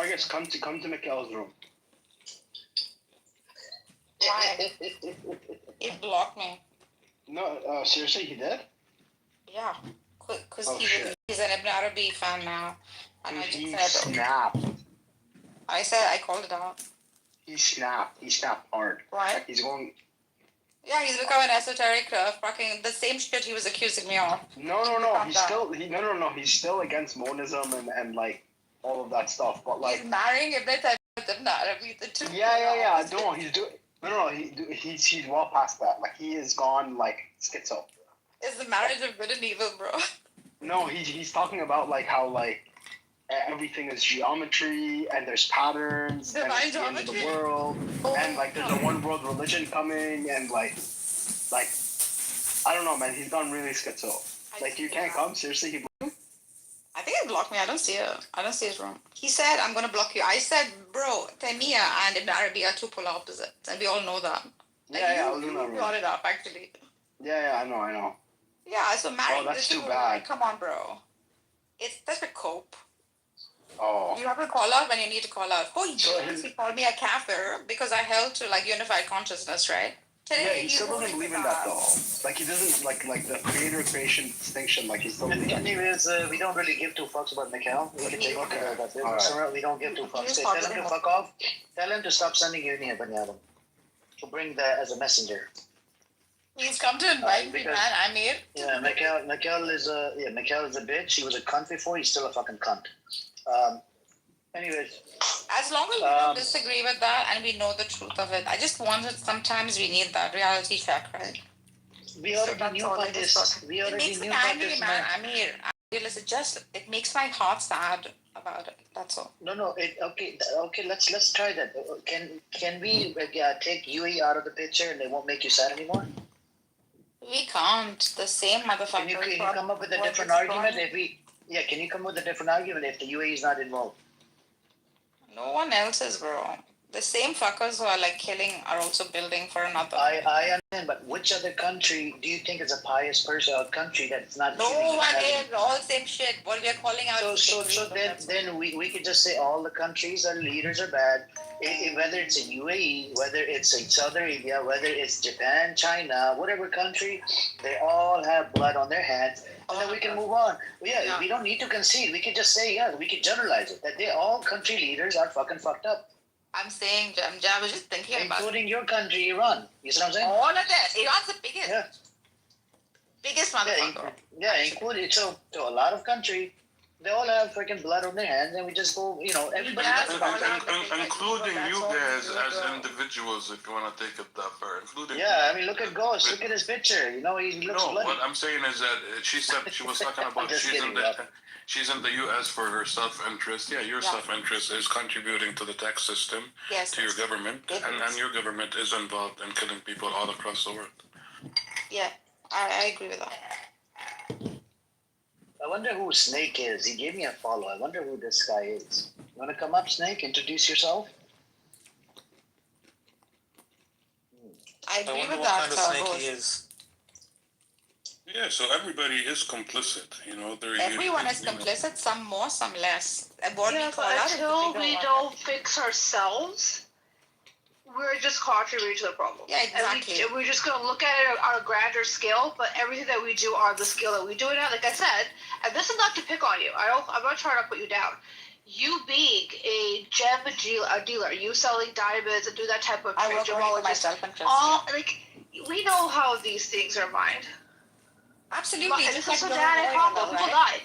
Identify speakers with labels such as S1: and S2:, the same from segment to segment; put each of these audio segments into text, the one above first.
S1: Vargas, come to Mikhail's room.
S2: Why? He blocked me.
S1: No, seriously, he did?
S2: Yeah. Because
S1: he's
S2: an Ibn Arabi fan now. And
S1: he snapped.
S2: I said, I called it out.
S1: He snapped hard.
S2: Why?
S1: He's going...
S2: Yeah, he's become an esoteric, fucking the same shit he was accusing me of.
S1: No. He's still against monism and like all of that stuff. But like
S2: he's marrying Ibn Arabi, the two.
S1: Yeah. No, he's doing. No. He's well past that. Like he is gone like schizo.
S2: It's the marriage of good and evil, bro.
S1: No, he's talking about like how like everything is geometry and there's patterns and it's the end of the world and like there's a one world religion coming and like I don't know, man. He's gone really schizo. Like you can't come. Seriously, he blocked you?
S2: I think he blocked me. I don't see it. I don't see his room. He said, I'm going to block you. I said, bro, Taimiyya and Ibn Arabi are two polar opposites. And we all know that. Like, you brought it up, actually.
S1: Yeah, I know.
S2: Yeah, so marrying
S1: that's too bad.
S2: Like, come on, bro. It's such a cope.
S1: Oh.
S2: You have to call out when you need to call out. He called me a kafir because I held to, like, unified consciousness, right?
S1: Today, he still doesn't believe in that though. Like he doesn't like the creation distinction. Like he still.
S3: Anyways, we don't really give two fucks about Mikhail. We can take that. Right. We don't give two fucks. Tell him to fuck off. Tell him to stop sending you any Banyadam. To bring that as a messenger.
S2: He's come to invite me, man. I made.
S3: Yeah, Mikhail is a bitch. He was a cunt before. He's still a fucking cunt. Anyways.
S2: As long as we don't disagree with that and we know the truth of it, I just wanted, sometimes we need that reality check, right?
S3: We already knew about this. We already knew about this, man.
S2: I mean, it makes my heart sad about it. That's all.
S3: No. Okay. Let's try that. Can we take UAE out of the picture and they won't make you sad anymore?
S2: We can't. The same motherfucker.
S3: Can you come up with a different argument? Can you come up with a different argument if the UAE is not involved?
S2: No one else is, bro. The same fuckers who are like killing are also building for another.
S3: I understand, but which other country do you think is a pious person or country that's not?
S2: No one is. All same shit. What we are calling out.
S3: So then we could just say all the countries or leaders are bad. Whether it's in UAE, whether it's in Saudi Arabia, whether it's Japan, China, whatever country, they all have blood on their hands. And then we can move on. Yeah, we don't need to concede. We can just say, we can generalize it. That all country leaders are fucking fucked up.
S2: I'm saying, I was just thinking about it.
S3: Including your country, Iran. You see what I'm saying?
S2: All of that. Iran's the biggest.
S3: Yeah.
S2: Biggest motherfucker.
S3: Including, so a lot of countries, they all have freaking blood on their hands, and we just go, everybody.
S4: Including you guys as individuals, if you want to take it that far, including.
S3: Yeah, I mean, look at Ghost. Look at his picture. He looks bloody.
S4: What I'm saying is that she said she was talking about she's in the U.S. for her self-interest. Yeah, your self-interest is contributing to the tax system, to your government, and your government is involved in killing people all across the world.
S2: Yeah, I agree with that.
S3: I wonder who Snake is. He gave me a follow. I wonder who this guy is. You want to come up, Snake? Introduce yourself.
S2: I agree with that.
S5: What kind of snake he is.
S4: Yeah, so everybody is complicit.
S2: Everyone is complicit. Some more, some less.
S6: Until we don't fix ourselves, we're just contributing to the problem.
S2: Yeah, exactly.
S6: And we're just going to look at it on a grander scale, but everything that we do on the scale that we do it at, like I said, and this is not to pick on you. I'm not trying to put you down. You being a gem dealer, you selling diamonds and do that type of
S2: I work for myself and
S6: we know how these things are mined.
S2: Absolutely.
S6: Just like Sudan and Congo, people died.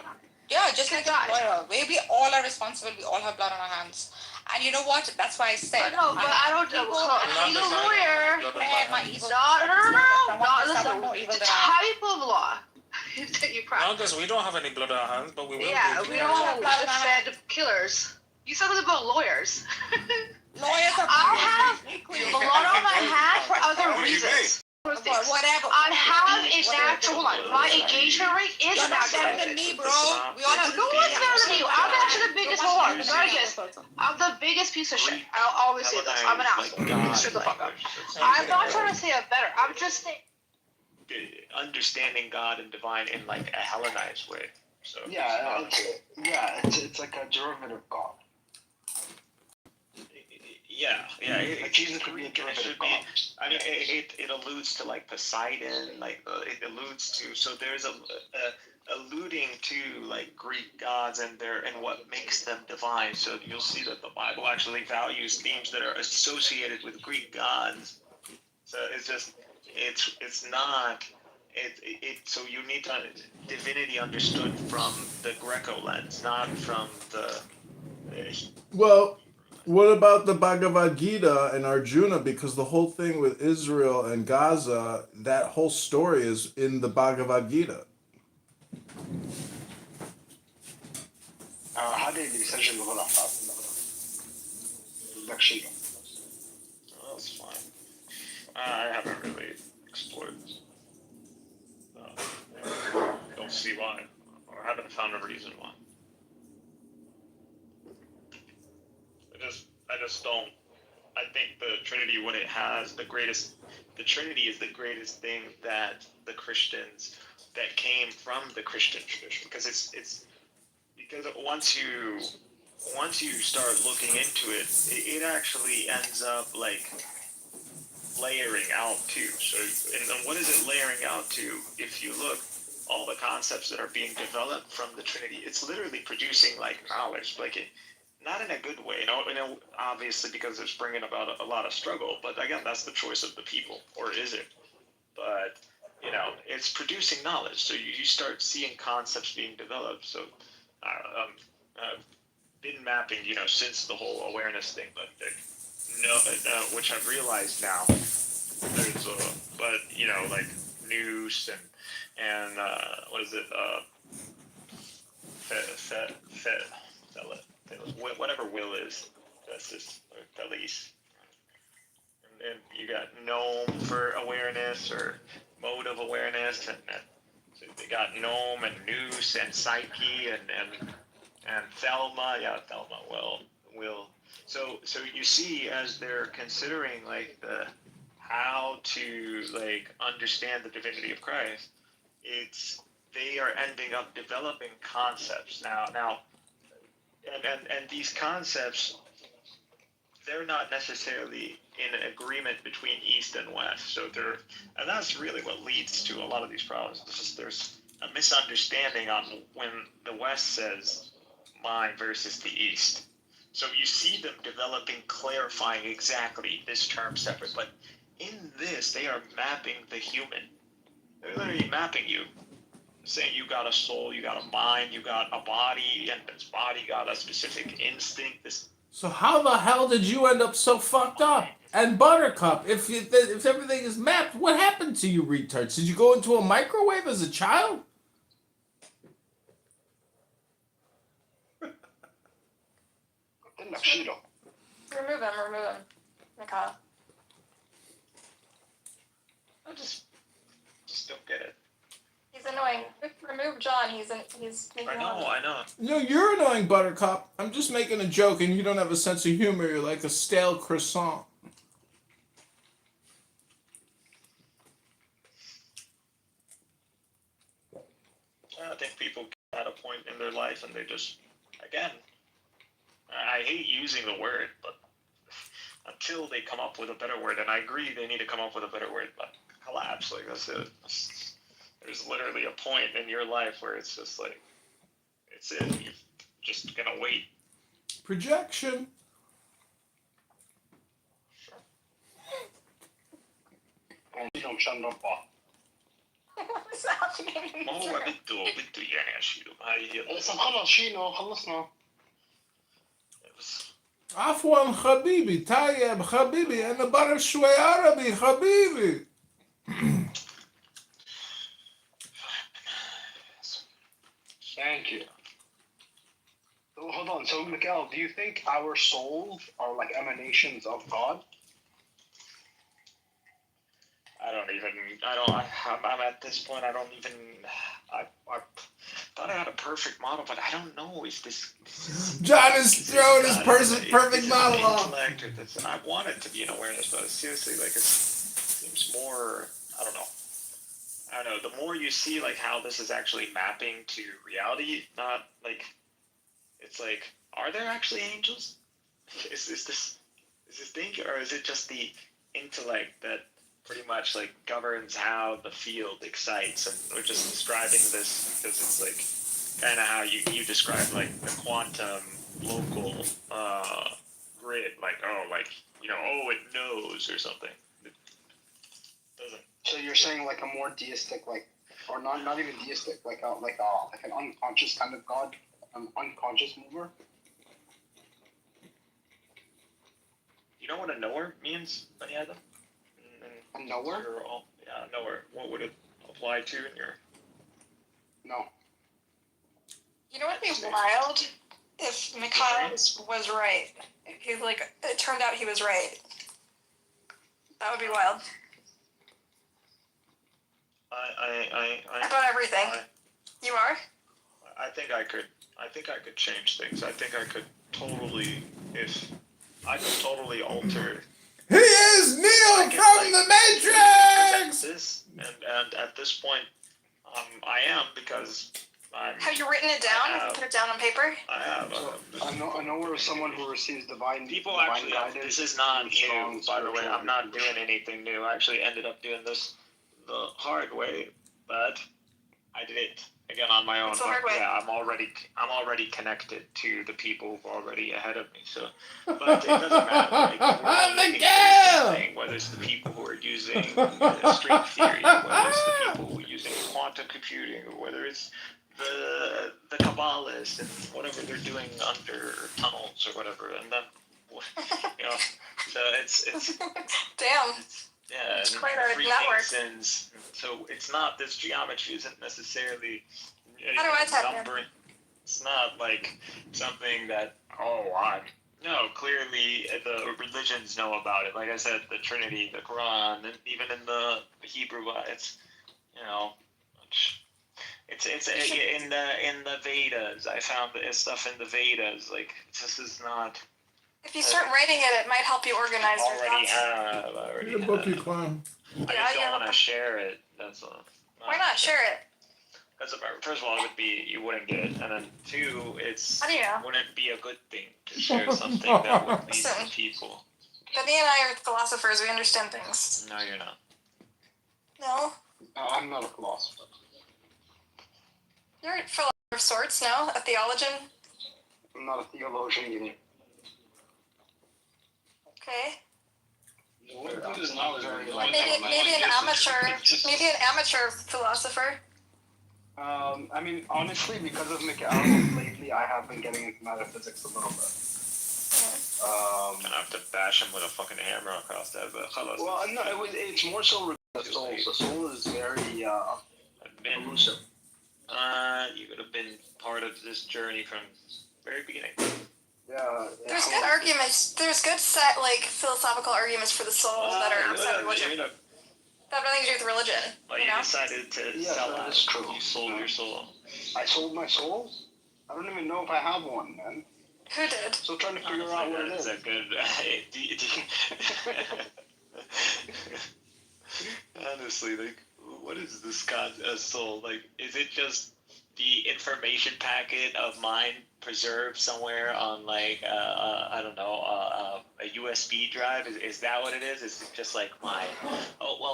S2: Yeah, just like oil. We all are responsible. We all have blood on our hands. And you know what? That's why I said.
S6: No, but I don't. He's a lawyer. No. Listen. The type of law that you practice.
S5: No, because we don't have any blood on our hands, but we will.
S6: Yeah, we don't have blood on our hands. Killers. You said something about lawyers.
S2: Lawyers are.
S6: I have blood on my hand for other reasons.
S2: Whatever.
S6: I have a natural life. My engagement rate is natural.
S2: Better than me, bro. We all have
S6: no one's better than you. I'm actually the biggest whore. I'm the biggest piece of shit. I'll always say this. I'm an asshole. Shut the fuck up. I'm not trying to say I'm better. I'm just saying.
S7: Understanding God and divine in like a Hellenized way. So
S1: it's like a derivative God. Jesus could be a derivative God.
S7: I mean, it alludes to like Poseidon, like it alludes to. So there's a alluding to like Greek gods and what makes them divine. So you'll see that the Bible actually values themes that are associated with Greek gods. So it's not. So you need to divinity understood from the Greco lens, not from the.
S8: Well, what about the Bhagavad Gita and Arjuna? Because the whole thing with Israel and Gaza, that whole story is in the Bhagavad Gita.
S1: هذه اللي يسجل الغلط هذا
S7: Oh, that's fine. I haven't really explored this. Don't see why, or haven't found a reason why. I just don't. I think the Trinity, what it has, the Trinity is the greatest thing that the Christians that came from the Christian tradition, because it's because once you start looking into it, it actually ends up like layering out too. So, and then what is it layering out to? If you look, all the concepts that are being developed from the Trinity, it's literally producing like knowledge, like it. Not in a good way, obviously because it's bringing about a lot of struggle, but again, that's the choice of the people, or is it? But, it's producing knowledge, so you start seeing concepts being developed, so I've been mapping, since the whole awareness thing, but which I've realized now, there's like noose and what is it, whatever will is, that's just Felice. And you got Gnome for awareness or mode of awareness, and so they got Gnome and Noose and Psyche and Thelma. Yeah, Thelma will. So you see, as they're considering like how to like understand the divinity of Christ, they are ending up developing concepts now. And these concepts, they're not necessarily in agreement between East and West. And that's really what leads to a lot of these problems. There's a misunderstanding on when the West says mine versus the East. So you see them developing, clarifying exactly this term separate. But in this, they are mapping the human. They're literally mapping you. Saying you got a soul, you got a mind, you got a body, and this body got a specific instinct.
S8: So how the hell did you end up so fucked up? And Buttercup, if everything is mapped, what happened to you retards? Did you go into a microwave as a child?
S2: Remove him. Mikhail.
S7: I just don't get it.
S2: He's annoying. Remove John. He's making
S7: I know.
S8: No, you're annoying, Buttercup. I'm just making a joke, and you don't have a sense of humor. You're like a stale croissant.
S7: I think people get at a point in their life, and they just, again, I hate using the word, but until they come up with a better word, and I agree they need to come up with a better word, but collapse, like that's it. There's literally a point in your life where it's just like, it's it. You're just gonna wait.
S8: Projection.
S2: What's happening?
S7: ما هو بده يعني أشيله. هاي
S1: خلص شيله خلصنا.
S8: عفوا حبيبي طيب حبيبي أنا بعرف شوي عربي حبيبي.
S1: Thank you. Hold on. So, Miguel, do you think our souls are like emanations of God?
S7: I'm at this point, I thought I had a perfect model, but I don't know if this
S8: John is throwing his perfect model off.
S7: I want it to be an awareness, but seriously, like, it seems more, I don't know. The more you see, like, how this is actually mapping to reality, not, like, it's like, are there actually angels? Is is it thinking, or is it just the intellect that pretty much like governs how the field excites? And we're just describing this because it's like kind of how you describe like the quantum local grid, like it knows or something. It doesn't.
S1: So you're saying like a more deistic, like, or not even deistic, like an unconscious kind of god, an unconscious mover.
S7: You know what a knower means, Benny Adam?
S1: A knower?
S7: Yeah, knower. What would it apply to in your?
S1: No.
S9: You know what'd be wild? If Mikhail was right. It turned out he was right. That would be wild. About everything. You are?
S7: I think I could change things. I think I could totally alter.
S8: He is Neo from the Matrix!
S7: And at this point, I am, because
S9: have you written it down? Have you put it down on paper?
S7: I have.
S1: I know we're someone who receives divine.
S7: People
S1: divine
S7: actually.
S1: guidance.
S7: This is not new, by the way. I'm not doing anything new. I actually ended up doing this the hard way, but I did it again on my own.
S9: It's the hard way.
S7: Yeah, I'm already connected to the people who are already ahead of me. So, but it doesn't matter. Like, whether it's the people who are using string theory, whether it's the people who are using quantum computing, or whether it's the Kabbalists and whatever they're doing under tunnels or whatever, and then so it's
S9: damn.
S7: yeah,
S9: it's quite a network.
S7: So it's not, this geometry isn't necessarily
S9: how do I tap
S7: numbering. It's not like something that no, clearly the religions know about it. Like I said, the Trinity, the Quran, and even in the Hebrew, it's it's in the Vedas. I found stuff in the Vedas. Like, this is not.
S9: If you start writing it, it might help you organize your thoughts.
S7: I already have.
S8: Book you clown.
S7: I just don't want to share it. That's all.
S9: Why not share it?
S7: Because first of all, you wouldn't get it, and then two,
S9: How do you know?
S7: wouldn't be a good thing to share something that would lead to people.
S9: Benny and I are philosophers. We understand things.
S7: No, you're not.
S9: No?
S1: I'm not a philosopher.
S9: You're a philosopher of sorts, no? A theologian?
S1: I'm not a theologian either.
S9: Okay.
S1: Maybe
S9: Maybe an amateur philosopher.
S1: I mean, honestly, because of Mikhail, lately I have been getting into metaphysics a little bit.
S7: I'm gonna have to bash him with a fucking hammer across that, but
S1: well, no, it's more so the soul. The soul is very elusive.
S7: You could have been part of this journey from the very beginning.
S1: Yeah.
S9: There's good arguments. There's good philosophical arguments for the soul that are outside of religion. That have nothing to do with religion.
S7: Well, you decided to sell
S1: that
S7: it.
S1: is true.
S7: You sold your soul.
S1: I sold my soul? I don't even know if I have one, man.
S9: Who did?
S1: Still trying to figure out what it is.
S7: That's a good. Honestly, like, what is this soul? Like, is it just the information packet of mine preserved somewhere on I don't know, a USB drive? Is that what it is? Is it just like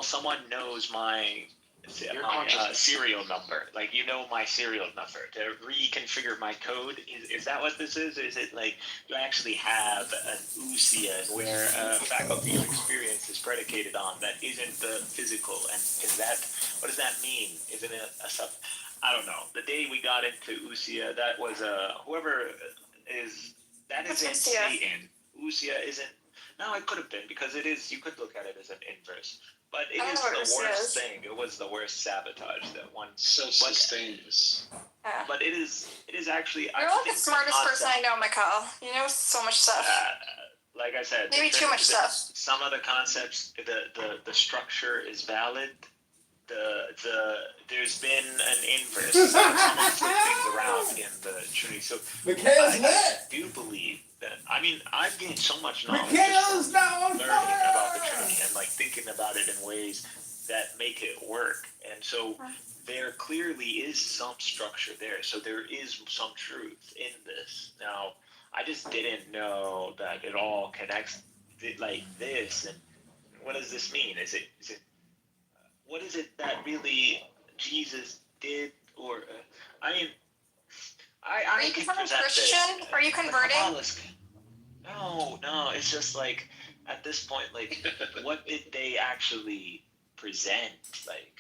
S7: someone knows my serial number, like, my serial number to reconfigure my code? Is that what this is? Is it like, do I actually have an Usia where faculty of experience is predicated on that isn't the physical? And what does that mean? Isn't it a sub? I don't know. The day we got into Usia, that was whoever is that isn't Satan. Usia isn't. No, it could have been, because it is. You could look at it as an inverse, but it is the worst thing. It was the worst sabotage that one
S1: self-sustains.
S7: But it is actually.
S9: You're like the smartest person I know, Mikhail. You know so much stuff.
S7: Like I said,
S9: maybe too much stuff.
S7: Some of the concepts, the structure is valid. There's been an inverse. Someone flipped things around in the Trinity. So I do believe that. I mean, I've gained so much knowledge just from learning about the Trinity and thinking about it in ways that make it work. And so there clearly is some structure there. So there is some truth in this. Now, I just didn't know that it all connects like this, and what does this mean? Is it what is it that really Jesus did, or I mean,
S9: Are you becoming Christian? Are you converting?
S7: No, it's just like at this point, like, what did they actually present? Like,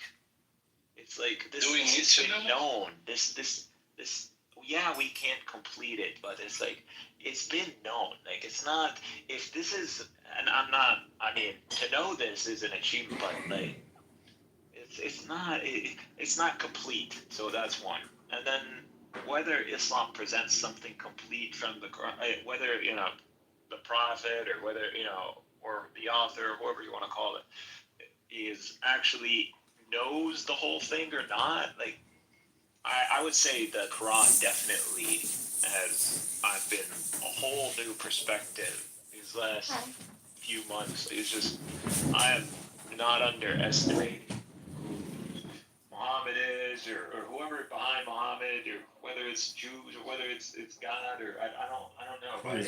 S7: it's like this has been known. This. Yeah, we can't complete it, but it's like it's been known. Like, it's not. If this is, and I'm not. I mean, to know this is an achievement, but like, it's not complete. So that's one. And then whether Islam presents something complete from the Quran, whether the prophet, or whether or the author, or whoever you want to call it, is actually knows the whole thing or not. Like, I would say the Quran definitely has been a whole new perspective these last few months. It's just, I am not underestimating Muhammad is, or whoever behind Muhammad, or whether it's Jews, or whether it's God, or I don't know. But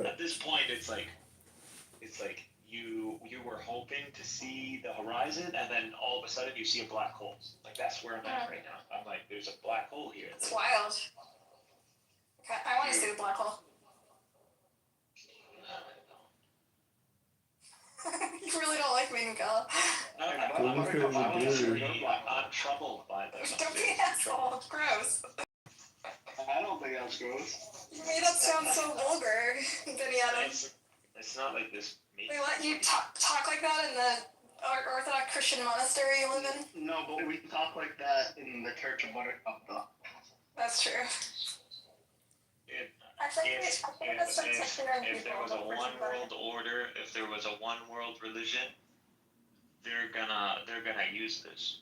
S7: at this point, it's like you were hoping to see the horizon, and then all of a sudden you see a black hole. Like, that's where I'm at right now. I'm like, there's a black hole here.
S9: It's wild. Okay, I want to see the black hole. You really don't like me, Miguel.
S7: I'm troubled by this.
S9: Don't be an asshole. It's gross.
S1: I don't think that's gross.
S9: You made that sound so vulgar, Benny.
S7: It's not like this.
S9: They let you talk like that in the Orthodox Christian monastery you live in?
S1: No, but we talk like that in the Church of Buttercup, though.
S9: That's true.
S7: If there was a one world order, if there was a one world religion, they're gonna use this.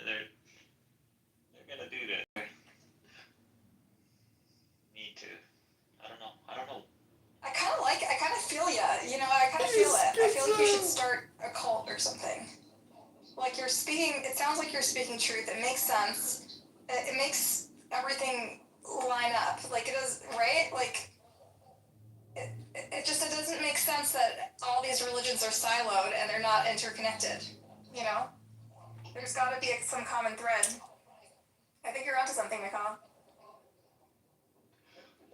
S7: They're gonna do that. Me too. I don't know.
S9: I kind of feel ya. I kind of feel it. I feel like you should start a cult or something. Like, you're speaking, it sounds like you're speaking truth. It makes sense. It makes everything line up. Like, it does, right? Like, it doesn't make sense that all these religions are siloed and they're not interconnected. There's got to be some common thread. I think you're onto something, Mikhail.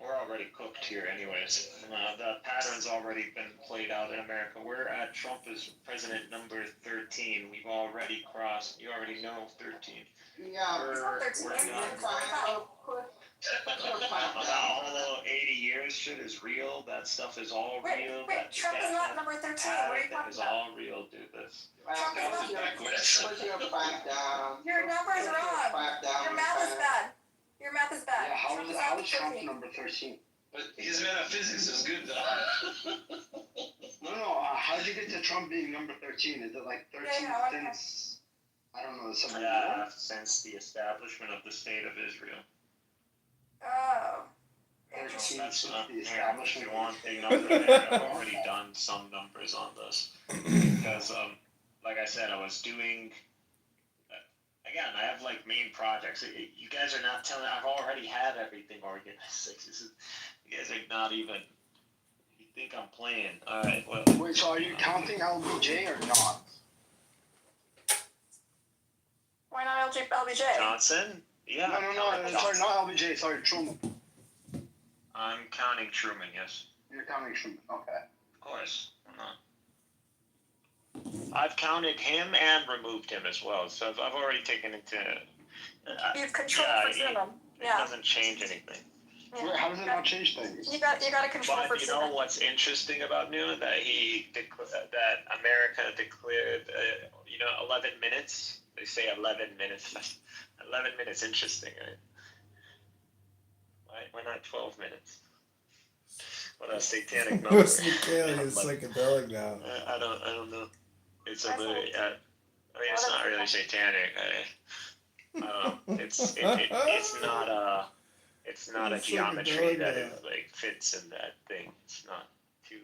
S7: We're already cooked here anyways. The pattern's already been played out in America. We're at Trump is president number 13. We've already crossed, you already know 13.
S9: Yeah,
S7: we're
S9: 13.
S7: About all 80 years shit is real. That stuff is all real.
S9: Wait, Trump is not number 13. What are you talking
S7: about? It's
S9: about?
S7: all real, dude. This.
S9: Trump is not. Your number's wrong. Your math is bad. Your math is bad.
S1: Yeah, how is Trump number 13?
S10: But his metaphysics is good, though.
S1: No. How did you get to Trump being number 13? Is it like 13 since, I don't know, something
S7: since the establishment of the state of Israel.
S9: Oh.
S7: That's the establishment. If you want a number, I've already done some numbers on this. Because, like I said, I was doing... Again, I have like main projects. You guys are not telling. I've already had everything organized. You guys are not even. You think I'm playing? All right. Well.
S1: Wait. So are you counting LBJ or not?
S9: Why not LBJ?
S7: Johnson? Yeah.
S1: No. Sorry, not LBJ. Sorry, Truman.
S7: I'm counting Truman. Yes.
S1: You're counting Truman. Okay.
S7: Of course. I'm not. I've counted him and removed him as well, so I've already taken into.
S9: You've controlled for Truman.
S7: It doesn't change anything.
S1: Yeah. Wait, how does it not change things?
S9: You got to control for
S7: But you know what's interesting about Newman? That that America declared, 11 minutes. They say 11 minutes. 11 minutes. Interesting, right? Why not 12 minutes? What a satanic number.
S8: What's Mikhail? He's psychedelic now.
S7: I don't know. It's a really. It's not really satanic. It's not a geometry that is like fits in that thing. It's not two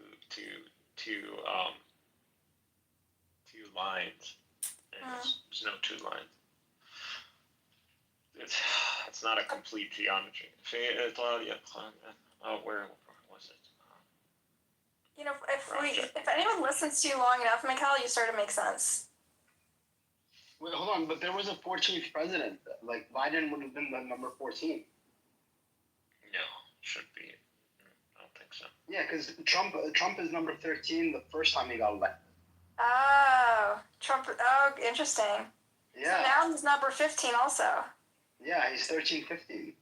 S7: lines. There's no two lines. It's not a complete geometry. Where was it?
S9: If if anyone listens to you long enough, Mikhail, you start to make sense.
S1: Wait, hold on, but there was a 14th president. Like, Biden would have been the number 14.
S7: No, should be. I don't think so.
S1: Yeah, because Trump is number 13 the first time he got elected.
S9: Oh, Trump. Oh, interesting.
S1: Yeah.
S9: So now he's number 15 also.
S1: Yeah, he's 13, 15.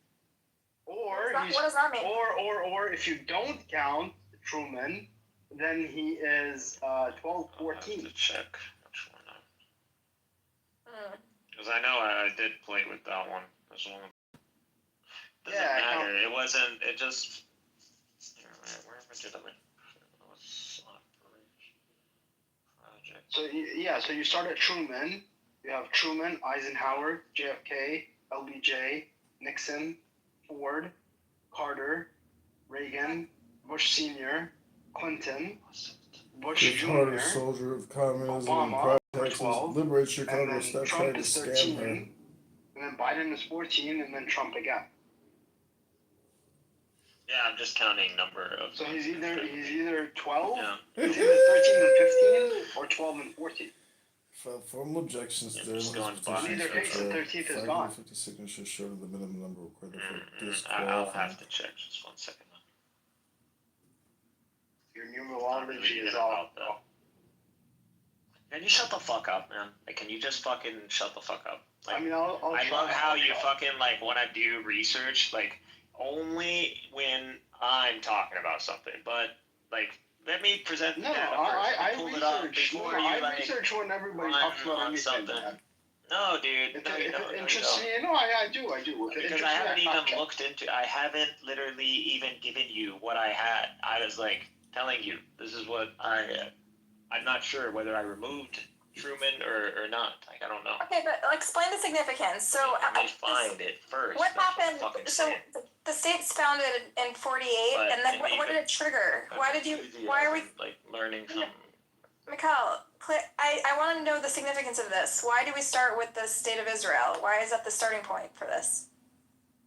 S1: Or
S9: what does that mean?
S1: Or if you don't count Truman, then he is 12, 14.
S7: I'll have to check which one. Because I know I did play with that one as well. Doesn't matter. It wasn't. It just. Where did I? It was project.
S1: So you start at Truman. You have Truman, Eisenhower, JFK, LBJ, Nixon, Ford, Carter, Reagan, Bush Senior, Clinton, Bush Jr.,
S8: Carter, soldier of communism,
S1: Obama,
S8: Texas,
S1: 12,
S8: liberate Chicago,
S1: and then
S8: stop
S1: Trump
S8: trying to
S1: is
S8: scam
S1: 13,
S8: her.
S1: and then Biden is 14, and then Trump again.
S7: Yeah, I'm just counting number of.
S1: So he's either 12,
S7: Yeah.
S1: he's either 13 and 15, or 12 and 14.
S8: Formal objections to
S7: just going by.
S1: In either case, the 13th is gone.
S8: 50 signatures short of the minimum number required for
S7: I'll
S8: disqualifying.
S7: have to check just 1 second.
S1: Your numerology is all.
S7: Can you shut the fuck up, man? Like, can you just fucking shut the fuck up? Like,
S1: I mean, I'll
S7: I
S1: try.
S7: love how you fucking, like, want to do research, like, only when I'm talking about something. But, like, let me present the
S1: No,
S7: data
S1: I
S7: first. Pull it up
S1: research.
S7: before
S1: No,
S7: you,
S1: I
S7: like,
S1: research when everybody
S7: run
S1: talks about
S7: on
S1: anything.
S7: something.
S1: Man.
S7: No, dude.
S1: If
S7: No, you
S1: it
S7: don't.
S1: interests me, no, I do. If it
S7: Because
S1: interests
S7: I haven't
S1: me,
S7: even
S1: fact check.
S7: looked into. I haven't literally even given you what I had. I was like telling you this is what I. I'm not sure whether I removed Truman or not. Like, I don't know.
S9: Okay, but explain the significance. So
S7: Let me find it first.
S9: What
S7: That's
S9: happened?
S7: I'm fucking
S9: So
S7: saying.
S9: the state's founded in 48,
S7: But
S9: and then
S7: can
S9: what
S7: even-
S9: did it trigger? Why did you? Why are we?
S7: like learning something?
S9: Mikhail, I want to know the significance of this. Why do we start with the state of Israel? Why is that the starting point for this?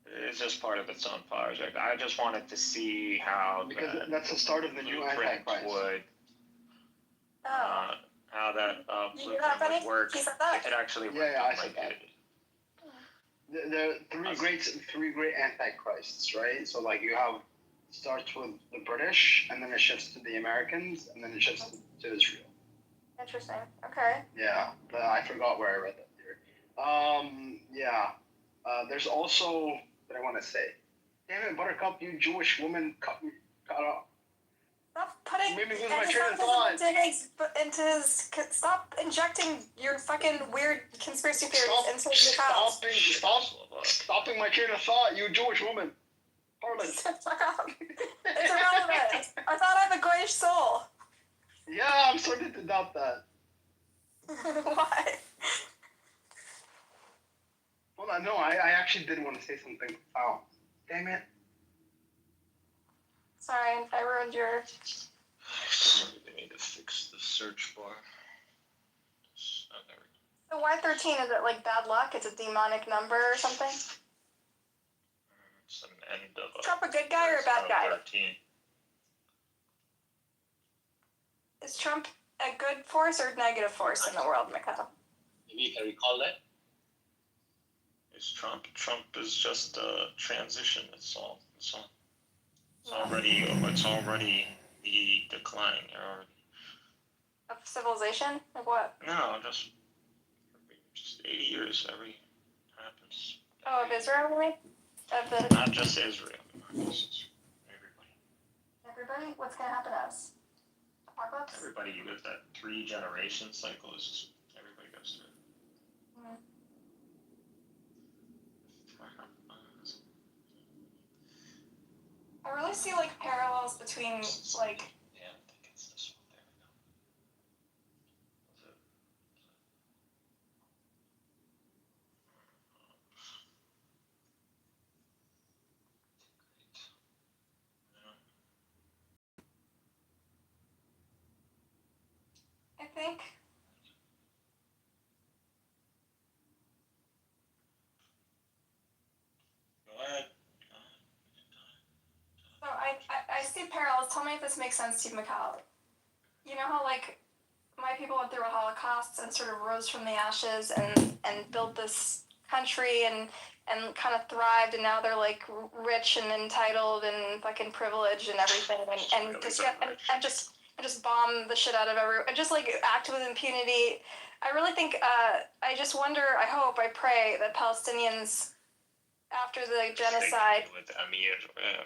S7: It's just part of its own project. I just wanted to see how
S1: Because that's the start of the new
S7: blueprint
S1: Antichrist.
S7: would.
S9: Oh.
S7: How that
S9: You
S7: blueprint
S9: got
S7: would
S9: funny?
S7: work.
S9: He said that?
S7: It could actually work.
S1: Yeah, I said
S7: like
S1: that. The three great antichrists, right? So like you have starts with the British, and then it shifts to the Americans, and then it shifts to Israel.
S9: Interesting. Okay.
S1: Yeah, but I forgot where I read that theory. Yeah. There's also what I want to say. Damn it, Buttercup, you Jewish woman, cut off.
S9: Stop putting
S1: Made me lose my train of thought.
S9: into his. Stop injecting your fucking weird conspiracy theories into your house.
S1: Stopping my train of thought, you Jewish woman. Harlan.
S9: Fuck up. It's irrelevant. I thought I have a goyish soul.
S1: Yeah, I'm starting to doubt that.
S9: Why?
S1: Hold on, no, I actually did want to say something. Oh, damn it.
S9: Sorry, I ruined your.
S7: They need to fix the search bar.
S9: So why 13? Is it like bad luck? It's a demonic number or something?
S7: It's an end of
S9: Is Trump a good guy or a bad guy?
S7: 13.
S9: Is Trump a good force or negative force in the world, Mikhail?
S10: Maybe you can recall that.
S7: Is Trump? Trump is just a transition. It's already the decline.
S9: Of civilization? Of what?
S7: No, just 80 years every happens.
S9: Oh, of Israel, really? Of the
S7: Not just Israel. Just everybody.
S9: everybody? What's gonna happen to us? Apocalypse?
S7: Everybody lives that 3-generation cycle. Is just everybody goes through it.
S9: I really see like parallels between like.
S7: Yeah, I think it's this one. There we go.
S9: I think.
S7: Go ahead.
S9: So I see parallels. Tell me if this makes sense to you, Mikhail. you know how like my people went through a Holocaust and sort of rose from the ashes and built this country and kind of thrived, and now they're like rich and entitled and fucking privileged and everything, and just bomb the shit out of everyone and just like act with impunity. I really think I just wonder, I hope, I pray that Palestinians after the genocide
S7: with Amir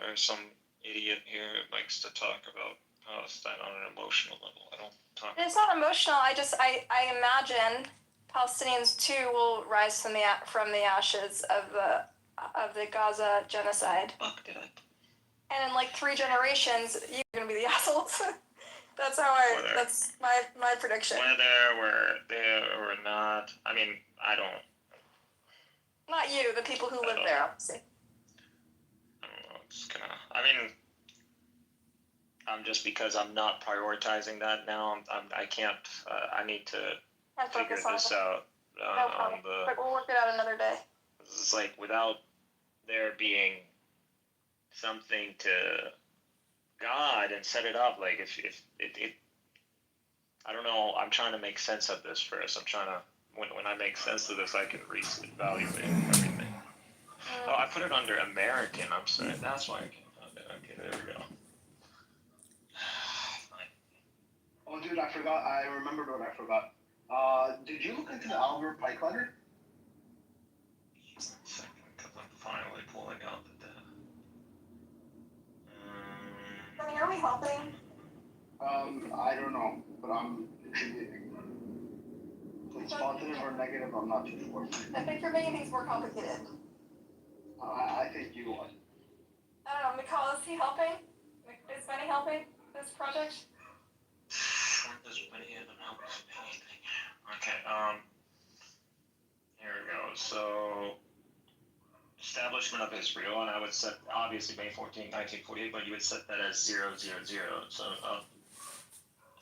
S7: or some idiot here likes to talk about Palestine on an emotional level. I don't talk.
S9: It's not emotional. I imagine Palestinians too will rise from the ashes of the Gaza genocide.
S7: Fuck did I?
S9: And in like 3 generations, you're gonna be the assholes. That's my prediction.
S7: Whether we're there or not, I mean, I don't.
S9: Not you, the people who live there, obviously.
S7: I don't know. It's gonna. I mean, I'm just because I'm not prioritizing that now. I can't. I need to figure this out.
S9: No problem. But we'll work it out another day.
S7: It's like without there being something to God and set it up. Like if it I don't know. I'm trying to make sense of this first. I'm trying to. When I make sense of this, I can reevaluate everything. Oh, I put it under American. I'm sorry. That's why I can't find it. Okay, there we go.
S1: Oh, dude, I forgot. I remembered what I forgot. Did you look into the Albert Pike letter?
S7: Just a second, because I'm finally pulling out the data.
S9: I mean, are we helping?
S1: I don't know, but I'm contributing. If it's positive or negative, I'm not too sure.
S9: I think you're making things more complicated.
S1: I think you are.
S9: I don't know, Mikhail, is he helping? Is Benny helping this project?
S7: Okay, here we go. So, establishment of Israel, and I would set, obviously, May 14, 1948, but you would set that as 000. So,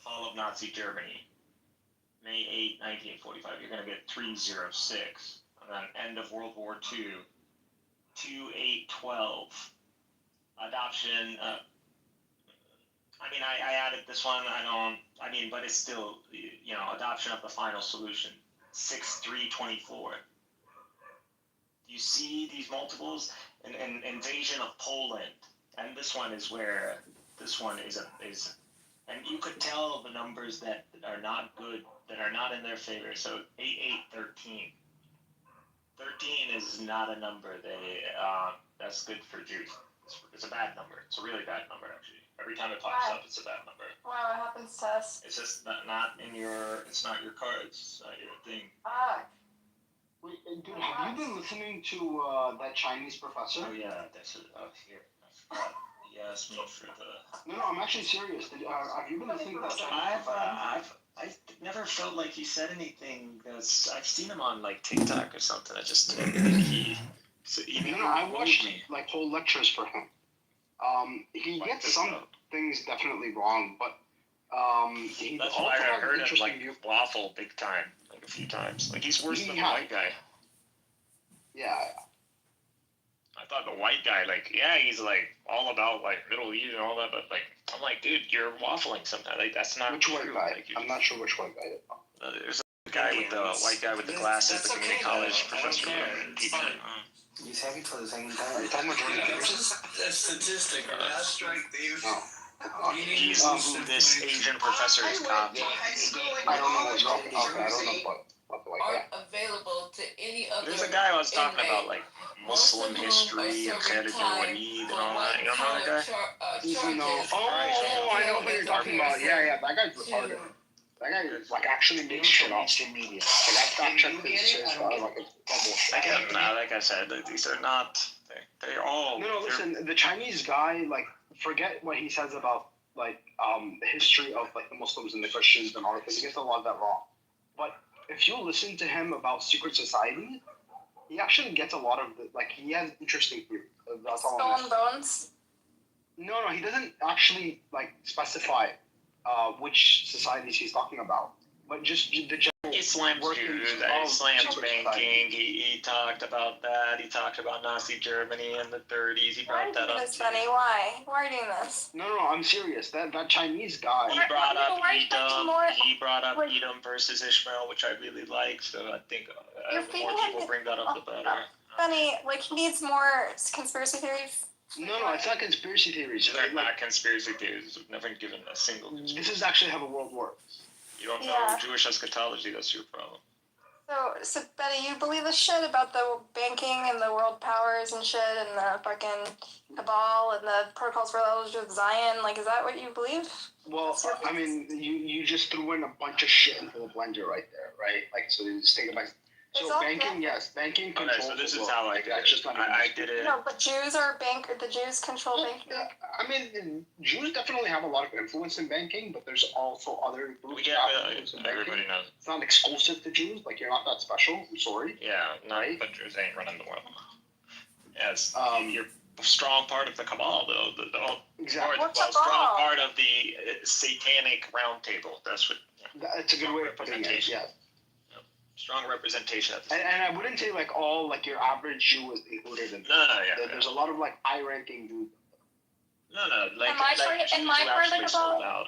S7: fall of Nazi Germany, May 8, 1945, you're going to get 306. And then end of World War II, 2812. Adoption, I mean, I added this one, but it's still, adoption of the final solution, 6324. You see these multiples? An invasion of Poland. And this one is where, and you could tell the numbers that are not good, that are not in their favor. So 8813. 13 is not a number that's good for Jews. It's a bad number. It's a really bad number, actually. Every time it pops up, it's a bad number.
S9: Wow, it happens to us.
S7: It's just not in your. It's not your cards. It's not your thing.
S1: Wait, dude, have you been listening to that Chinese professor?
S7: Oh yeah, that's it. Oh, here. I forgot. He asked me for the.
S1: No, I'm actually serious. Have you been listening to that Chinese professor?
S7: I've never felt like he said anything. I've seen him on like TikTok or something. I just didn't think he. So
S1: I watched like whole lectures for him. He gets some things definitely wrong, but he
S7: that's
S1: also
S7: why I
S1: has
S7: heard him
S1: interesting
S7: like waffle big time, like a few times. Like he's worse than the white guy.
S1: Yeah.
S7: I thought the white guy, he's like all about like Middle East and all that, but like I'm like, dude, you're waffling sometimes. Like that's not
S1: which
S7: true.
S1: White guy?
S7: Like,
S1: I'm not sure which white guy it is.
S7: There's a guy with the white guy with the glasses, the community college professor.
S1: He's happy for the same time. Are you talking about Jordan Peterson?
S11: That's statistic. That's right, Dave.
S7: He's who this Asian professor is copying.
S1: I don't know what's called. I don't know what the white guy.
S11: Aren't available to any other.
S7: There's a guy I was talking about, like Muslim history and Khalid al-Walid and all that. You know that guy?
S1: I know who you're talking about. Yeah, that guy's retarded. That guy like actually makes shit up. Media. So that fact check is like a double.
S7: Like I said, these are not. They're all.
S1: No, listen. The Chinese guy, like, forget what he says about like the history of like the Muslims and the Christians and all that. He gets a lot of that wrong. But if you listen to him about secret society, he actually gets a lot of he has interesting theories. That's all.
S9: Skull and Bones.
S1: No, he doesn't actually like specify which societies he's talking about. but just the general
S7: he slams Jews, he slams banking, he talked about that, he talked about Nazi Germany in the 30s, he brought that up.
S9: Funny. Why are you doing this?
S1: No, I'm serious. That Chinese guy.
S7: He brought up Edom versus Ishmael, which I really like, so I think the more people bring that up, the better.
S9: Funny, like he needs more conspiracy theories.
S1: No, it's not conspiracy theories.
S7: They're not conspiracy theories. We've never given a single conspiracy.
S1: This is actually how the world works.
S7: You don't know Jewish eschatology, that's your problem.
S9: So Betty, you believe the shit about the banking and the world powers and shit and the fucking cabal and the protocols for levels of Zion? Like, is that what you believe?
S1: Well, I mean, you just threw in a bunch of shit into the blender right there, right? Like, so you just think about. So banking, yes, banking controls.
S7: Okay, so this is how I did it. I did it.
S9: No, but Jews are the Jews control banking.
S1: Yeah, I mean, Jews definitely have a lot of influence in banking, but there's also other groups.
S7: Everybody knows.
S1: It's not exclusive to Jews. Like, you're not that special. I'm sorry.
S7: Yeah,
S1: right?
S7: But Jews ain't running the world. Yes, you're a strong part of the cabal, though.
S1: Exactly.
S7: Strong part of the satanic round table. That's what.
S1: That's a good way of putting it. Yeah.
S7: Strong representation.
S1: And I wouldn't say like all like your average Jew is included in. There's a lot of like high-ranking Jews.
S7: No. Like,
S9: am I part of the cabal?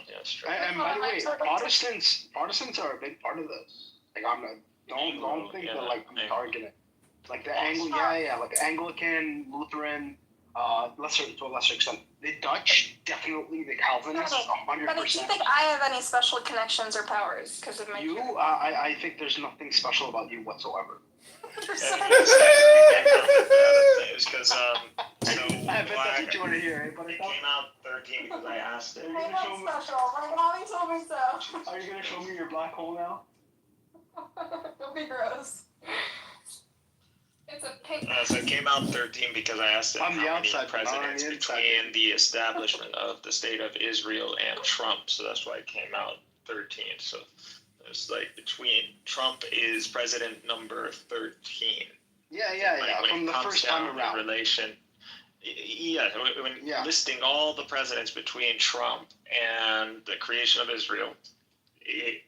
S1: And by the way, Protestants are a big part of this. Like don't think that like I'm targeting. Like the like Anglican, Lutheran, to a lesser extent. The Dutch, definitely the Calvinists, 100%.
S9: But do you think I have any special connections or powers because of my?
S1: I think there's nothing special about you whatsoever.
S7: It's because
S1: I bet that's what you want to hear, but
S7: it came out 13 because I asked it.
S9: I'm not special. My mommy told me so.
S1: Are you gonna show me your black hole now?
S9: Don't be gross. It's a pink.
S7: So it came out 13 because I asked it how many presidents between the establishment of the state of Israel and Trump. So that's why it came out 13. So it's like between Trump is president number 13.
S1: Yeah. From the first time around.
S7: Relation. When listing all the presidents between Trump and the creation of Israel,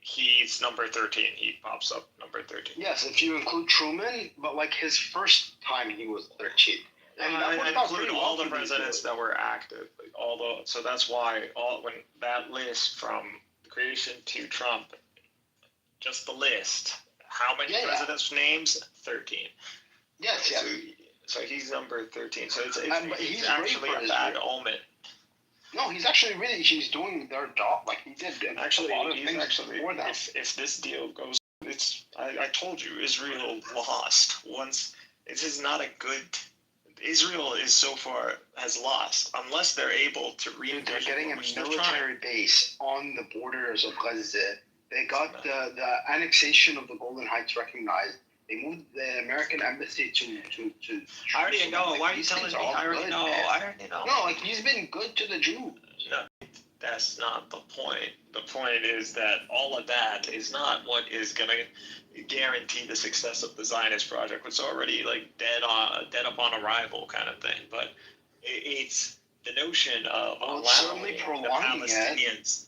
S7: he's number 13. He pops up number 13.
S1: Yes, if you include Truman, but like his first time he was 13.
S7: And I include all the presidents that were active. So that's why when that list from creation to Trump, just the list, how many presidents' names? 13.
S1: Yes.
S7: So he's number 13. So it's
S1: he's
S7: actually a bad omen.
S1: No, he's doing their job. Like he did
S7: actually,
S1: a lot of things before that.
S7: If this deal goes, I told you, Israel lost once. This is not a good. Israel is so far has lost unless they're able to re-envision.
S1: They're getting a military base on the borders of Gaza. They got the annexation of the Golden Heights recognized. They moved the American embassy to
S7: I already know. Why are you telling me? I already know.
S1: No, like he's been good to the Jews.
S7: No, that's not the point. The point is that all of that is not what is going to guarantee the success of the Zionist project. It's already like dead up on arrival kind of thing. But it's the notion of allowing the Palestinians,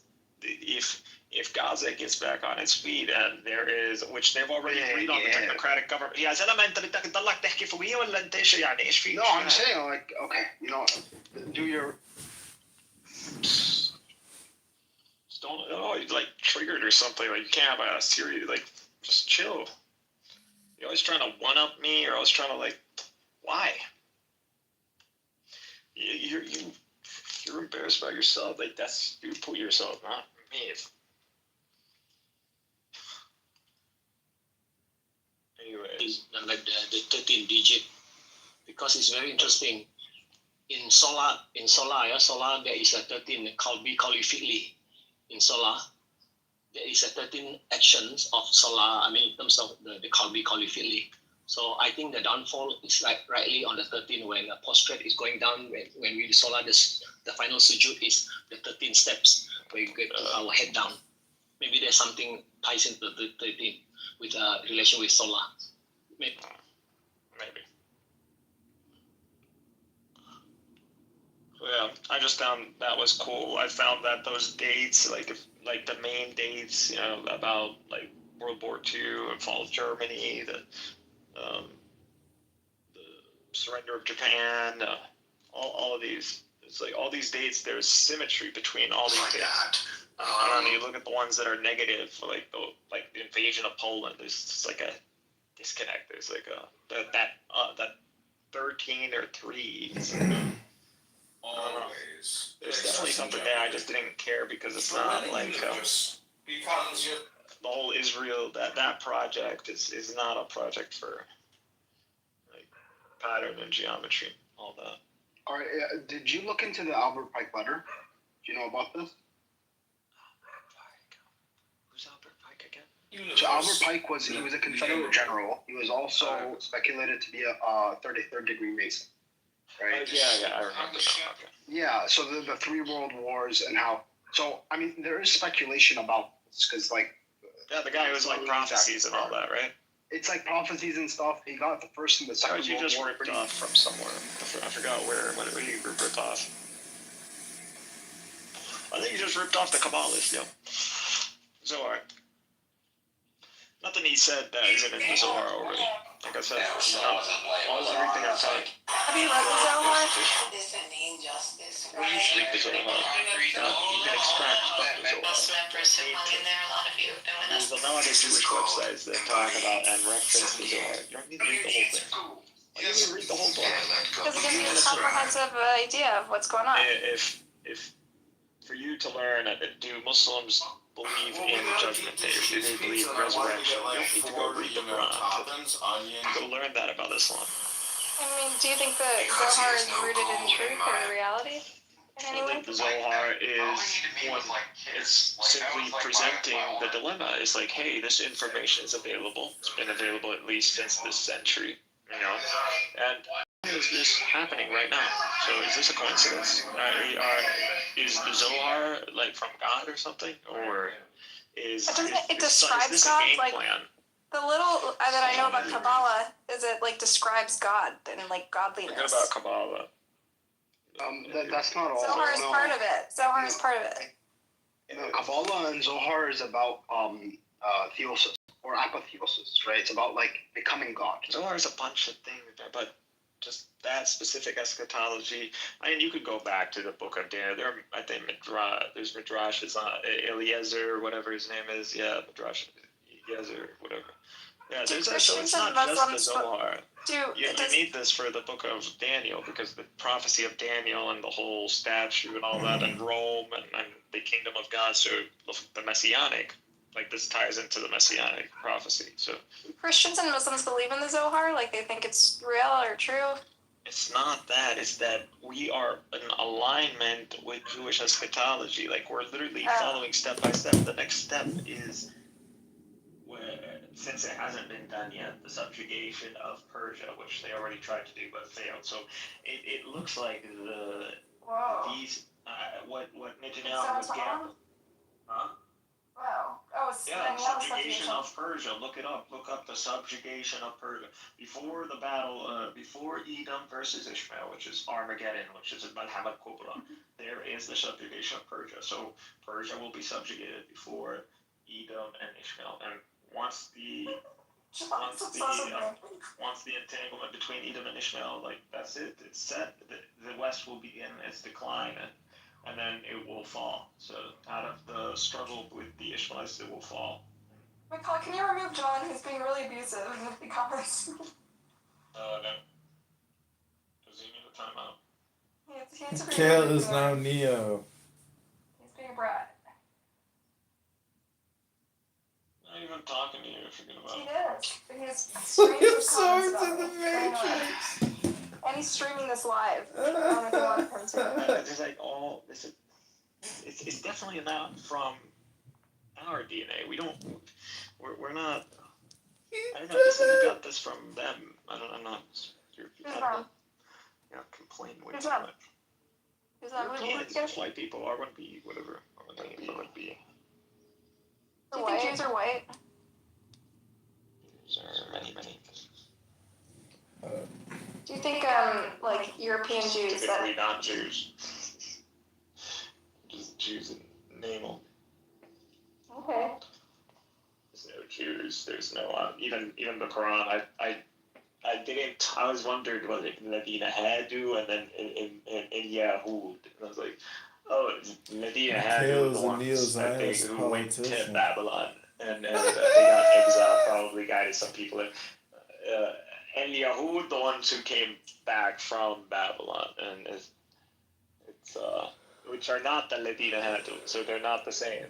S7: if Gaza gets back on its feet, and there is, which they've already agreed on the technocratic government. No,
S1: I'm saying, like, okay, do your...
S7: Don't, like, triggered or something. Like, you can't have a series, like, just chill. You're always trying to one-up me, or always trying to, like, why? You're embarrassed by yourself. Like, that's, you put yourself, not me.
S10: Anyways, like the 13 digit, because it's very interesting. In solar, there is a 13 callifically. In solar, there is a 13 actions of solar. I mean, in terms of the callifically. So I think the downfall is like rightly on the 13 when the prostrate is going down. When we solar, the final sujood is the 13 steps where we get our head down. Maybe there's something ties into the 13 with a relation with solar. Maybe.
S7: Yeah, I just found that was cool. I found that those dates, like the main dates, about like World War II and fall of Germany, um, the surrender of Japan, all of these. It's like all these dates. There's symmetry between all these dates. And then you look at the ones that are negative, like the invasion of Poland. There's just like a disconnect. There's like that 13 or 3.
S4: Always.
S7: There's definitely something there. I just didn't care because it's not like the whole Israel that project is not a project for like pattern and geometry, all that.
S1: All right. Did you look into the Albert Pike letter? Do you know about this?
S7: Who's Albert Pike again?
S1: So Albert Pike he was a Confederate general. He was also speculated to be a 33rd degree Mason. Right?
S7: Yeah, I remember that. Okay.
S1: Yeah, so the 3 world wars and how. So, I mean, there is speculation about this because, like.
S7: Yeah, the guy who was like prophecies and all that, right?
S1: It's like prophecies and stuff. He got the first and the second
S7: you
S1: World
S7: just
S1: War
S7: ripped off from somewhere. I forgot where you ripped off. I think you just ripped off the Kabbalist, yo. Zohar. Nothing he said that isn't in the Zohar already. Like I said, everything I said.
S9: Have you read the Zohar?
S7: When you read the Zohar, you can extract from the Zohar. There's a lot of Jewish websites that talk about and reference the Zohar. You don't need to read the whole thing. You need to read the whole book.
S9: Because it gives you a comprehensive idea of what's going on.
S7: If for you to learn, do Muslims believe in judgment day? Do they believe in resurrection? You don't need to go read the Quran to learn that about Islam.
S9: I mean, do you think the Zohar is rooted in truth or reality in any way?
S7: The Zohar is it's simply presenting the dilemma. It's like, hey, this information is available. It's been available at least since this century, and why is this happening right now? So is this a coincidence? Is the Zohar like from God or something, or is
S9: it describes
S7: this
S9: God
S7: a game
S9: like
S7: plan?
S9: the little that I know about Kabbalah is it like describes God and like godliness.
S7: Forget about Kabbalah.
S1: That's not all.
S9: Zohar is part of it. Zohar is part of it.
S1: Kabbalah and Zohar is about theosis or apotheosis, right? It's about like becoming God.
S7: Zohar is a bunch of things, but just that specific eschatology. I mean, you could go back to the Book of Daniel. I think there's Midrash. Eliezer, whatever his name is. Yeah, Midrash. Eliezer, whatever. Yeah, so it's not just the Zohar. You need this for the Book of Daniel because the prophecy of Daniel and the whole statue and all that, and Rome and the kingdom of God. So the Messianic, like this ties into the Messianic prophecy. So
S9: Christians and Muslims believe in the Zohar, like they think it's real or true.
S7: It's not that. It's that we are in alignment with Jewish eschatology. Like we're literally following step by step. The next step is, since it hasn't been done yet, the subjugation of Persia, which they already tried to do but failed. So it looks like what Netanyahu was gambling. Huh?
S9: Wow. Oh,
S7: yeah, the subjugation of Persia. Look it up. Look up the subjugation of Persia. Before the battle, before Edom versus Ishmael, which is Armageddon, which is Malhamad Kubra, there is the subjugation of Persia. So Persia will be subjugated before Edom and Ishmael. And once the entanglement between Edom and Ishmael, like that's it. It's set. The West will begin its decline. And then it will fall. So out of the struggle with the Ishmaelites, it will fall.
S9: Michael, can you remove John, who's being really abusive in the comments?
S7: No. Does he need a timeout?
S9: He has to be
S8: Kale is now Neo.
S9: He's being a brat.
S7: Not even talking to you, forget about it.
S9: He is. But he's
S8: Flip swords in the Matrix.
S9: And he's streaming this live. I don't know if you want him to.
S7: It's like all this. It's definitely not from our DNA. We're not. I don't know. You got this from them. I'm not. Yeah, complain way too much.
S9: Who's that?
S7: Europeans, white people, I wouldn't be whatever. I wouldn't be.
S9: Do you think Jews are white?
S7: Jews are many.
S9: Do you think like European Jews
S7: typically not Jews, just Jews in name only.
S9: Okay.
S7: There's no Jews. There's no even the Quran. I didn't. I was wondered was it Ladina Hadu and then in Yahud. And I was like, oh, Ladina Hadu the ones I think who went to Babylon and they got exiled, probably guided some people. And Yahud the ones who came back from Babylon, and it's which are not the Ladina Hadu, so they're not the same.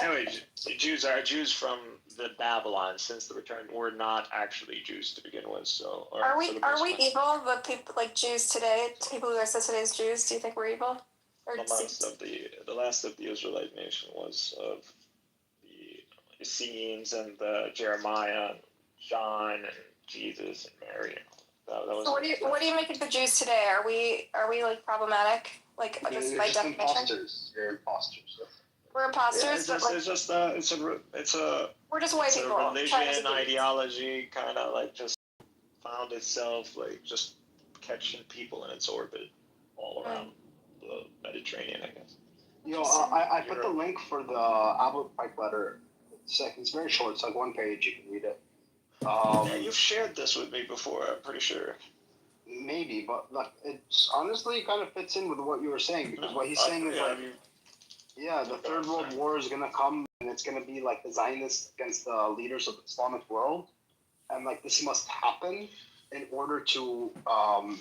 S7: Anyway, Jews from the Babylon since the return were not actually Jews to begin with. So
S9: are we evil? The people like Jews today, people who are associated as Jews, do you think we're evil? Or
S7: the last of the Israelite nation was of the Essenes and the Jeremiah, and John, and Jesus and Mary. That was
S9: so what do you make of the Jews today? Are we like problematic? Like just by definition?
S1: Imposters. You're imposters.
S9: We're imposters.
S7: Yeah, it's a
S9: we're just white people.
S7: Religion ideology kind of like just found itself like just catching people in its orbit all around the Mediterranean, I guess.
S1: I put the link for the Albert Pike letter. It's very short. It's like one page. You can read it.
S7: Yeah, you've shared this with me before. I'm pretty sure.
S1: Maybe, but like it's honestly kind of fits in with what you were saying because what he's saying is like, the Third World War is gonna come and it's gonna be like the Zionists against the leaders of the Islamic world, and like this must happen in order to them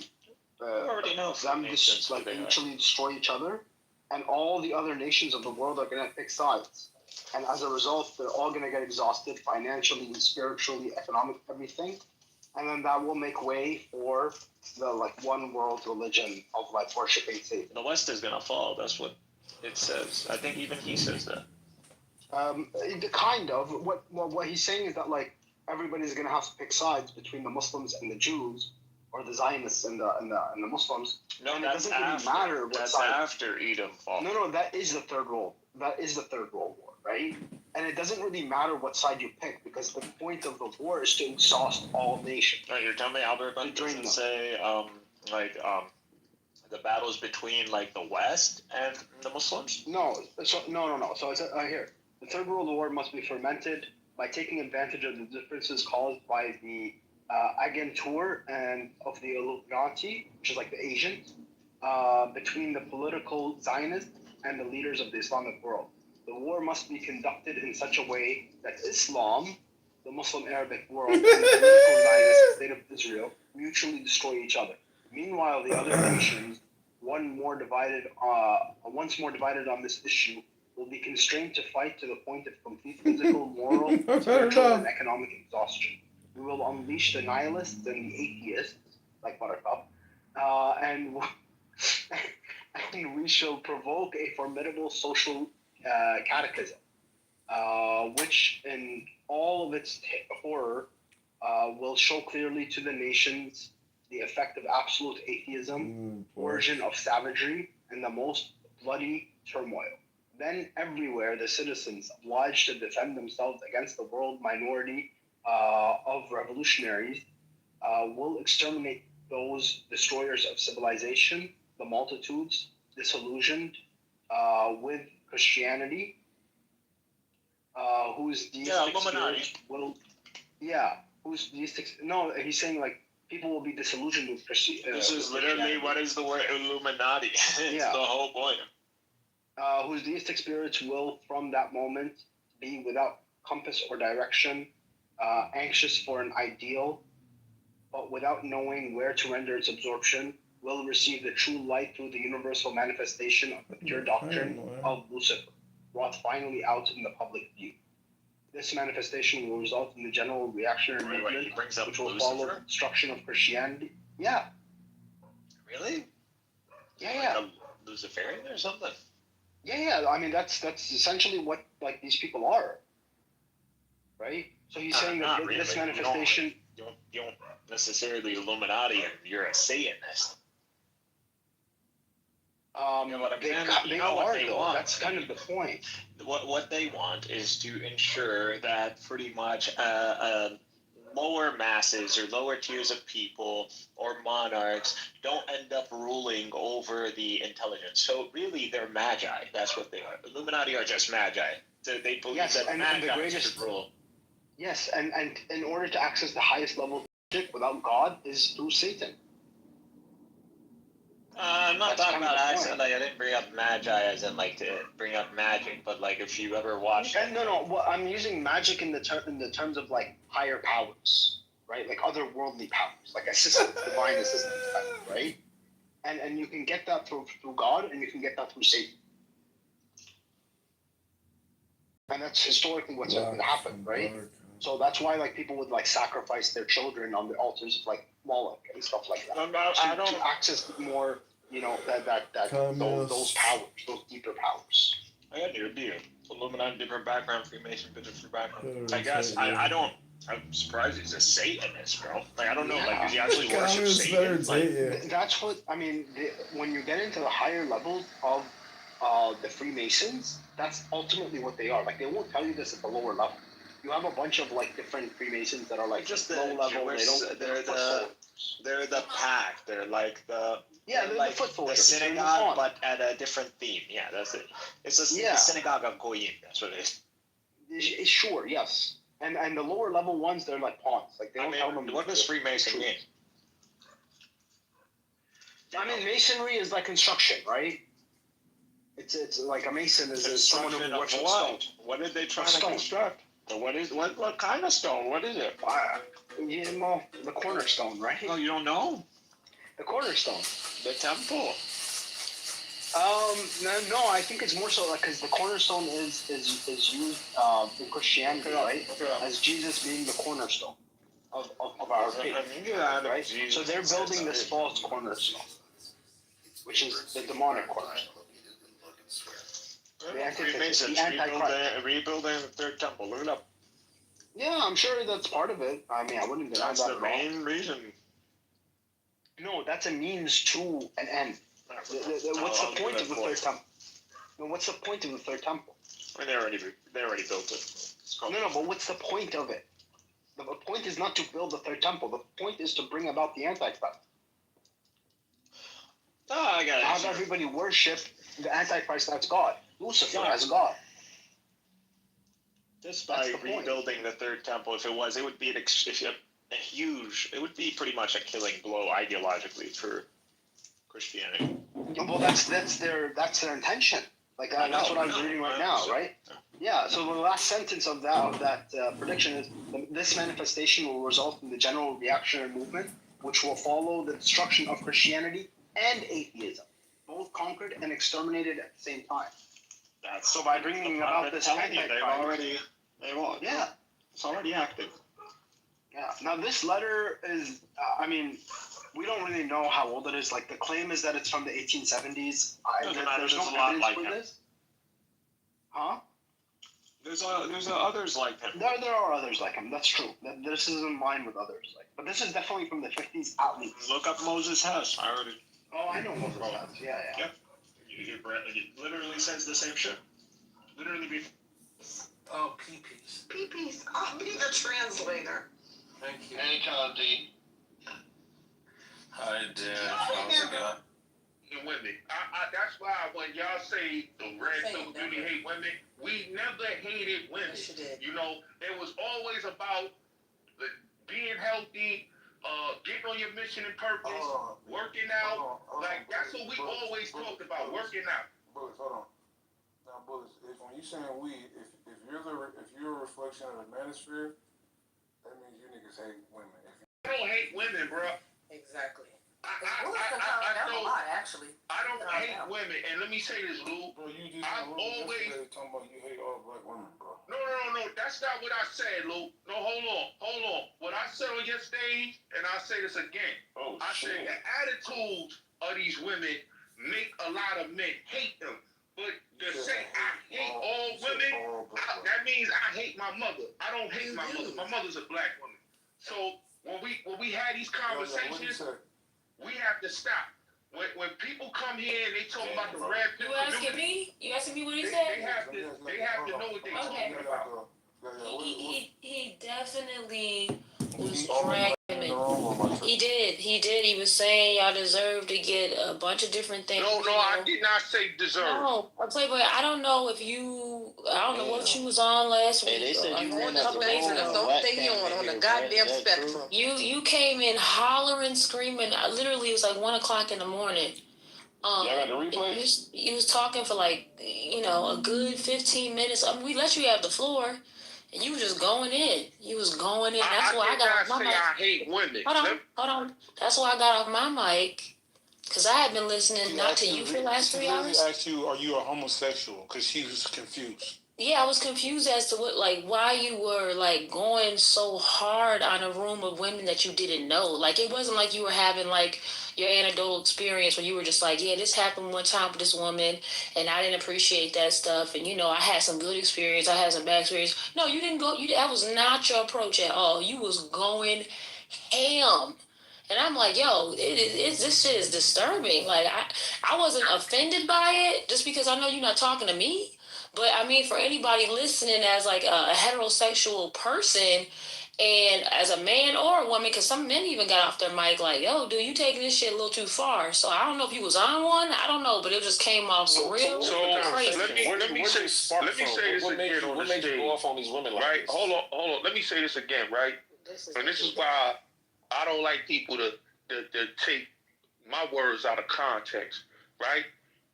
S1: mutually destroy each other, and all the other nations of the world are gonna pick sides, and as a result, they're all gonna get exhausted financially, spiritually, economically, everything. And then that will make way for the like one world religion of like worshiping Satan.
S7: The West is gonna fall. That's what it says. I think even he says that.
S1: Kind of. What he's saying is that like everybody's gonna have to pick sides between the Muslims and the Jews, or the Zionists and the Muslims.
S7: No,
S1: and
S7: that's
S1: it doesn't really matter what
S7: that's
S1: side.
S7: after Edom falls.
S1: No, that is the Third World. That is the Third World War, right? And it doesn't really matter what side you pick because the point of the war is to exhaust all nations.
S7: No, you're telling me Albert Bunn doesn't say the battles between like the West and the Muslims?
S1: No. So it's here. The Third World War must be fermented by taking advantage of the differences caused by the Agentur and of the Illuminati, which is like the Asians, between the political Zionists and the leaders of the Islamic world. The war must be conducted in such a way that Islam, the Muslim Arabic world, and the political Zionist state of Israel mutually destroy each other. Meanwhile, the other nations, once more divided on this issue, will be constrained to fight to the point of complete physical, moral, spiritual, and economic exhaustion. We will unleash the nihilists and the atheists, like Buttercup, and we shall provoke a formidable social cataclysm, which in all of its horror will show clearly to the nations the effect of absolute atheism, origin of savagery, and the most bloody turmoil. Then everywhere the citizens obliged to defend themselves against the world minority of revolutionaries will exterminate those destroyers of civilization, the multitudes disillusioned with Christianity, whose deistic spirits will, whose deistic, no, he's saying like people will be disillusioned with Christianity.
S7: This is literally what is the word Illuminati. It's the whole point.
S1: Whose deistic spirits will from that moment be without compass or direction, anxious for an ideal, but without knowing where to render its absorption, will receive the true light through the universal manifestation of the pure doctrine of Lucifer, brought finally out in the public view. This manifestation will result in the general reactionary movement, which will follow the destruction of Christianity. Yeah.
S7: Really?
S1: Yeah.
S7: Like a Luciferian or something?
S1: Yeah. I mean, that's essentially what like these people are, right? So he's saying that
S7: really.
S1: This manifestation.
S7: You don't necessarily Illuminati, and you're a Satanist. You know what I'm saying?
S1: They are, though. That's kind of the point.
S7: What they want is to ensure that pretty much a lower masses or lower tiers of people or monarchs don't end up ruling over the intelligence. So really, they're magi. That's what they are. Illuminati are just magi. So they believe that magi should rule.
S1: Yes, and in order to access the highest level of magic without God is through Satan.
S7: I'm not talking about accent. Like I didn't bring up magi as in like to bring up magic, but like if you ever watched.
S1: No. Well, I'm using magic in the terms of like higher powers, right? Like otherworldly powers, like divine assistance, right? And you can get that through God, and you can get that through Satan. And that's historically what's happened, right? So that's why like people would like sacrifice their children on the altars of like Moloch and stuff like that. To access more, those powers, those deeper powers.
S7: I got your deal. Illuminati, different background, Freemason, different background. I guess I don't. I'm surprised he's a Satanist, bro. Like I don't know. Like does he actually worship Satan?
S1: Like, that's what I mean. When you get into the higher levels of the Freemasons, that's ultimately what they are. Like they won't tell you this at the lower level. You have a bunch of like different Freemasons that are like
S7: just
S1: low level.
S7: They're the pack. They're like the
S1: they're
S7: like
S1: the foot soldiers.
S7: The synagogue, but at a different theme. Yeah, that's it. It's the synagogue of Goyim. That's what it is.
S1: Sure, yes. And the lower level ones, they're like pawns. Like they don't tell them.
S7: What does Freemason mean?
S1: I mean, masonry is like construction, right? It's like a mason is someone who works with stone.
S7: What did they try to construct? What kind of stone? What is it?
S1: The cornerstone, right?
S7: Oh, you don't know?
S1: The cornerstone.
S7: The temple.
S1: No, I think it's more so like because the cornerstone is used in Christianity, right? As Jesus being the cornerstone of our faith, right? So they're building this false cornerstone, which is the demonic cornerstone.
S7: Rebuilding the third temple. Look it up.
S1: Yeah, I'm sure that's part of it. I mean, I wouldn't deny that.
S7: That's the main reason.
S1: No, that's a means to an end. What's the point of the third temple? No, what's the point of the third temple?
S7: I mean, they already built it.
S1: No, but what's the point of it? The point is not to build the third temple. The point is to bring about the Antichrist.
S7: I got it.
S1: Have everybody worship the Antichrist as God, Lucifer as God.
S7: Just by rebuilding the third temple, if it would be a huge. It would be pretty much a killing blow ideologically for Christianity.
S1: Well, that's their intention. Like that's what I'm reading right now, right? Yeah. So the last sentence of that prediction is this manifestation will result in the general reactionary movement, which will follow the destruction of Christianity and atheism, both conquered and exterminated at the same time. So by bringing about this Antichrist, yeah,
S7: it's already active.
S1: Yeah. Now this letter is, we don't really know how old it is. Like the claim is that it's from the 1870s. There's no evidence for this. Huh?
S7: There's others like him.
S1: There are others like him. That's true. This is in line with others. But this is definitely from the 50s at least.
S7: Look up Moses Hess.
S1: Oh, I know Moses Hess. Yeah.
S7: It literally says the same shit. Literally.
S11: Oh, peepees.
S12: Peepees. I'll be the translator.
S11: Thank you.
S10: Anytime, D.
S4: Hi, Dad. How's it going?
S13: Women. That's why when y'all say the red pill beauty hate women, we never hated women.
S12: Yes, you did.
S13: It was always about being healthy, getting on your mission and purpose, working out. That's what we always talked about, working out.
S8: Bullets, hold on. Now, Bullets, when you saying we, if you're a reflection of the manosphere, that means you niggas hate women.
S13: I don't hate women, bro.
S12: Exactly.
S13: I don't hate women, and let me say this, Lou.
S8: Bro, you just
S13: I've always
S8: talking about you hate all black women, bro.
S13: No. That's not what I said, Lou. No, hold on. What I said on your stage, and I'll say this again. I said the attitudes of these women make a lot of men hate them. But to say I hate all women, that means I hate my mother. I don't hate my mother. My mother's a black woman. So when we had these conversations, we have to stop. When people come here and they talk about the red pill,
S14: You asking me? You asking me what he said?
S13: They have to know what they're talking about.
S14: He definitely was dragging it. He did. He was saying y'all deserve to get a bunch of different things.
S13: No, I did not say deserve.
S14: No, Playboy, I don't know if you. I don't know what you was on last week.
S3: They said you went
S12: a couple days ago. Don't stay on the goddamn spectrum.
S14: You came in hollering, screaming. Literally, it was like 1:00 in the morning.
S10: Y'all got the replay?
S14: You was talking for like a good 15 minutes. I mean, we let you have the floor. And you was just going in. You was going in. That's why I got off my mic.
S13: I hate women.
S14: Hold on. That's why I got off my mic. Because I had been listening not to you for the last 3 hours.
S15: She asked you, are you a homosexual? Because she was confused.
S14: Yeah, I was confused as to why you were going so hard on a room of women that you didn't know. It wasn't like you were having your anecdotal experience where you were just yeah, this happened one time with this woman and I didn't appreciate that stuff. And I had some good experience, I had some bad experience. No, you didn't go. That was not your approach at all. You was going ham. And I'm like, yo, this shit is disturbing. I wasn't offended by it just because I know you're not talking to me. But I mean, for anybody listening as a heterosexual person and as a man or a woman, because some men even got off their mic yo, dude, you taking this shit a little too far. So I don't know if you was on one. I don't know, but it just came off real crazy.
S13: Let me say this again on the stage.
S10: You go off on these women
S13: right? Hold on. Let me say this again, right? This is why I don't like people to take my words out of context, right?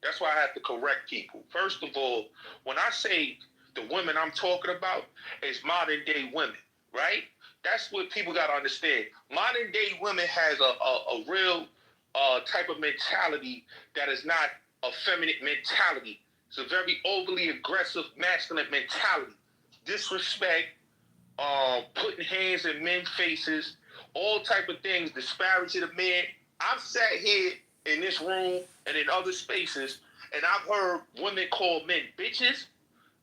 S13: That's why I have to correct people. First of all, when I say the women I'm talking about is modern day women, right? That's what people got to understand. Modern day women has a real type of mentality that is not a feminine mentality. It's a very overly aggressive masculine mentality. Disrespect, putting hands in men's faces, all type of things, disparaging the men. I've sat here in this room and in other spaces, and I've heard women call men bitches,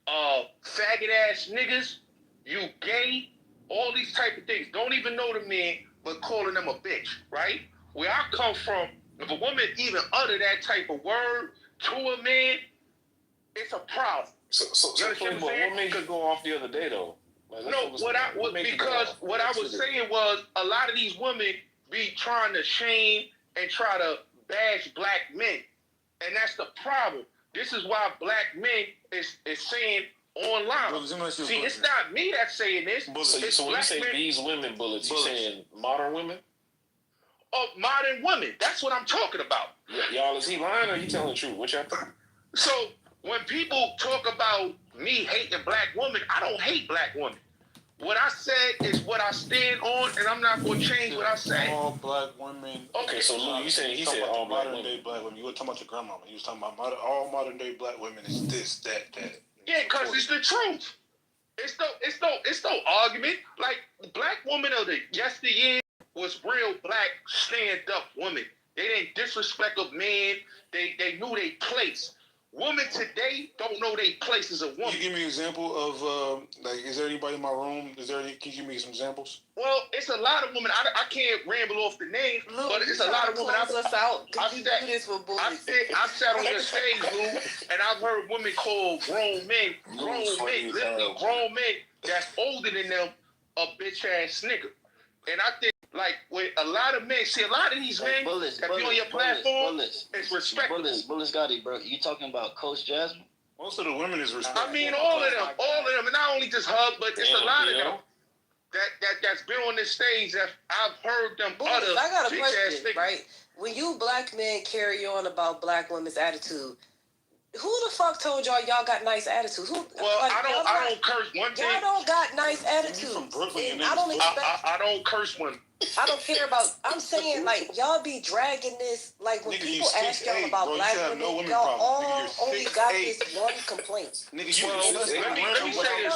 S13: faggot ass niggas, you gay, all these type of things. Don't even know the men, but calling them a bitch, right? Where I come from, if a woman even utter that type of word to a man, it's a problem.
S10: So what made you go off the other day though?
S13: What I was saying was a lot of these women be trying to shame and try to bash black men. And that's the problem. This is why black men is saying online. See, it's not me that's saying this.
S10: So when you say these women bullets, you saying modern women?
S13: Oh, modern women. That's what I'm talking about.
S10: Y'all, is he lying or are you telling the truth? What y'all think?
S13: So when people talk about me hating black women, I don't hate black women. What I said is what I stand on, and I'm not going to change what I say.
S15: All black women.
S10: Okay, so Lou, he said all
S15: modern day black women. You were talking about your grandmama. You was talking about all modern day black women is this, that.
S13: Yeah, because it's the truth. It's no argument. Black women of the yesteryear was real black stand-up women. They didn't disrespect a man. They knew their place. Women today don't know their place as a woman.
S15: Can you give me an example of, is there anybody in my room? Can you give me some examples?
S13: Well, it's a lot of women. I can't ramble off the names, but it's a lot of women.
S12: I
S13: sat on the stage, Lou, and I've heard women call grown men, literally grown men that's older than them, a bitch-ass nigga. And I think, with a lot of men, see, a lot of these men that be on your platform, it's respectable.
S3: Bullets got it, bro. You talking about Coach Jasmine?
S15: Most of the women is respectful.
S13: I mean, all of them, and not only just her, but it's a lot of them that's been on this stage that I've heard them utter.
S12: I got a question, right? When you black men carry on about black women's attitude, who the fuck told y'all got nice attitudes?
S13: I don't curse. One thing,
S12: y'all don't got nice attitudes.
S13: I don't curse women.
S12: I don't care about. I'm saying y'all be dragging this when people ask y'all about black women, y'all all only got this one complaint.
S13: Let me say this,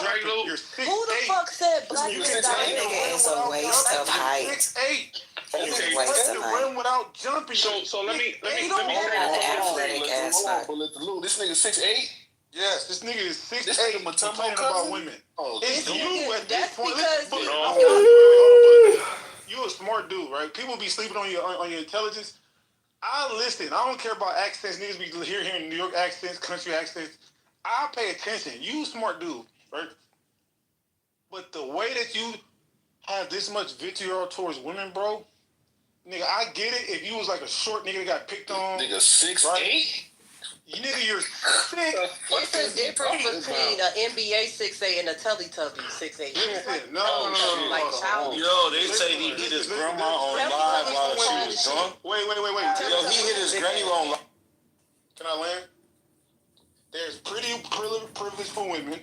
S13: right, Lou?
S12: Who the fuck said black women got
S16: It's a waste of height.
S15: 6'8".
S16: It's a waste of height.
S15: Run without jumping.
S13: So let me say
S10: Lou, this nigga 6'8".
S15: Yes, this nigga is 6'8". Complaining about women. It's you at this point. You a smart dude, right? People be sleeping on your intelligence. I listen. I don't care about accents. Niggas be hearing New York accents, country accents. I pay attention. You smart dude, right? But the way that you have this much vitriol towards women, bro, nigga, I get it. If you was like a short nigga that got picked on,
S17: nigga 6'8",
S15: right? Nigga, you're sick.
S12: It's a difference between an NBA 6'8" and a Teletubby 6'8".
S15: No.
S17: Yo, they say he hit his grandma on live while she was drunk.
S15: Wait.
S17: Yo, he hit his granny on live.
S15: Can I land? There's pretty privilege for women,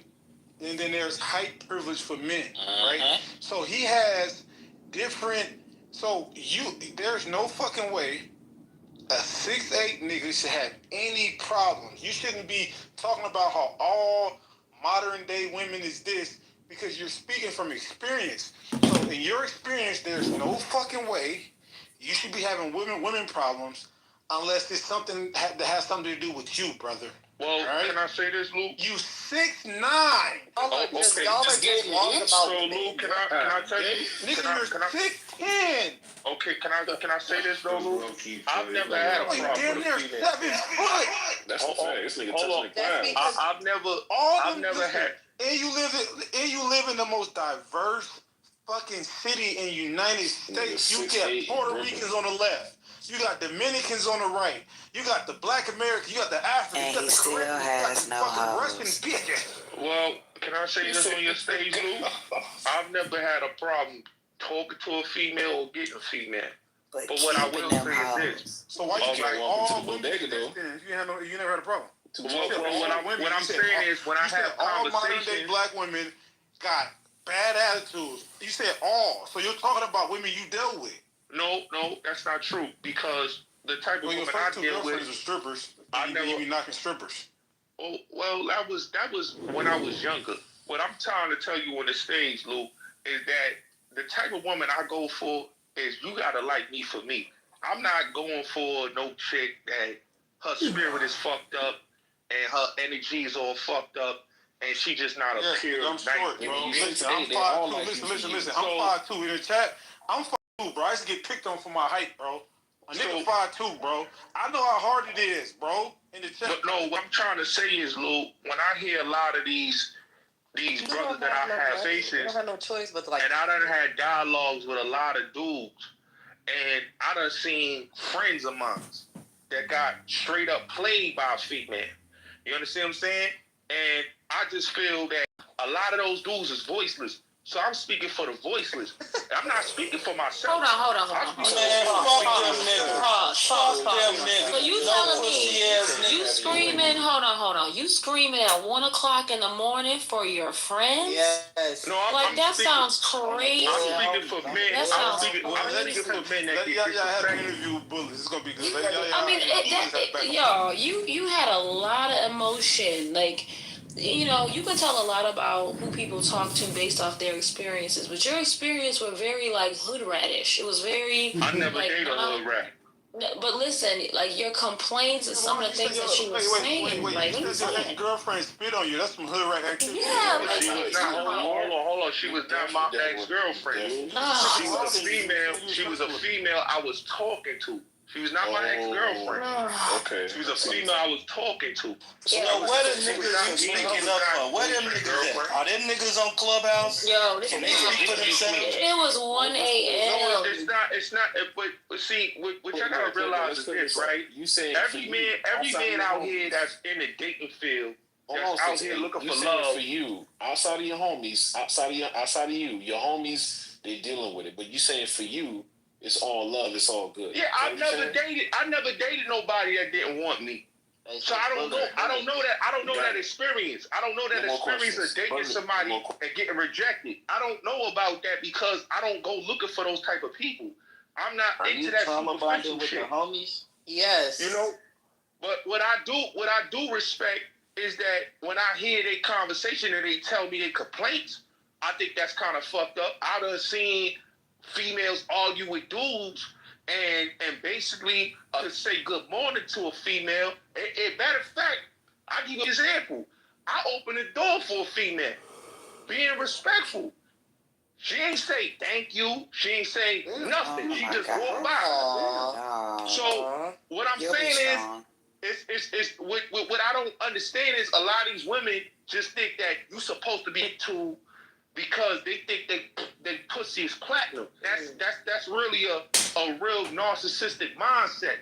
S15: and then there's height privilege for men, right? So he has different. So there's no fucking way a 6'8" nigga should have any problems. You shouldn't be talking about how all modern day women is this because you're speaking from experience. So in your experience, there's no fucking way you should be having women problems unless it's something that has something to do with you, brother.
S13: Well, can I say this, Luke?
S15: You 6'9".
S13: Okay.
S12: Y'all are just walking about.
S13: So, Luke, can I tell you?
S15: Nigga, you're 6'10".
S13: Okay, can I say this though, Luke? I've never had a problem with a female.
S15: 7 foot.
S17: That's a fact. This nigga touching the ground.
S13: I've never had.
S15: And you live in the most diverse fucking city in the United States. You get Puerto Ricans on the left. You got Dominicans on the right. You got the Black Americans. You got the Africans.
S16: And he still has no
S15: Russian
S16: hoes.
S15: bitches.
S13: Well, can I say this on your stage, Luke? I've never had a problem talking to a female or getting a female. But what I will say is this.
S15: So why you
S17: can't walk into the bodega though?
S15: You never had a problem.
S13: What I'm saying is when I have
S15: all modern day
S13: conversations,
S15: black women got bad attitudes. You said all. So you're talking about women you dealt with.
S13: No, that's not true because the type of women I deal with
S15: are strippers.
S13: I never
S15: be knocking strippers.
S13: Oh well, that was when I was younger. What I'm trying to tell you on the stage, Lou, is that the type of woman I go for is you gotta like me for me. I'm not going for no chick that her spirit is fucked up and her energy is all fucked up and she just not a pure
S15: I'm short, bro. Listen, I'm 5'2". Listen.
S13: So,
S15: I'm 5'2". In the chat, I'm 5'2", bro. I used to get picked on for my height, bro. A nigga 5'2", bro. I know how hard it is, bro. In the chat.
S13: But no, what I'm trying to say is, Lou, when I hear a lot of these brothers that I have faces,
S12: I don't have no choice but to like.
S13: And I done had dialogues with a lot of dudes, and I done seen friends of mine that got straight up played by a female. You understand what I'm saying? And I just feel that a lot of those dudes is voiceless. So I'm speaking for the voiceless. I'm not speaking for myself.
S14: Hold on.
S17: Man, fuck them niggas. Fuck them niggas.
S14: So you telling me you screaming? Hold on. You screaming at 1 o'clock in the morning for your friends?
S15: Yes.
S13: No,
S14: like that sounds crazy.
S13: I'm speaking for men.
S14: That sounds
S13: I'm speaking for men that
S15: y'all have an interview with bullies. It's gonna be good.
S14: I mean, you had a lot of emotion, like. You know, you can tell a lot about who people talk to based off their experiences, but your experience were very, like, hood ratish. It was very...
S13: I never dated a hood rat.
S14: But listen, like, your complaints and some of the things that she was saying, like, what are you saying?
S15: Your girlfriend spit on you. That's some hood rat activity.
S14: Yeah, like,
S13: hold on. She was not my ex-girlfriend. She was a female. She was a female I was talking to. She was not my ex-girlfriend.
S17: Okay.
S13: She was a female I was talking to.
S17: So where the niggas you speaking up for? Where them niggas at? Are them niggas on Clubhouse?
S14: Yo,
S17: Can they speak for themselves?
S14: It was 1 a.m.
S13: No, it's not. But see, what y'all gotta realize is this, right?
S17: You saying
S13: every man out here that's in the dating field, that's out here looking for love.
S17: For you, outside of your homies, outside of you, your homies, they dealing with it. But you saying for you, it's all love. It's all good.
S13: Yeah, I never dated nobody that didn't want me. So I don't know that experience. I don't know that experience of dating somebody and getting rejected. I don't know about that because I don't go looking for those type of people. I'm not into that superficial shit.
S12: With the homies? Yes.
S13: You know, but what I do respect is that when I hear their conversation and they tell me their complaints, I think that's kind of fucked up. I done seen females argue with dudes and basically say good morning to a female. Matter of fact, I give you an example. I opened the door for a female, being respectful. She ain't say thank you. She ain't say nothing. She just walked by. So what I'm saying is what I don't understand is a lot of these women just think that you're supposed to be into because they think they pussy is platinum. That's really a real narcissistic mindset.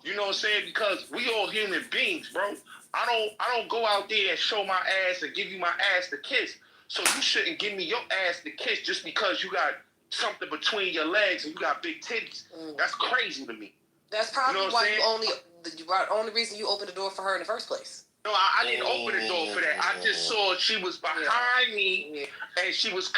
S13: You know what I'm saying? Because we all human beings, bro. I don't go out there and show my ass and give you my ass to kiss. So you shouldn't give me your ass to kiss just because you got something between your legs and you got big titties. That's crazy to me.
S12: That's probably why the only reason you opened the door for her in the first place.
S13: No, I didn't open the door for that. I just saw she was behind me, and she was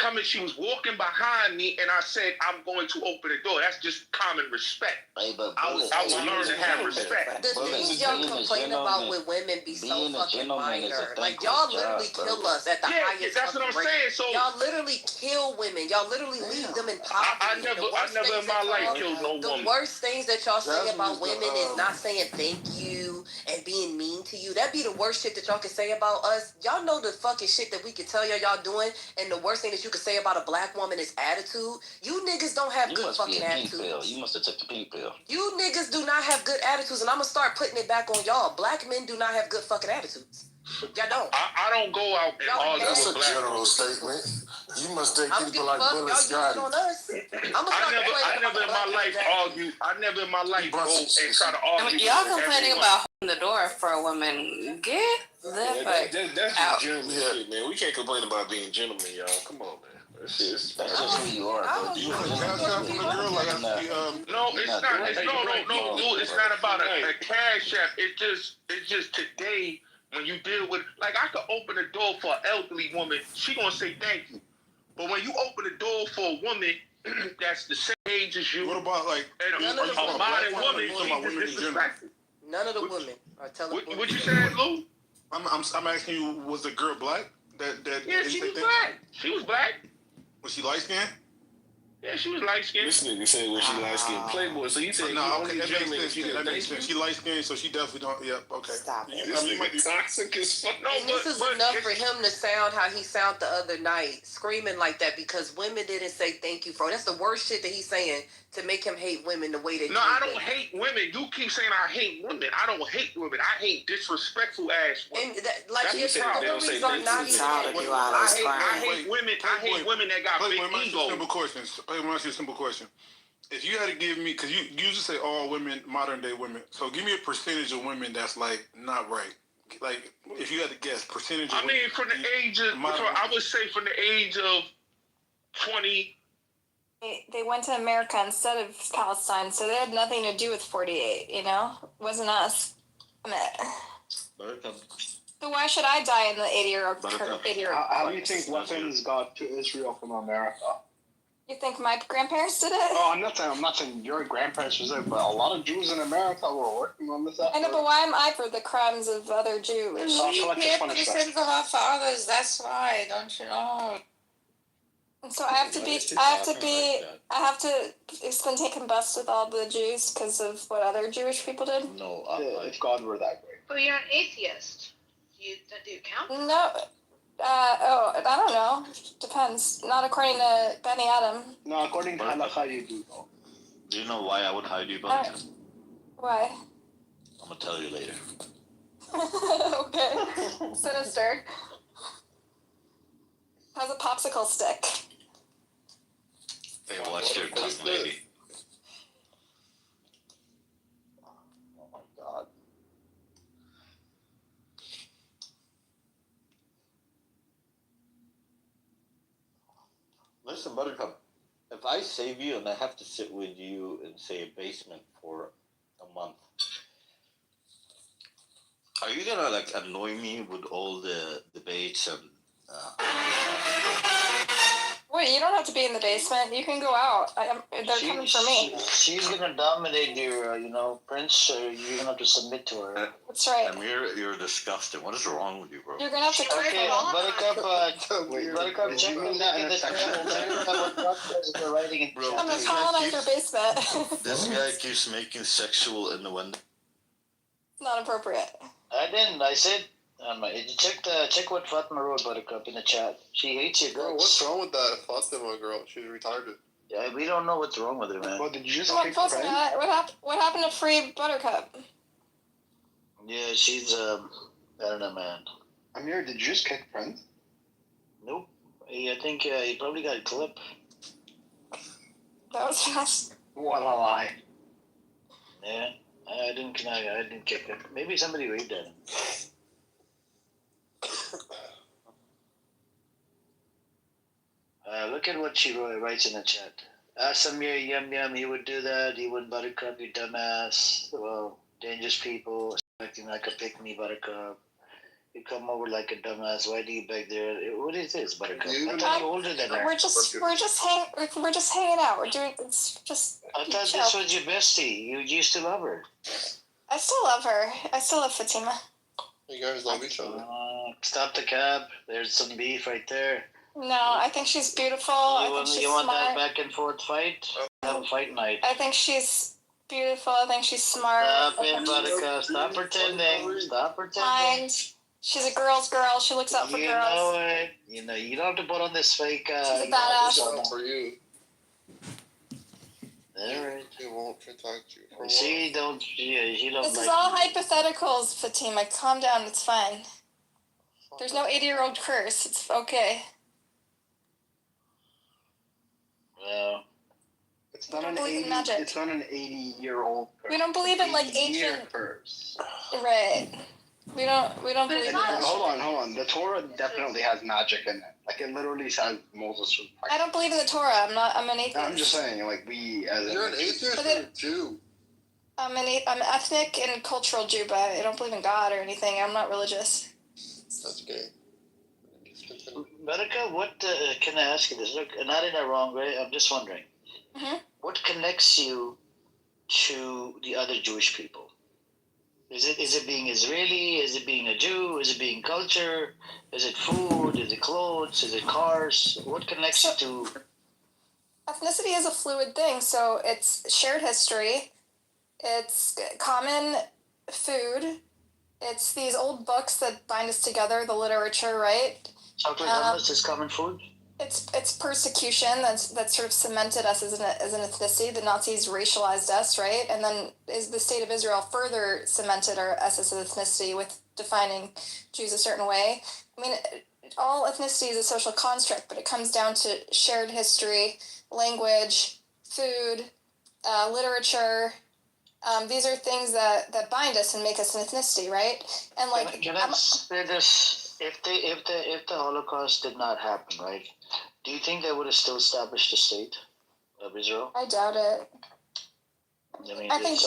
S13: walking behind me, and I said, I'm going to open the door. That's just common respect. I was learning to have respect.
S12: The things y'all complain about with women be so fucking minor. Like, y'all literally kill us at the highest
S13: that's what I'm
S12: rate.
S13: saying. So
S12: y'all literally kill women. Y'all literally leave them in poverty.
S13: I never in my life killed no woman.
S12: The worst things that y'all say about women is not saying thank you and being mean to you. That'd be the worst shit that y'all can say about us. Y'all know the fucking shit that we can tell y'all doing, and the worst thing that you can say about a black woman is attitude. You niggas don't have good fucking attitudes.
S18: You must have took the pink pill.
S12: You niggas do not have good attitudes, and I'm gonna start putting it back on y'all. Black men do not have good fucking attitudes. Y'all don't.
S13: I don't go out and argue
S17: That's
S13: with
S17: a
S13: black
S17: general
S13: people.
S17: statement. You must take
S12: I'm
S17: people like Billy Scotty.
S13: I never in my life argue. I never in my life go and try to argue.
S2: Y'all complaining about holding the door for a woman. Get the fuck
S17: That's
S2: out.
S17: just gentleman shit, man. We can't complain about being gentlemen, y'all. Come on, man. That's just
S18: who you are, bro.
S15: You put cash out for the girl like
S13: No, it's not. Dude. It's not about a cash app. It's just today when you deal with I could open the door for an elderly woman. She gonna say thank you. But when you open the door for a woman that's the same age as you,
S15: what about
S13: and a modern woman, she's disrespectful.
S12: None of the women are telling.
S13: What you saying, Lou?
S15: I'm asking you, was the girl black?
S13: Yeah, she was black. She was black.
S15: Was she light skinned?
S13: Yeah, she was light skinned.
S17: This nigga said when she light skinned Playboy. So you said
S15: that makes sense. She light skinned, so she definitely don't. Yep, okay.
S12: Stop it.
S17: This nigga toxic as fuck.
S12: And this is enough for him to sound how he sounded the other night, screaming like that because women didn't say thank you for. That's the worst shit that he's saying to make him hate women the way they do.
S13: No, I don't hate women. You keep saying I hate women. I don't hate women. I hate disrespectful ass women.
S12: And his categories are not even.
S13: I hate women. I hate women that got big egos.
S15: Let me ask you a simple question. If you had to give me, because you usually say all women, modern day women. So give me a percentage of women that's not right. If you had to guess, percentage of women.
S13: I mean, from the age of, I would say from the age of 20.
S9: They went to America instead of Palestine, so they had nothing to do with 48, you know? It wasn't us. So why should I die in the 80-year-old?
S1: How do you think weapons got to Israel from America?
S9: You think my grandparents did it?
S1: Oh, I'm not saying your grandparents was it, but a lot of Jews in America were working on this effort.
S9: I know, but why am I for the crimes of other Jews?
S2: We pay for the sins of our fathers. That's why, don't you know?
S9: So I have to combust with all the Jews because of what other Jewish people did?
S18: No,
S1: if God were that great.
S6: But you're an atheist. Do you count?
S9: No. I don't know. Depends. Not according to Benny Adam.
S1: No, according to Halakha, you do know.
S18: Do you know why I would hide you, brother?
S9: Why?
S18: I'm gonna tell you later.
S9: Okay. Sinister. How's a popsicle stick?
S18: Hey, watch your tongue, lady.
S1: Oh my God.
S18: Listen, Buttercup, if I save you and I have to sit with you in, say, a basement for a month, are you gonna annoy me with all the debates and?
S9: Wait, you don't have to be in the basement. You can go out. They're coming for me.
S3: She's gonna dominate your, prince. So you're gonna have to submit to her.
S9: That's right.
S18: Amir, you're disgusting. What is wrong with you, bro?
S9: You're gonna have to.
S3: Okay, Buttercup, check with that in the chat.
S9: I'm gonna colonize your basement.
S18: This guy keeps making sexual innuendo.
S9: It's not appropriate.
S3: I didn't. I said. Check what Fatma wrote, Buttercup, in the chat. She hates your guts.
S19: Bro, what's wrong with that? Fatma girl, she's retarded.
S3: Yeah, we don't know what's wrong with her, man.
S1: Well, did you just
S9: What happened to Free Buttercup?
S3: Yeah, she's I don't know, man.
S1: Amir, did you just kick Prince?
S3: Nope. I think he probably got a clip.
S9: That was fast.
S1: What a lie.
S3: Yeah, I didn't kick it. Maybe somebody waved at him. Look at what she writes in the chat. Samir, yum, he would do that. He wouldn't, Buttercup, you dumbass. Well, dangerous people, acting like a pick-me, Buttercup. You come over like a dumbass. Why do you beg there? What is this, Buttercup? I thought you older than her.
S9: We're just hanging out. We're doing. It's just.
S3: I thought
S9: chill.
S3: this was your bestie. You used to love her.
S9: I still love her. I still love Fatima.
S19: You guys love each other.
S3: Stop the cab. There's some beef right there.
S9: No, I think she's beautiful.
S3: You want that back and forth fight? Have a fight night.
S9: I think she's beautiful. I think she's smart.
S3: Stop it, Buttercup. Stop pretending. Stop pretending.
S9: She's a girl's girl. She looks out for girls.
S3: You know it. You don't have to put on this fake.
S9: She's a badass.
S19: It's for you.
S3: Alright.
S19: He won't protect you.
S3: She don't. She don't.
S9: This is all hypotheticals, Fatima. Calm down. It's fine. There's no 80-year-old curse. It's okay.
S3: Well,
S1: it's not an
S9: magic.
S1: It's not an 80-year-old curse.
S9: We don't believe in like ancient
S1: curse.
S9: Right. We don't believe in that.
S1: Hold on. The Torah definitely has magic in it. Like it literally says Moses was
S9: I don't believe in the Torah. I'm an atheist.
S1: I'm just saying, like we as
S19: You're an atheist or a Jew?
S9: I'm ethnic and cultural Jew, but I don't believe in God or anything. I'm not religious.
S19: That's gay.
S3: Medica, what can I ask you this? Look, not in a wrong way. I'm just wondering, what connects you to the other Jewish people? Is it being Israeli? Is it being a Jew? Is it being culture? Is it food? Is it clothes? Is it cars? What connects you to?
S9: Ethnicity is a fluid thing, so it's shared history. It's common food. It's these old books that bind us together, the literature, right?
S3: Chocolate hummus is common food?
S9: It's persecution that sort of cemented us as an ethnicity. The Nazis racialized us, right? And then the state of Israel further cemented us as an ethnicity with defining Jews a certain way. I mean, all ethnicity is a social construct, but it comes down to shared history, language, food, literature. These are things that bind us and make us an ethnicity, right? And like,
S3: can I say this? If the Holocaust did not happen, right? Do you think they would have still established the state of Israel?
S9: I doubt it.
S3: I mean, I
S9: think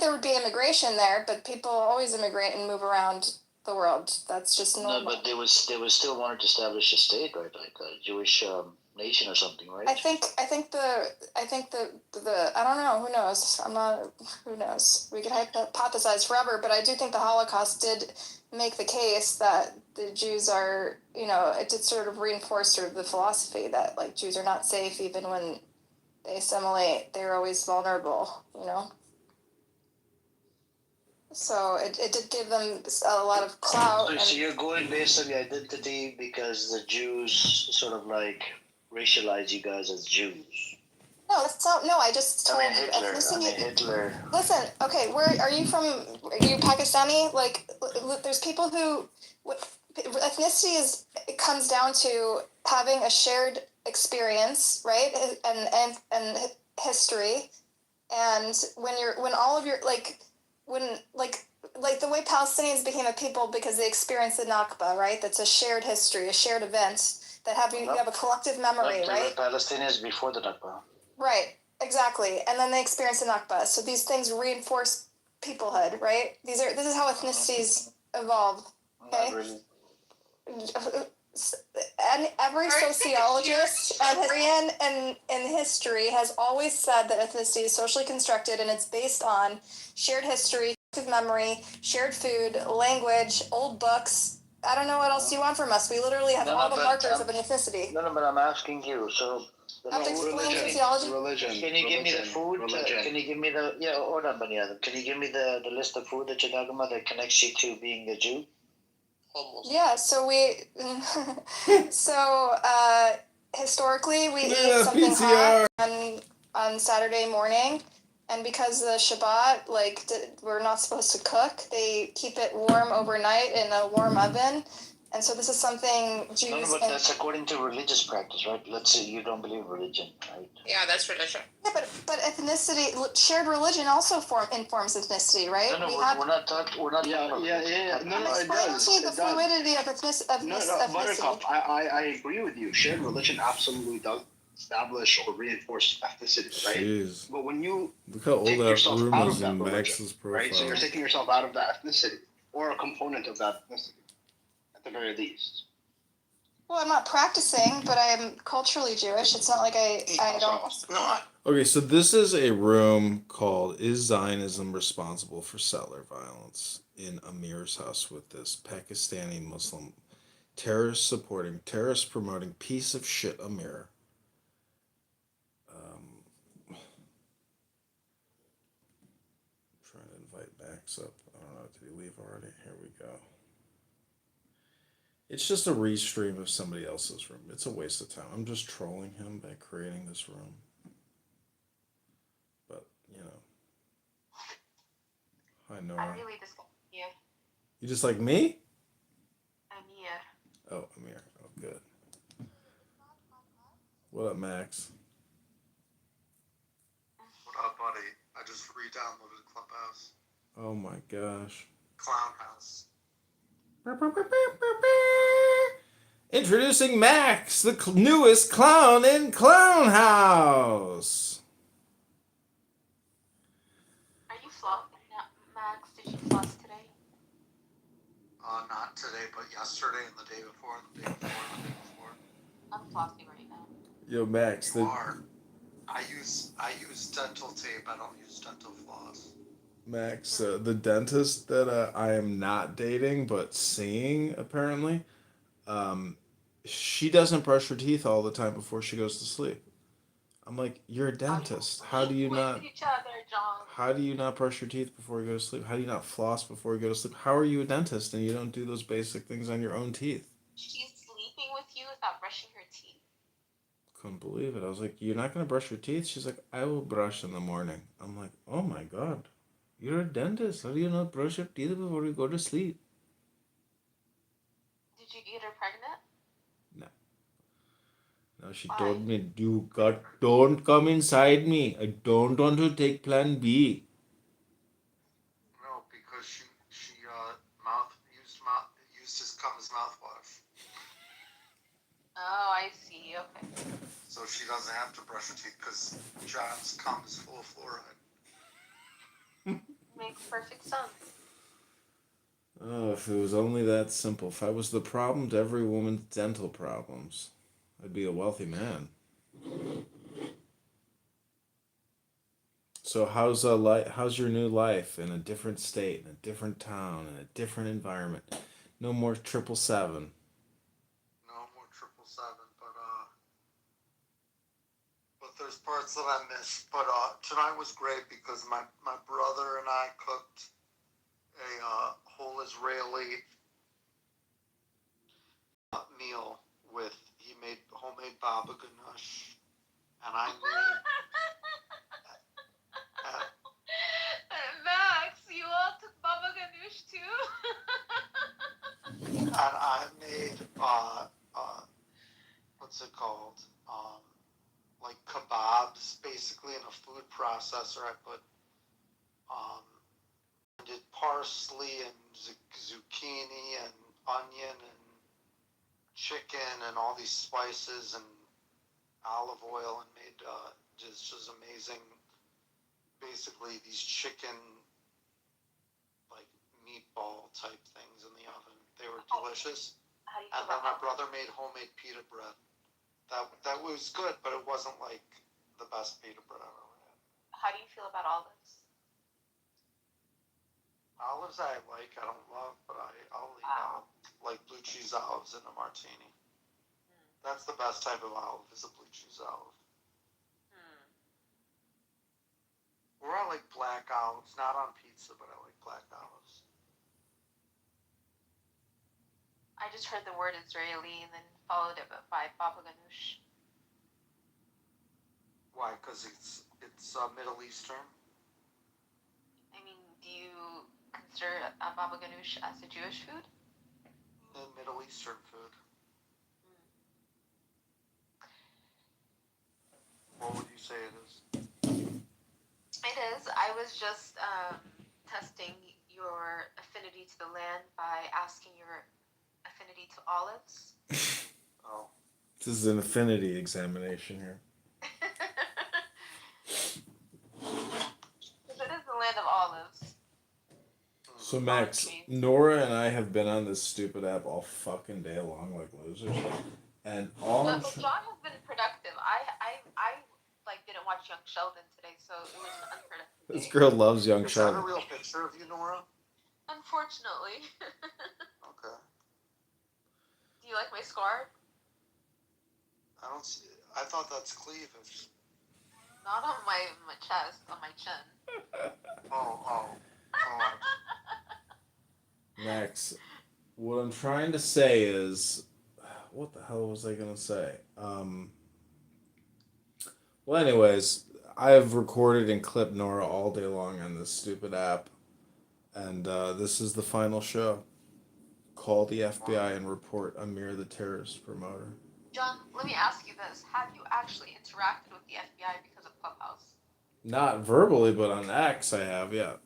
S9: there would be immigration there, but people always immigrate and move around the world. That's just normal.
S3: No, but they would still wanted to establish a state, right? Like a Jewish nation or something, right?
S9: I think the I don't know. Who knows? Who knows? We could hypothesize forever, but I do think the Holocaust did make the case that the Jews are, it did sort of reinforce sort of the philosophy that like Jews are not safe even when they assimilate. They're always vulnerable, So it did give them a lot of clout.
S3: So you're going based on the identity because the Jews sort of like racialize you guys as Jews.
S9: No, that's not. No, I just told
S3: Hitler.
S9: Listen, okay, where are you from? Are you Pakistani? Like, there's people who ethnicity it comes down to having a shared experience, right? And history, and when all of your the way Palestinians became a people because they experienced the Nakba, right? That's a shared history, a shared event that you have a collective memory, right?
S3: They were Palestinians before the Nakba.
S9: Right, exactly. And then they experience the Nakba. So these things reinforce peoplehood, right? This is how ethnicities evolve. Okay?
S3: Not really.
S9: And every sociologist and historian in history has always said that ethnicity is socially constructed and it's based on shared history, collective memory, shared food, language, old books. I don't know what else you want from us. We literally have all the markers of an ethnicity.
S3: No, but I'm asking you. So
S9: I have to explain sociology.
S3: Can you give me the food? Can you give me hold on, Bani Adam. Can you give me the list of food that you're talking about that connects you to being a Jew?
S19: Almost.
S9: Yeah, so historically we eat something hot on Saturday morning, and because the Shabbat, we're not supposed to cook, they keep it warm overnight in a warm oven, And so this is something Jews.
S3: No, but that's according to religious practice, right? Let's say you don't believe religion, right?
S2: Yeah, that's religion.
S9: Yeah, but ethnicity, shared religion also informs ethnicity, right?
S3: No, we're not talking. We're not.
S1: Yeah. No, it does.
S9: The fluidity of ethnicity.
S1: No, Buttercup, I agree with you. Shared religion absolutely does establish or reinforce ethnicity, right?
S8: Jeez.
S1: But when you
S8: Look how old
S1: take
S8: that
S1: yourself
S8: room
S1: out
S8: is
S1: of that
S8: in
S1: religion,
S8: Max's profile.
S1: right? So you're taking yourself out of that ethnicity or a component of that ethnicity, at the very least.
S9: Well, I'm not practicing, but I am culturally Jewish. It's not like I don't.
S8: Okay, so this is a room called "Is Zionism Responsible for Settler Violence?" in Amir's house with this Pakistani Muslim terrorist promoting piece of shit Amir. Trying to invite Max up. I don't know. Did he leave already? Here we go. It's just a restream of somebody else's room. It's a waste of time. I'm just trolling him by creating this room. But, you know. Hi, Noah.
S2: I really just you.
S8: You just like me?
S2: Amir.
S8: Oh, Amir. Oh, good. What up, Max?
S20: What up, buddy? I just re-downloaded Clubhouse.
S8: Oh my gosh.
S20: Clown House.
S8: Introducing Max, the newest clown in Clown House.
S2: Are you flossing, Max? Did you floss today?
S20: Not today, but yesterday and the day before, and the day before, and the day before.
S2: I'm flossing right now.
S8: Yo, Max.
S20: You are. I use dental tape. I don't use dental floss.
S8: Max, the dentist that I am not dating but seeing apparently, she doesn't brush her teeth all the time before she goes to sleep. I'm like, you're a dentist. How do you not?
S2: Each other, John.
S8: How do you not brush your teeth before you go to sleep? How do you not floss before you go to sleep? How are you a dentist and you don't do those basic things on your own teeth?
S2: She's sleeping with you without brushing her teeth.
S8: Couldn't believe it. I was like, you're not gonna brush your teeth? She's like, I will brush in the morning. I'm like, oh my god. You're a dentist. How do you not brush your teeth before you go to sleep?
S2: Did you get her pregnant?
S8: No, she told me, don't come inside me. I don't want to take plan B.
S20: No, because she used his cum as mouthwash.
S2: Oh, I see. Okay.
S20: So she doesn't have to brush her teeth because John's cum is full of fluoride.
S2: Makes perfect sense.
S8: Oh, if it was only that simple. If I was the problem to every woman's dental problems, I'd be a wealthy man. So how's your new life in a different state, in a different town, in a different environment? No more 777.
S20: No more 777, but there's parts that I miss. But tonight was great because my brother and I cooked a whole Israeli meal with, he made homemade baba ganoush, and I made
S2: Max, you all took baba ganoush too?
S20: and I made what's it called? Like kebabs, basically in a food processor. I put did parsley and zucchini and onion and chicken and all these spices and olive oil and made just amazing, basically these chicken like meatball type things in the oven. They were delicious. And then my brother made homemade pita bread. That was good, but it wasn't like the best pita bread I've ever had.
S2: How do you feel about olives?
S20: Olives I like, I don't love, but I'll eat like blue cheese olives in a martini. That's the best type of olive, is a blue cheese olive. Or I like black olives, not on pizza, but I like black olives.
S2: I just heard the word Israeli and then followed it by baba ganoush.
S20: Why? Because it's Middle Eastern.
S2: I mean, do you consider baba ganoush as a Jewish food?
S20: Middle Eastern food. What would you say it is?
S2: It is. I was just testing your affinity to the land by asking your affinity to olives.
S20: Oh.
S8: This is an affinity examination here.
S2: Because it is the land of olives.
S8: So Max, Nora and I have been on this stupid app all fucking day long like losers. And all
S2: But John has been productive. I like didn't watch Young Sheldon today, so it was an unproductive
S8: this
S2: day.
S8: girl loves Young Sheldon.
S20: Is that a real picture of you, Nora?
S2: Unfortunately.
S20: Okay.
S2: Do you like my scar?
S20: I don't see it. I thought that's cleavage.
S2: Not on my chest, on my chin.
S20: Oh.
S8: Max, what I'm trying to say is, what the hell was I gonna say? Well, anyways, I have recorded and clipped Nora all day long on this stupid app, and this is the final show. Call the FBI and report Amir the terrorist promoter.
S2: John, let me ask you this. Have you actually interacted with the FBI because of Clubhouse?
S8: Not verbally, but on X I have, yeah.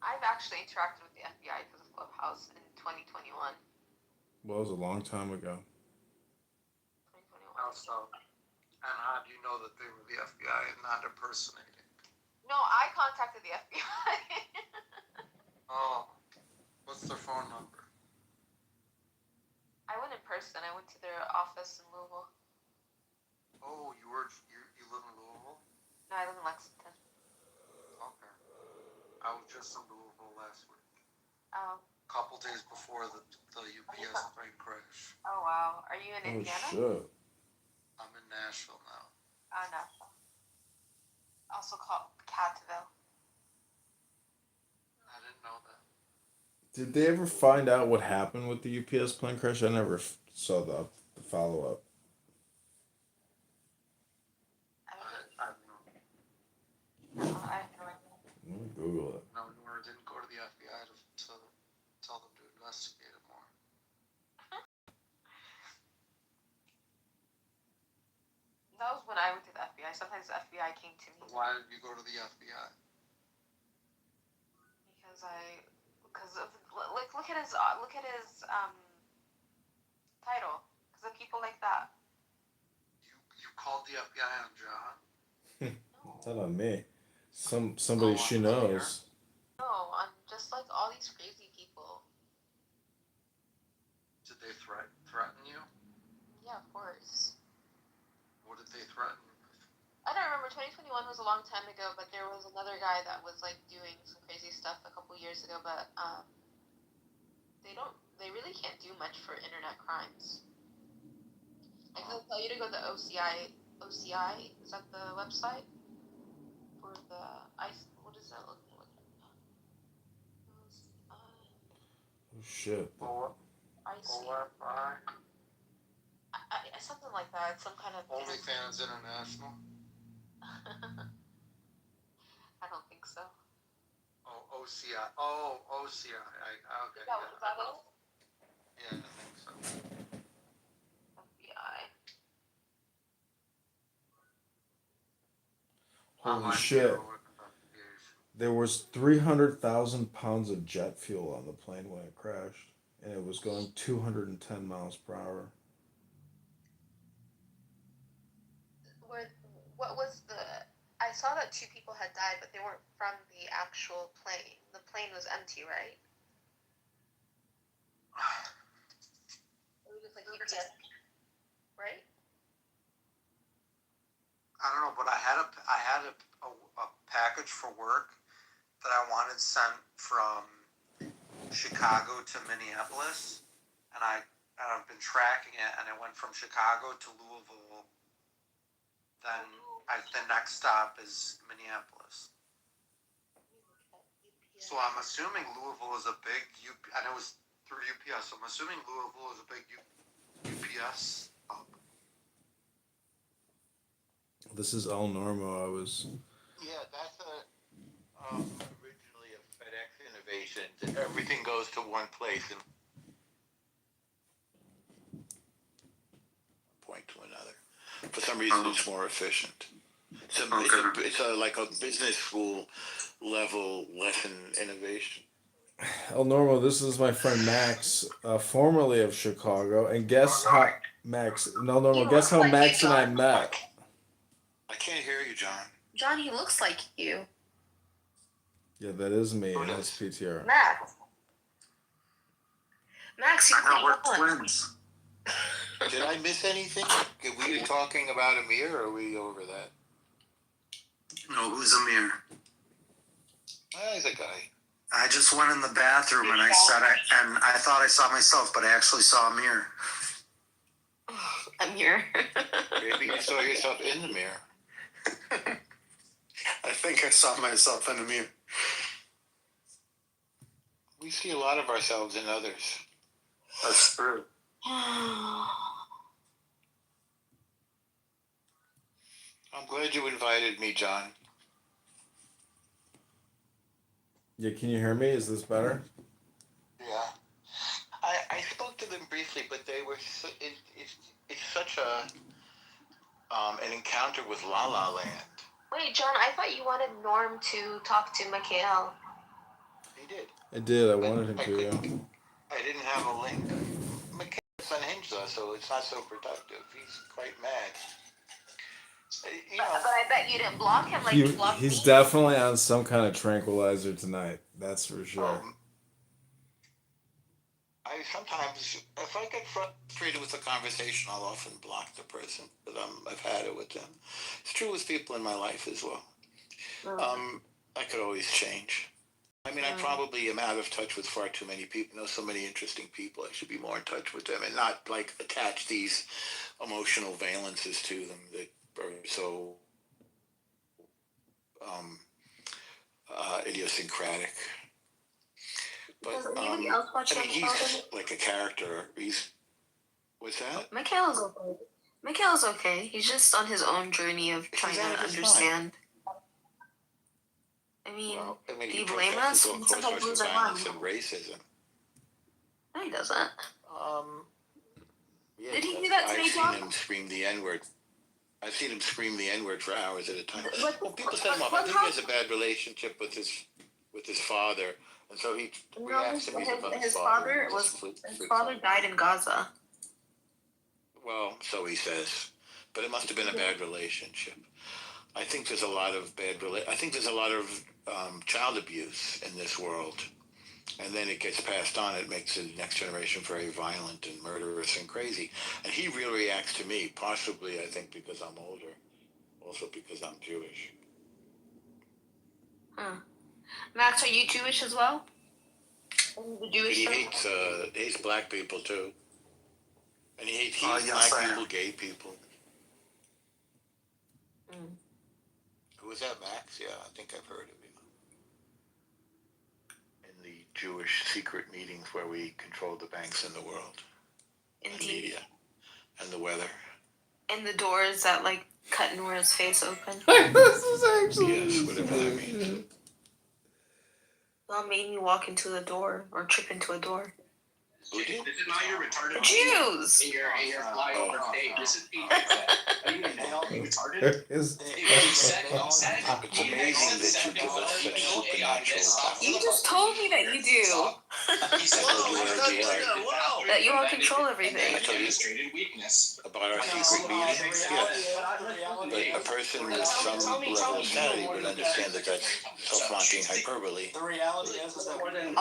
S2: I've actually interacted with the FBI because of Clubhouse in 2021.
S8: Well, it was a long time ago.
S2: 2021.
S20: How so? And how do you know that they were the FBI and not impersonating?
S2: No, I contacted the FBI.
S20: Oh. What's their phone number?
S2: I went in person. I went to their office in Louisville.
S20: Oh, you live in Louisville?
S2: No, I live in Lexington.
S20: Okay. I was just in Louisville last week.
S2: Oh.
S20: A couple days before the UPS plane crash.
S2: Oh, wow. Are you in Indiana?
S8: Oh, shit.
S20: I'm in Nashville now.
S2: Oh, Nashville. Also called Catville.
S20: I didn't know that.
S8: Did they ever find out what happened with the UPS plane crash? I never saw the follow-up.
S20: I don't know.
S2: I have no idea.
S8: Let me Google it.
S20: No, Nora didn't go to the FBI to tell them to investigate it more.
S2: That was when I went to the FBI. Sometimes the FBI came to me.
S20: Why did you go to the FBI?
S2: Because of look at his title. Because of people like that.
S20: You called the FBI on John?
S8: Not on me. Somebody she knows.
S2: No, on just like all these crazy people.
S20: Did they threaten you?
S2: Yeah, of course.
S20: What did they threaten you with?
S2: I don't remember. 2021 was a long time ago, but there was another guy that was like doing some crazy stuff a couple years ago. But they really can't do much for internet crimes. Like they'll tell you to go to OCI. OCI, is that the website for the what is that looking like?
S8: Oh shit.
S20: OFI?
S2: Something like that. Some kind of
S20: OnlyFans International?
S2: I don't think so.
S20: Oh, OCI. Oh, OCI. Okay.
S2: Is that it?
S20: Yeah, I think so.
S2: FBI.
S8: Holy shit. There was 300,000 pounds of jet fuel on the plane when it crashed, and it was going 210 miles per hour.
S2: What was I saw that 2 people had died, but they weren't from the actual plane. The plane was empty, right? It was just like UPS, right?
S20: I don't know, but I had a package for work that I wanted sent from Chicago to Minneapolis, and I've been tracking it, and it went from Chicago to Louisville. Then the next stop is Minneapolis. So I'm assuming Louisville is a big and it was through UPS. So I'm assuming Louisville is a big UPS hub.
S8: This is El Normo.
S18: Yeah, that's originally a FedEx innovation. Everything goes to one place, and
S2: point to another. For some reason, it's more efficient. It's like a business school level lesson innovation.
S8: El Normo, this is my friend Max, formerly of Chicago, and guess how Max? No, Normo, guess how Max and I met.
S2: I can't hear you, John. John, he looks like you.
S8: Yeah, that is me. That's PTR.
S2: Max. Max,
S13: we're twins.
S2: Did I miss anything? Were you talking about Amir, or are we over that?
S13: No, who's Amir?
S2: He's a guy.
S13: I just went in the bathroom and I thought I saw myself, but I actually saw Amir.
S2: Amir. Maybe you saw yourself in the mirror.
S13: I think I saw myself in the mirror.
S2: We see a lot of ourselves in others.
S13: That's true.
S2: I'm glad you invited me, John.
S8: Yeah, can you hear me? Is this better?
S2: Yeah. I spoke to them briefly, but they were it's such an encounter with La La Land. Wait, John, I thought you wanted Norm to talk to Mikhail. He did.
S8: I did. I wanted him to. Yeah.
S2: I didn't have a link. Mikhail's unhinged though, so it's not so productive. He's quite mad. You know, but I bet you didn't block him like you blocked
S8: He's
S2: me.
S8: definitely on some kind of tranquilizer tonight. That's for sure.
S2: I sometimes, if I get frustrated with a conversation, I'll often block the person, but I've had it with them. It's true with people in my life as well. I could always change. I mean, I probably am out of touch with far too many people. I know so many interesting people. I should be more in touch with them and not like attach these emotional valences to them that are so idiosyncratic. But Does anybody else watch he's like a character. What's that? Mikhail's okay. Mikhail's okay. He's just on his own journey of trying to understand. I mean, do you blame us? We sometimes lose our mind. And racism. No, he doesn't. Yeah, did he do that today, John?
S3: I've seen him scream the N-word for hours at a time.
S2: Well,
S3: people set him up. I think he has a bad relationship with his father, and so he reacts to music on his father.
S2: His father died in Gaza.
S3: Well, so he says, but it must have been a bad relationship. I think there's a lot of child abuse in this world, and then it gets passed on. It makes the next generation very violent and murderous and crazy. And he really reacts to me, possibly, I think, because I'm older, also because I'm Jewish.
S2: Max, are you Jewish as well? The Jewish
S3: he hates black people too, and he hates black people, gay people. Who was that, Max? Yeah, I think I've heard of him. In the Jewish secret meetings where we controlled the banks in the world.
S2: Indeed.
S3: The media. And the weather.
S2: And the doors that, like, cut Nora's face open.
S8: This is actually...
S3: Yes, whatever that means.
S2: Y'all made me walk into the door, or trip into a door.
S3: Who did?
S13: This is not your retarded.
S2: Jews!
S13: In your flyover state. This is PJ. Are you retarded?
S3: It's amazing that you give us such supernatural powers.
S2: You just told me that you do. That you all control everything.
S3: I told you about our secret meetings? Yes. But a person with some level of sanity would understand that that's self-flaunting hyperbole.
S11: The reality is that we're in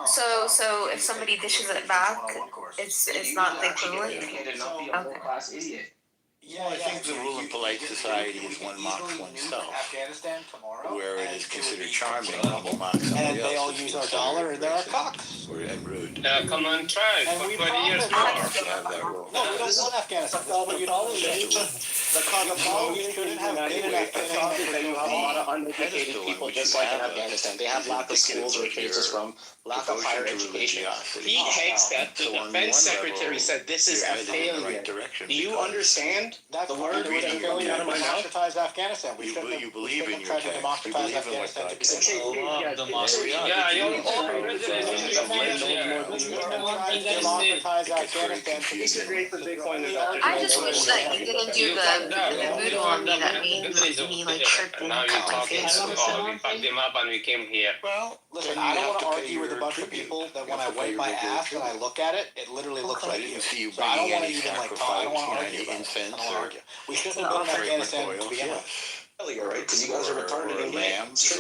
S2: So if somebody dishes it back, it's not the equivalent?
S13: Okay.
S3: Well, I think the rule of polite society is one mocks oneself, where it is considered charming when you mock somebody else.
S11: And they all use our dollar and they're our cocks.
S3: And rude.
S10: Come on, try
S11: and
S10: for
S11: we
S10: 20 years
S3: You
S10: more.
S3: have that rule.
S11: No, we don't want Afghanistan. But you know, the Cosmopolitans shouldn't have internet.
S10: The thought is that you have a lot of uneducated people, just like in Afghanistan. They have lack of schools where kids is from, lack of higher education. He hates that the defense secretary said this is a failure. Do you understand the word that was coming out of my mouth?
S11: Afghanistan.
S3: You believe in your text. You believe in what God says.
S10: Yeah, you
S2: I just wish that you didn't do the voodoo on me that made me like trip and cut my face.
S21: We packed him up and we came here.
S11: Well, listen, I don't want to argue with a bunch of people that when I wipe my ass and I look at it, it literally looks like you. So I don't want to even like talk. I don't want to argue about it. I don't want to argue. We shouldn't have been in Afghanistan to begin with.
S22: You're right, because you guys are retarded in lambs.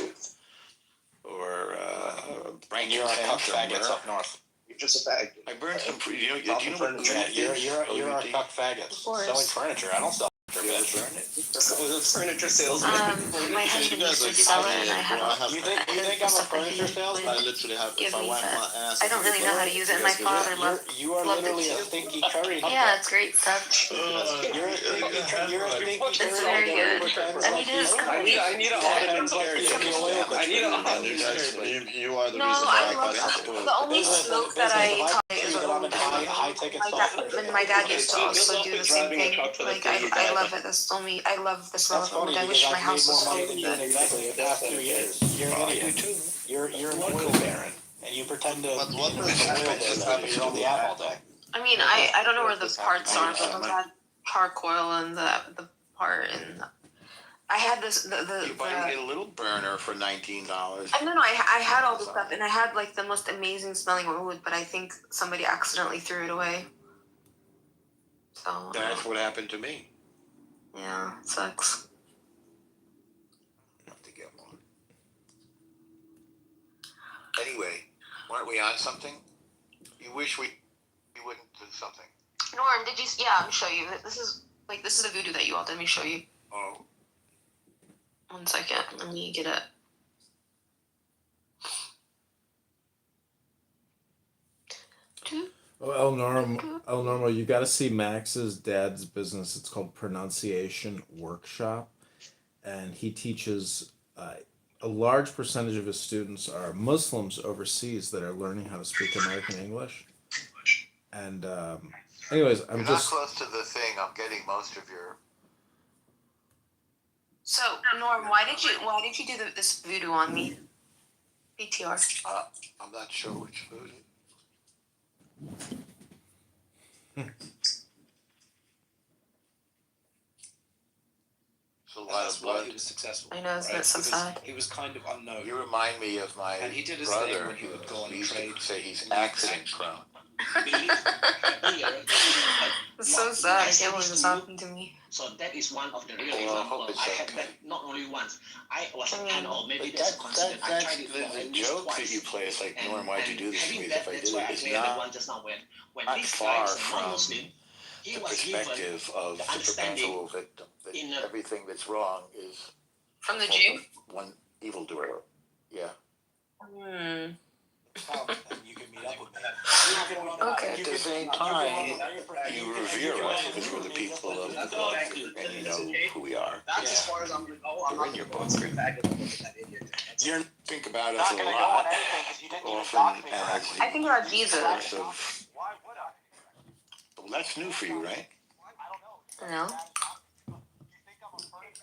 S11: Or you're a cuck faggots up north.
S22: You're just a fag.
S11: I burned some. Do you know what you're our cuck faggots selling furniture. I don't sell furniture.
S22: Furniture salesman.
S2: My husband used to sell it, and I have.
S11: You think I'm a furniture salesman?
S22: I literally have. If I wipe my ass.
S2: I don't really know how to use it, and my father loved.
S11: You are literally a stinky curry.
S2: Yeah, it's great stuff.
S11: You're a stinky curry.
S2: It's very good. I mean, it is curry.
S22: I need an audit. I need an audit. You are the
S2: No,
S22: reason
S2: I
S22: why
S2: love the only smoke that I tolerate is old. My dad used to also do the same thing. Like I love it. That's only I love the smell of old. I wish my house was full of it.
S11: Exactly. The past 2 years, you're an idiot. You're an oil baron, and you pretend to be an oil baron. You're on the app all day.
S2: I mean, I don't know where the parts are, but I had charcoal and the part and I had this
S22: You buy a little burner for $19.
S2: No, I had all the stuff and I had like the most amazing smelling wood, but I think somebody accidentally threw it away. So
S22: That's what happened to me.
S2: yeah, it sucks.
S22: Have to get one. Anyway, weren't we on something? You wish we wouldn't do something.
S2: Norm, did you? Yeah, let me show you. This is the voodoo that you all did. Let me show you.
S22: Oh.
S2: 1 second. Let me get it.
S8: Oh, El Normo, you got to see Max's dad's business. It's called Pronunciation Workshop, and he teaches. A large percentage of his students are Muslims overseas that are learning how to speak American English. And anyways, I'm
S22: You're
S8: just
S22: not close to the thing. I'm getting most of your.
S2: So Norm, why did you do this voodoo on me? PTR.
S22: I'm not sure which food. It's a lot of blood.
S23: He was successful.
S2: I know, isn't it so sad?
S23: He was kind of unknown.
S22: You remind me of my
S23: And he did his
S22: brother.
S23: thing when he would go on
S22: He used
S23: trade.
S22: to say he's accident prone.
S2: It's so sad. I can't believe this happened to me.
S10: So that is one of the real
S22: Well, I hope
S10: examples.
S22: it's
S10: I had
S22: okay.
S10: that not only once. I was
S2: I
S10: kind of maybe
S22: But
S10: that's a coincidence. I
S22: that's
S10: tried it for
S22: the
S10: at least
S22: joke that
S10: twice.
S22: you play. It's like,
S10: And-
S22: Norm, why'd you do this to
S10: having
S22: me?
S10: that,
S22: If I
S10: that's
S22: did
S10: why
S22: it,
S10: I
S22: it's
S10: cleared the
S22: not
S10: one just now when
S22: not
S10: this
S22: far
S10: guy is a
S22: from
S10: non-Muslim, he
S22: the
S10: was given
S22: perspective of
S10: the
S22: the
S10: understanding
S22: perpetual victim. That
S10: in a-
S22: everything that's wrong is
S2: From the
S22: fault
S2: Jew?
S22: of one evildoer. Yeah.
S2: Hmm.
S11: You can meet up with me.
S2: Okay.
S22: At the same time, you revere us because we're the people of the book, and you know who we are.
S1: That's as far as I'm gonna go. I'm
S22: We're
S1: not
S22: in your
S1: gonna
S22: book.
S1: go to that idiot.
S22: You think about
S1: Not
S22: us a
S1: gonna go
S22: lot,
S1: on anything 'cause you didn't even
S22: often
S1: dock me
S22: as
S2: I think about Jesus.
S22: source of. Well, that's new for you, right?
S2: No.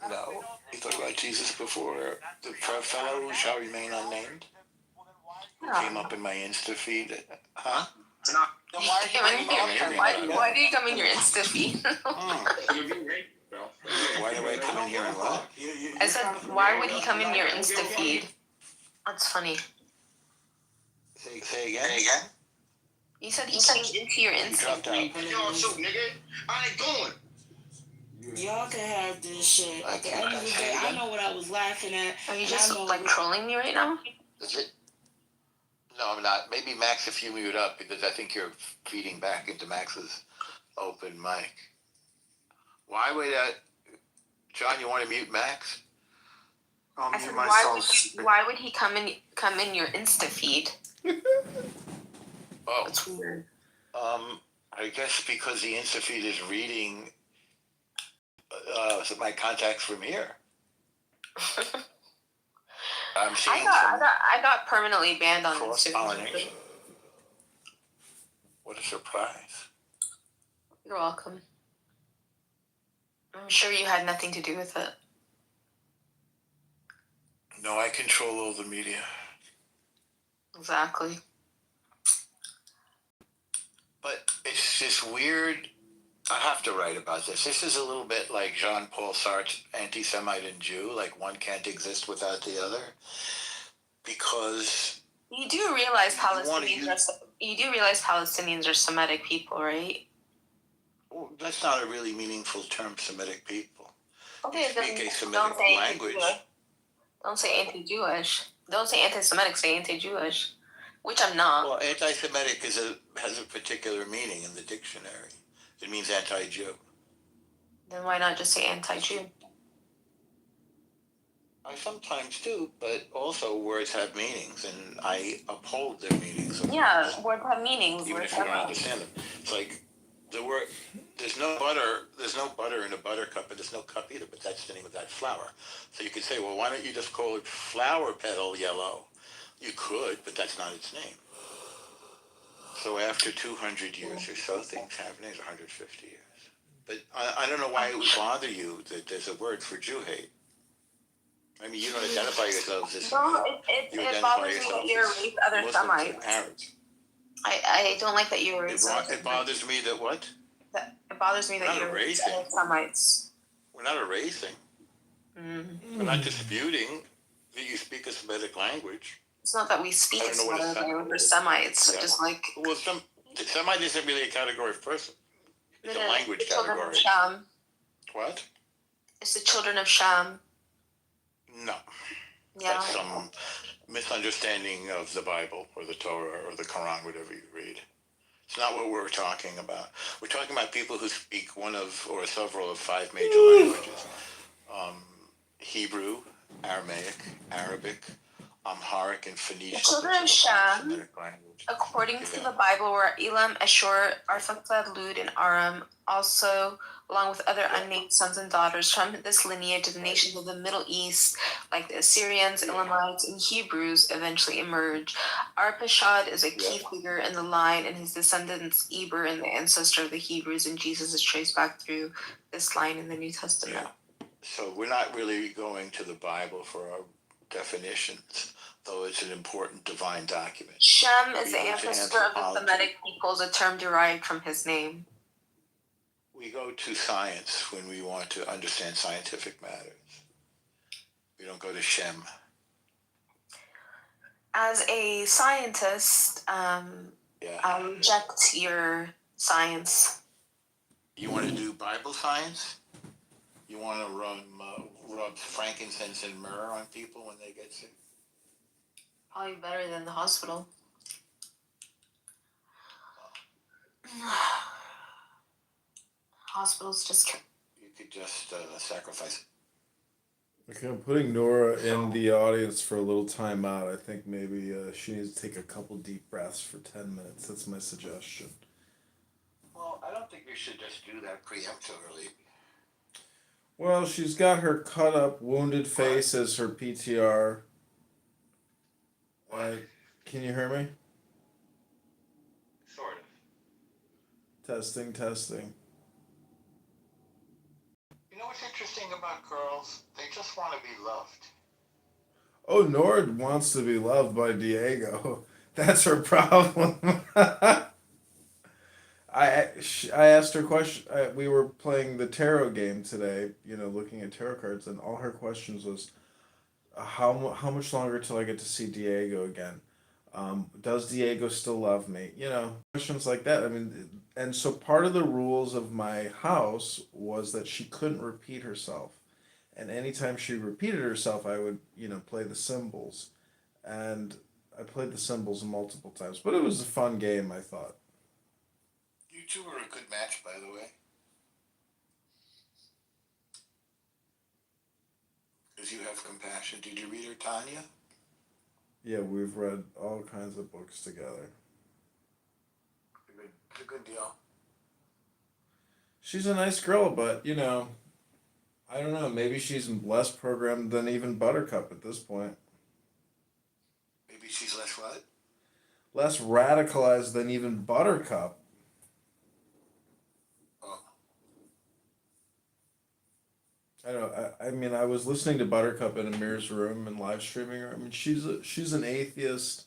S22: No. You thought about Jesus before the fellow who shall remain unnamed? Who came up in my Insta feed? Huh?
S2: Why do you come in your Insta feed?
S22: Why do I come in here and what?
S2: I said, why would he come in your Insta feed? That's funny.
S22: Say again?
S2: You said he came into your
S22: You
S2: Insta
S22: dropped out.
S2: feed.
S13: Yo, shoot, nigga. I ain't going.
S14: Y'all can have this shit. At the end of the day, I know what I was laughing at.
S2: Are you
S14: and
S2: just
S14: I know
S2: like trolling me right now?
S22: Is it? No, I'm not. Maybe Max, if you mute up, because I think you're feeding back into Max's open mic. Why would John, you want to mute Max?
S1: I'll
S2: I said,
S1: mute
S2: why would he come in your Insta feed?
S22: Oh.
S2: That's weird.
S22: I guess because the Insta feed is reading my contacts from here. I'm seeing
S2: I got permanently banned on Instagram.
S22: cross-pollination. What a surprise.
S2: You're welcome. I'm sure you had nothing to do with it.
S22: No, I control all the media.
S2: Exactly.
S22: it's just weird. I have to write about this. This is a little bit like Jean-Paul Sartre's anti-Semite and Jew, like one can't exist without the other. Because
S2: you do realize Palestinians are Semitic people, right?
S22: Well, that's not a really meaningful term, Semitic people.
S2: Okay,
S22: you speak a Semitic
S2: don't say
S22: language.
S2: Don't say anti-Jewish. Don't say anti-Semitic. Say anti-Jewish, which I'm not.
S22: Well, anti-Semitic has a particular meaning in the dictionary. It means anti-Jew.
S2: Then why not just say anti-Jew?
S22: I sometimes do, but also words have meanings, and I uphold their meanings.
S2: Yeah, words have meanings.
S22: Even if you don't understand them. It's like the word, there's no butter in a buttercup, and there's no cup either, but that's the name of that flower. So you could say, well, why don't you just call it flower petal yellow? You could, but that's not its name. So after 200 years or so, things have names, 150 years. But I don't know why it would bother you that there's a word for Jew hate. I mean, you don't identify yourselves as
S2: it bothers me that you erase other Semites.
S22: Arabs.
S2: I don't like that you erase.
S22: It bothers me that what?
S2: It bothers me that you erase other Semites.
S22: We're not erasing. We're not disputing that you speak a Semitic language.
S2: It's not that we speak a Semitic language. We're Semites. Yeah. Just like
S22: Semite isn't really a category of person. It's a language category.
S2: Children of Shem.
S22: What?
S2: It's the children of Shem.
S22: No. Yeah. That's some misunderstanding of the Bible or the Torah or the Quran, whatever you read. It's not what we're talking about. We're talking about people who speak one of or several of 5 major languages. Hebrew, Aramaic, Arabic, Amharic, and Phoenician.
S2: The children of Shem, according to the Bible, were Elam, Ashur, Arphaxad, Lud, and Aram, also along with other unnamed sons and daughters from this lineage of the nations of the Middle East, like the Assyrians, Elamites, and Hebrews, eventually emerge. Arpachshad is a key figure in the line, and his descendants, Eber, and the ancestor of the Hebrews, and Jesus is traced back through this line in the New Testament.
S22: Yeah. So we're not really going to the Bible for our definitions, though it's an important divine document.
S2: Shem is the ancestor of the Semitic peoples, a term derived from his name.
S22: We go to science when we want to understand scientific matters. We don't go to Shem.
S2: As a scientist, I reject your science.
S22: You want to do Bible science? You want to rub frankincense and myrrh on people when they get sick?
S2: Probably better than the hospital. Hospitals just...
S22: You could just sacrifice.
S8: Okay, I'm putting Nora in the audience for a little time out. I think maybe she needs to take a couple deep breaths for 10 minutes. That's my suggestion.
S22: Well, I don't think you should just do that preemptively.
S8: Well, she's got her cut up, wounded face as her PTR. Can you hear me?
S22: Sort of.
S8: Testing.
S22: You know what's interesting about girls? They just want to be loved.
S8: Oh, Nord wants to be loved by Diego. That's her problem. I asked her question. We were playing the tarot game today, looking at tarot cards, and all her questions was, how much longer till I get to see Diego again? Does Diego still love me? Questions like that. I mean, and so part of the rules of my house was that she couldn't repeat herself. And anytime she repeated herself, I would, play the symbols. And I played the symbols multiple times. But it was a fun game, I thought.
S22: You two are a good match, by the way. Because you have compassion. Did you read her, Tanya?
S8: Yeah, we've read all kinds of books together.
S22: It's a good deal.
S8: She's a nice girl, but, I don't know. Maybe she's less programmed than even Buttercup at this point.
S22: Maybe she's less what?
S8: Less radicalized than even Buttercup.
S22: Oh.
S8: I don't know. I mean, I was listening to Buttercup in Amir's room and live streaming her. I mean, she's an atheist,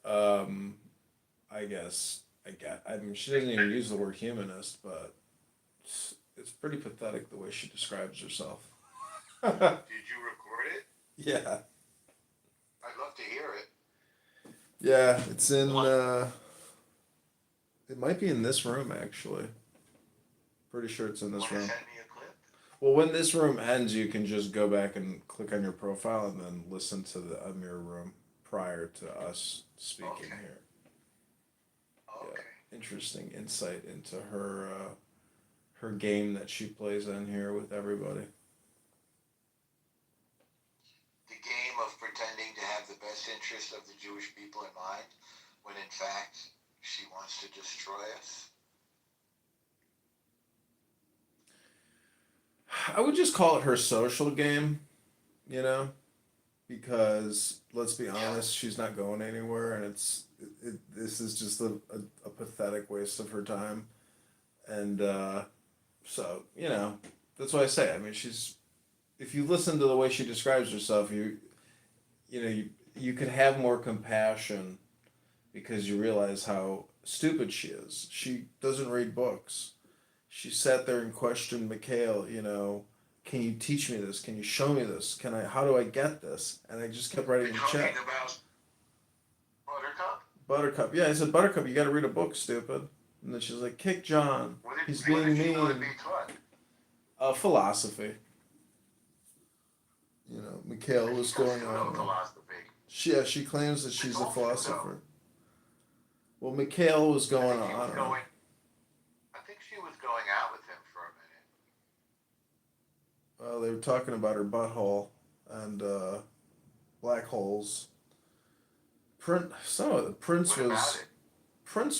S8: I guess, I mean, she doesn't even use the word humanist, but it's pretty pathetic the way she describes herself.
S22: Did you record it?
S8: Yeah.
S22: I'd love to hear it.
S8: Yeah, it's in, it might be in this room, actually. Pretty sure it's in this room.
S22: Send me a clip?
S8: Well, when this room ends, you can just go back and click on your profile and then listen to the Amir room prior to us speaking here.
S22: Okay.
S8: Yeah, interesting insight into her game that she plays in here with everybody.
S22: The game of pretending to have the best interest of the Jewish people in mind, when in fact she wants to destroy us.
S8: I would just call it her social game, you know, because let's be honest, she's not going anywhere, and this is just a pathetic waste of her time, and so you know that's why I say. I mean, if you listen to the way she describes herself, you could have more compassion because you realize how stupid she is. She doesn't read books. She sat there and questioned Mikhail, can you teach me this? Can you show me this? How do I get this? And I just kept writing in the chat.
S22: Talking about Buttercup?
S8: Buttercup. Yeah, I said, Buttercup, you gotta read a book, stupid. And then she's like, kick John. He's being mean. Philosophy. Mikhail was going on. She claims that she's a philosopher. Well, Mikhail was going on.
S22: I think she was going out with him for a minute.
S8: They were talking about her butthole and black holes. Prince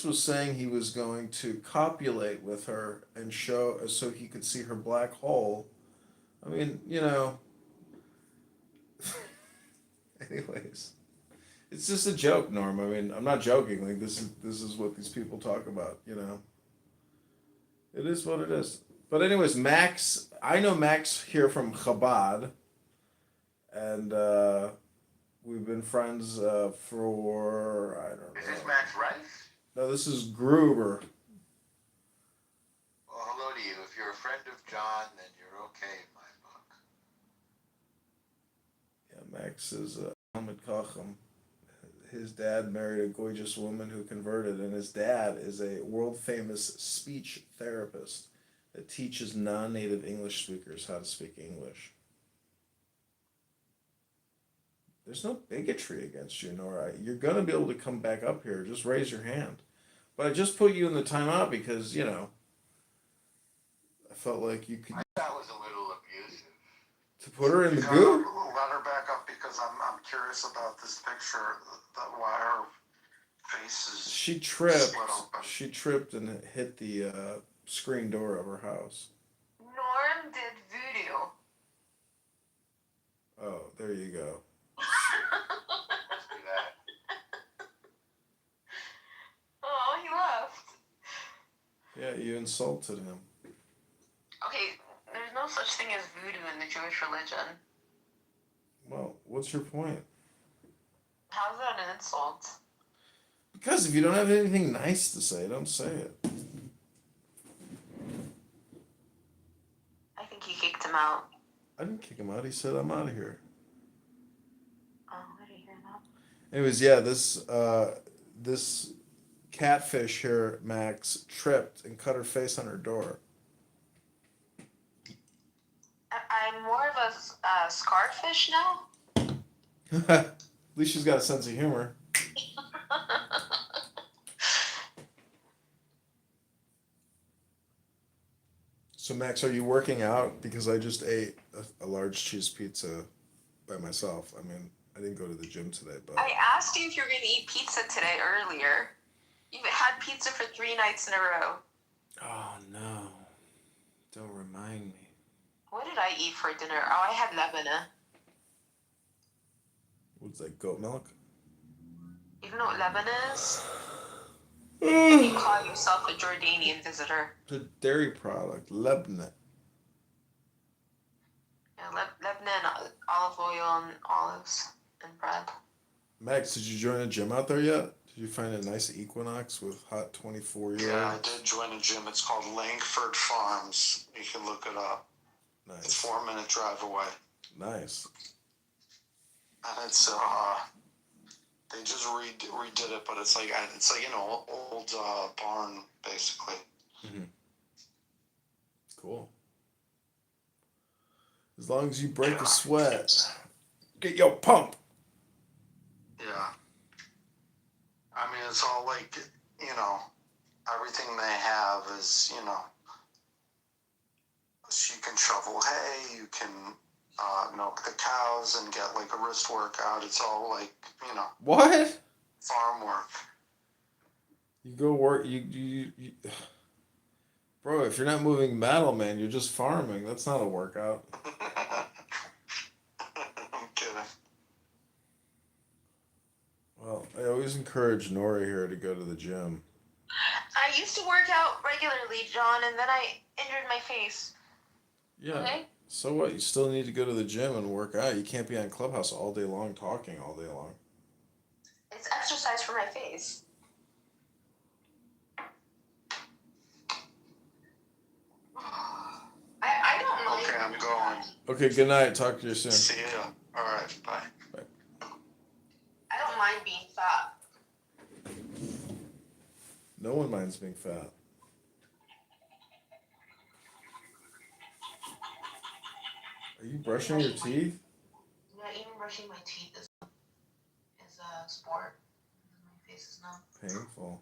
S8: was saying he was going to copulate with her and show so he could see her black hole. I mean, anyways, it's just a joke, Norm. I mean, I'm not joking. Like this is what these people talk about. It is what it is. But anyways, Max, I know Max here from Chabad, and we've been friends for I don't know.
S22: Is this Max Rice?
S8: No, this is Gruber.
S22: Well, hello to you. If you're a friend of John, then you're okay in my book.
S8: Yeah, Max is Ahmed Kacham. His dad married a gorgeous woman who converted, and his dad is a world-famous speech therapist that teaches non-native English speakers how to speak English. There's no bigotry against you, Nora. You're going to be able to come back up here. Just raise your hand. But I just put you in the timeout because, I felt like you could...
S22: That was a little abusive.
S8: To put her in the goo?
S20: Let her back up because I'm curious about this picture. Why her face is
S8: She tripped.
S20: split open.
S8: She tripped and hit the screen door of her house.
S2: Norm did voodoo.
S8: Oh, there you go.
S22: Let's do that.
S2: Oh, he left.
S8: Yeah, you insulted him.
S2: Okay, there's no such thing as voodoo in the Jewish religion.
S8: Well, what's your point?
S2: How's that an insult?
S8: Because if you don't have anything nice to say, don't say it.
S2: I think you kicked him out.
S8: I didn't kick him out. He said, I'm out of here.
S2: Oh, I didn't hear that.
S8: Anyways, yeah, this catfish here, Max, tripped and cut her face on her door.
S2: I'm more of a scarfish now.
S8: At least she's got a sense of humor. So, Max, are you working out? Because I just ate a large cheese pizza by myself. I mean, I didn't go to the gym today, but...
S2: I asked you if you were going to eat pizza today earlier. You've had pizza for 3 nights in a row.
S8: Oh, no. Don't remind me.
S2: What did I eat for dinner? Oh, I had lebana.
S8: What's that, goat milk?
S2: You don't know what lebana is? You call yourself a Jordanian visitor.
S8: It's a dairy product, Lebnet.
S2: Yeah, lebana and olive oil and olives and bread.
S8: Max, did you join a gym out there yet? Did you find a nice Equinox with hot 24-year-olds?
S20: Yeah, I did join a gym. It's called Langford Farms. You can look it up.
S8: Nice.
S20: It's a 4-minute drive away.
S8: Nice.
S20: And it's they just redid it, but it's like an old barn basically.
S8: Mm-hmm. Cool. As long as you break a sweat, get your pump.
S20: Yeah. I mean, it's all like, everything they have is, you can shovel hay, you can milk the cows and get like a wrist workout. It's all like,
S8: What?
S20: farm work.
S8: You go work. You Bro, if you're not moving metal, man, you're just farming. That's not a workout.
S20: I'm kidding.
S8: Well, I always encourage Nori here to go to the gym.
S2: I used to work out regularly, John, and then I injured my face.
S8: Yeah.
S2: Okay.
S8: So what? You still need to go to the gym and work out. You can't be on Clubhouse all day long talking all day long.
S2: It's exercise for my face. I don't mind.
S20: Okay, I'm going.
S8: Okay, good night. Talk to you soon.
S20: See ya. All right, bye.
S2: I don't mind being fat.
S8: No one minds being fat. Are you brushing your teeth?
S2: Yeah, even brushing my teeth is a sport. My face is not.
S8: Painful.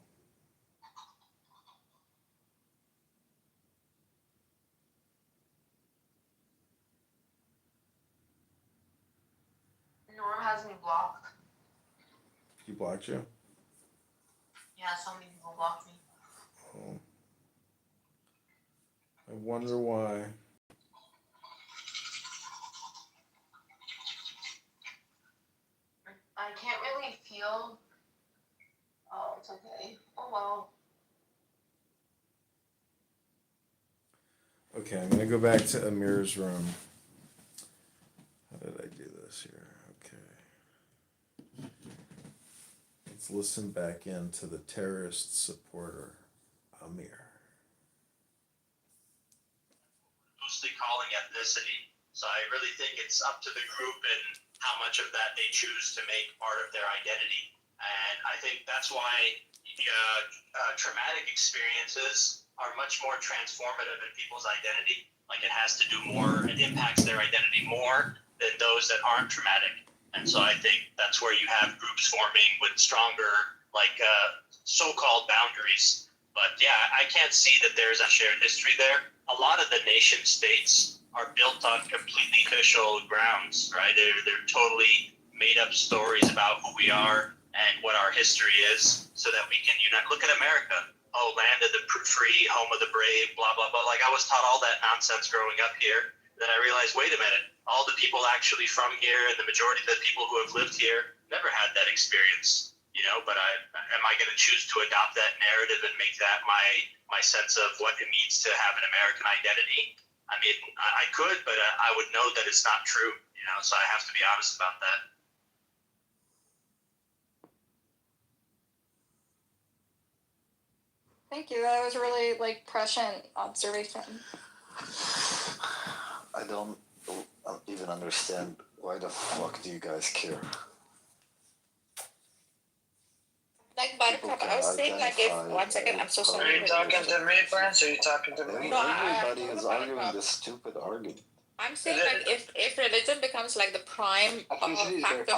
S2: Norm has me blocked.
S8: He blocked you?
S2: Yeah, so many people blocked me.
S8: Oh. I wonder why.
S2: I can't really feel. Oh, it's okay. Oh well.
S8: Okay, I'm gonna go back to Amir's room. How did I do this here? Okay. Let's listen back in to the terrorist supporter, Amir.
S5: Mostly calling ethnicity. So I really think it's up to the group and how much of that they choose to make part of their identity. And I think that's why traumatic experiences are much more transformative in people's identity. Like it has to do more, it impacts their identity more than those that aren't traumatic. And so I think that's where you have groups forming with stronger, so-called boundaries. But yeah, I can't see that there's a shared history there. A lot of the nation states are built on completely official grounds, right? They're totally made up stories about who we are and what our history is so that we can unite. Look at America. Oh, land of the free, home of the brave, blah, blah, blah. Like I was taught all that nonsense growing up here. Then I realized, wait a minute, all the people actually from here and the majority of the people who have lived here never had that experience, but am I going to choose to adopt that narrative and make that my sense of what it means to have an American identity? I mean, I could, but I would know that it's not true, so I have to be honest about that.
S9: Thank you. That was really prescient observation.
S18: I don't even understand why the fuck do you guys care?
S12: Buttercup, I was saying if 1 second, I'm so sorry.
S3: Are you talking to me, Prince? Or are you talking to me?
S18: Everybody is arguing this stupid argument.
S12: I'm saying if religion becomes the prime factor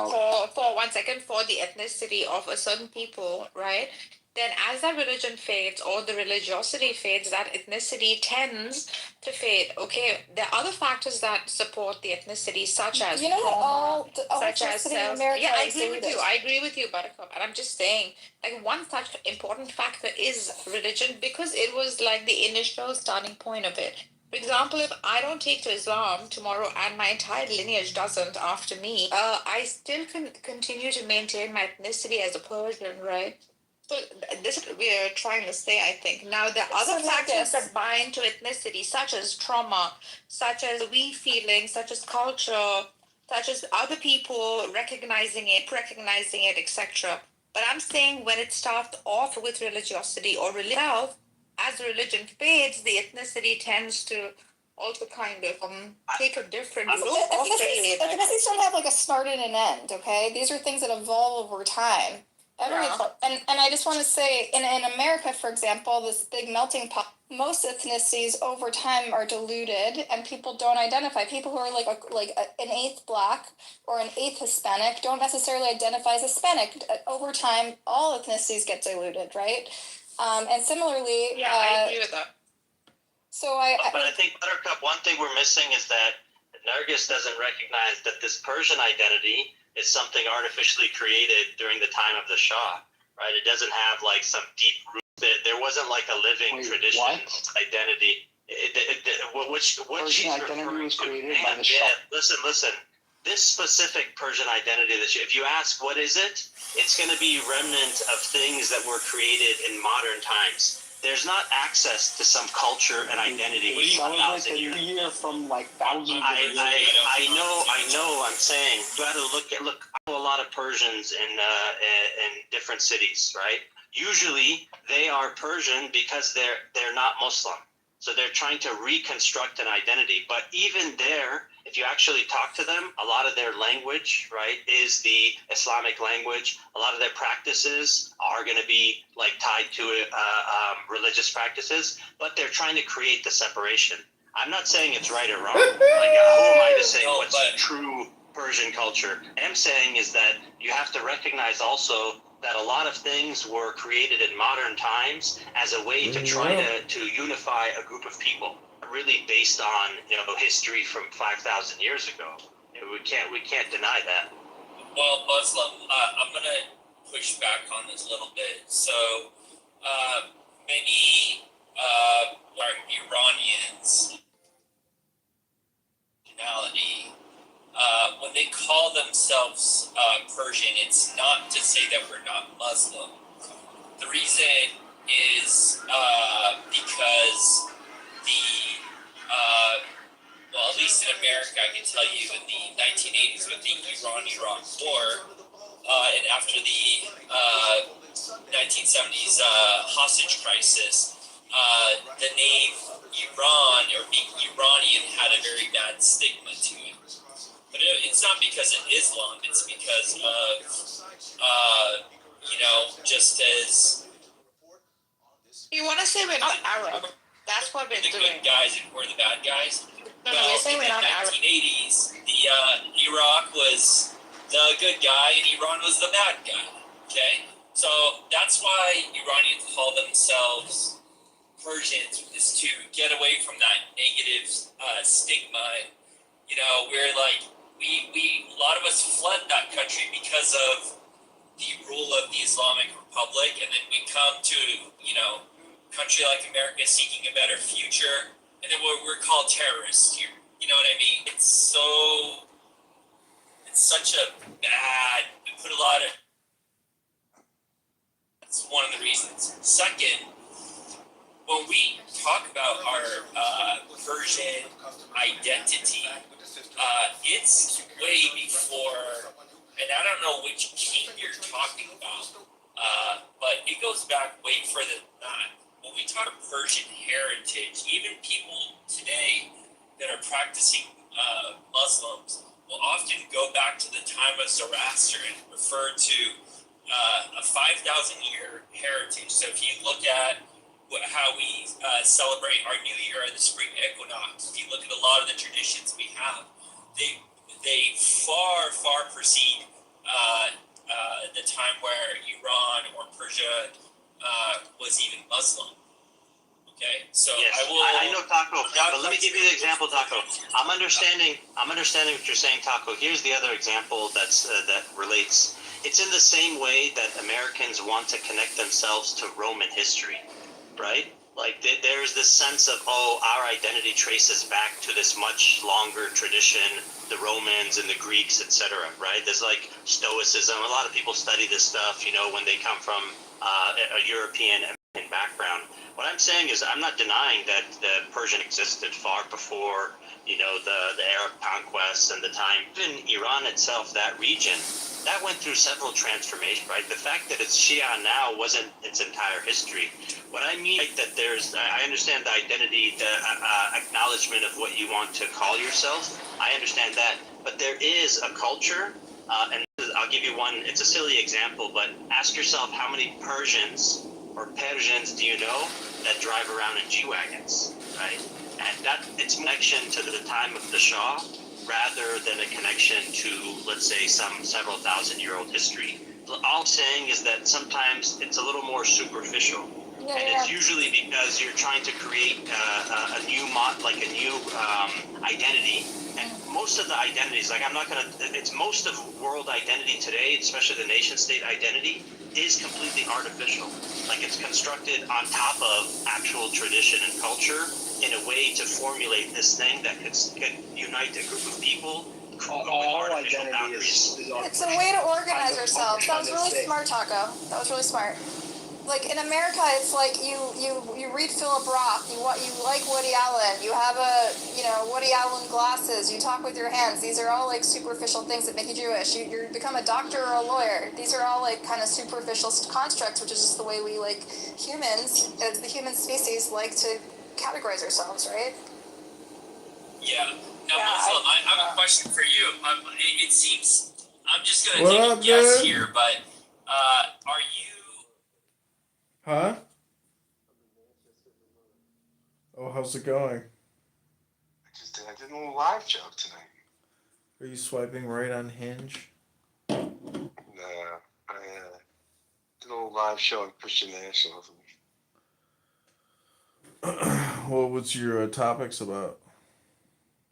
S12: for 1 second for the ethnicity of a certain people, right? Then as that religion fades or the religiosity fades, that ethnicity tends to fade. Okay, there are other factors that support the ethnicity, such as
S9: all
S12: such as
S9: ethnicity in America.
S12: Yeah, I agree with you, Buttercup. And I'm just saying, one such important factor is religion because it was the initial starting point of it. For example, if I don't take to Islam tomorrow and my entire lineage doesn't after me, I still can continue to maintain my ethnicity as a Persian, right? So this is what we're trying to say, I think. Now, there are other factors that bind to ethnicity, such as trauma, such as we feelings, such as culture, such as other people recognizing it, etc.
S6: But I'm saying when it starts off with religiosity or religion, as the religion fades, the ethnicity tends to also kind of take a different route.
S9: Ethnicities don't have like a start and an end, okay? These are things that evolve over time. And I just want to say, in America, for example, this big melting pot, most ethnicities over time are diluted, and people don't identify. People who are an eighth Black or an eighth Hispanic don't necessarily identify as Hispanic. Over time, all ethnicities get diluted, right? And similarly,
S6: I agree with that.
S9: So
S5: But I think, Buttercup, one thing we're missing is that Nargis doesn't recognize that this Persian identity is something artificially created during the time of the Shah, right? It doesn't have like some deep root. There wasn't like a living tradition identity. What she's referring to.
S1: By the Shah.
S5: Listen. This specific Persian identity, if you ask what is it, it's going to be remnant of things that were created in modern times. There's not access to some culture and identity.
S1: It sounds like a year from like thousands of years.
S5: I know. I'm saying you got to look. I know a lot of Persians in different cities, right? Usually they are Persian because they're not Muslim, so they're trying to reconstruct an identity. But even there, if you actually talk to them, a lot of their language, right, is the Islamic language. A lot of their practices are going to be like tied to religious practices, but they're trying to create the separation. I'm not saying it's right or wrong. Like, who am I to say what's true Persian culture? What I'm saying is that you have to recognize also that a lot of things were created in modern times as a way to try to unify a group of people. Really based on history from 5,000 years ago. We can't deny that.
S4: Well, Muslim, I'm gonna push back on this a little bit. So many Iranians nationality, when they call themselves Persian, it's not to say that we're not Muslim. The reason is because well, at least in America, I can tell you in the 1980s with the Iran-Iraq War, and after the 1970s hostage crisis, the name Iran or being Iranian had a very bad stigma to it. But it's not because of Islam, it's because of, just as...
S6: You want to say we're not Arab. That's what we're
S4: the
S6: doing.
S4: good guys and we're the bad guys.
S6: No, we're saying we're not Arab.
S4: In the 1980s, Iraq was the good guy and Iran was the bad guy. Okay, so that's why Iranians call themselves Persians, is to get away from that negative stigma. We're like a lot of us fled that country because of the rule of the Islamic Republic, and then we come to country like America seeking a better future, and then we're called terrorists here. You know what I mean? It's such a bad, we put a lot of, that's one of the reasons. Second, when we talk about our Persian identity, it's way before, and I don't know which king you're talking about, but it goes back way further than that. When we talk Persian heritage, even people today that are practicing Muslims will often go back to the time of Zoroaster and refer to a 5,000-year heritage. So if you look at how we celebrate our new year at the spring equinox, if you look at a lot of the traditions we have, they far precede the time where Iran or Persia was even Muslim. Okay, so
S5: yes, I know, Taco. But let me give you the example, Taco. I'm understanding what you're saying, Taco. Here's the other example that relates. It's in the same way that Americans want to connect themselves to Roman history, right? Like there's this sense of, our identity traces back to this much longer tradition, the Romans and the Greeks, etc. Right? There's like Stoicism. A lot of people study this stuff, when they come from a European background. What I'm saying is I'm not denying that the Persian existed far before, the Arab conquests and the time. Even Iran itself, that region, that went through several transformations, right? The fact that it's Shia now wasn't its entire history. What I mean, like, that I understand the identity, the acknowledgement of what you want to call yourself. I understand that. But there is a culture, and I'll give you one, it's a silly example, but ask yourself how many Persians do you know that drive around in G-Wagons, right? And that it's connection to the time of the Shah rather than a connection to, let's say, some several thousand-year-old history. All I'm saying is that sometimes it's a little more superficial.
S9: Yeah,
S5: And it's usually because you're trying to create a new identity. And most of the identities, it's most of world identity today, especially the nation state identity, is completely artificial. Like, it's constructed on top of actual tradition and culture in a way to formulate this thing that could unite a group of people.
S1: All identity is
S9: It's a way to organize ourselves. That was really
S1: say.
S9: smart, Taco. That was really smart. Like in America, it's like you read Philip Roth. You like Woody Allen. You have Woody Allen glasses. You talk with your hands. These are all like superficial things that make you Jewish. You become a doctor or a lawyer. These are all like kind of superficial constructs, which is just the way we like humans, as the human species, like to categorize ourselves, right?
S4: Yeah. Now, Muslim, I have a question for you. It seems I'm just gonna
S8: What
S4: take
S8: up,
S4: a guess
S8: dude?
S4: here, but are you?
S8: Huh? Oh, how's it going?
S7: I did a little live joke tonight.
S8: Are you swiping right on Hinge?
S7: Nah, I did a little live show on Christian nationalism.
S8: Well, what's your topics about?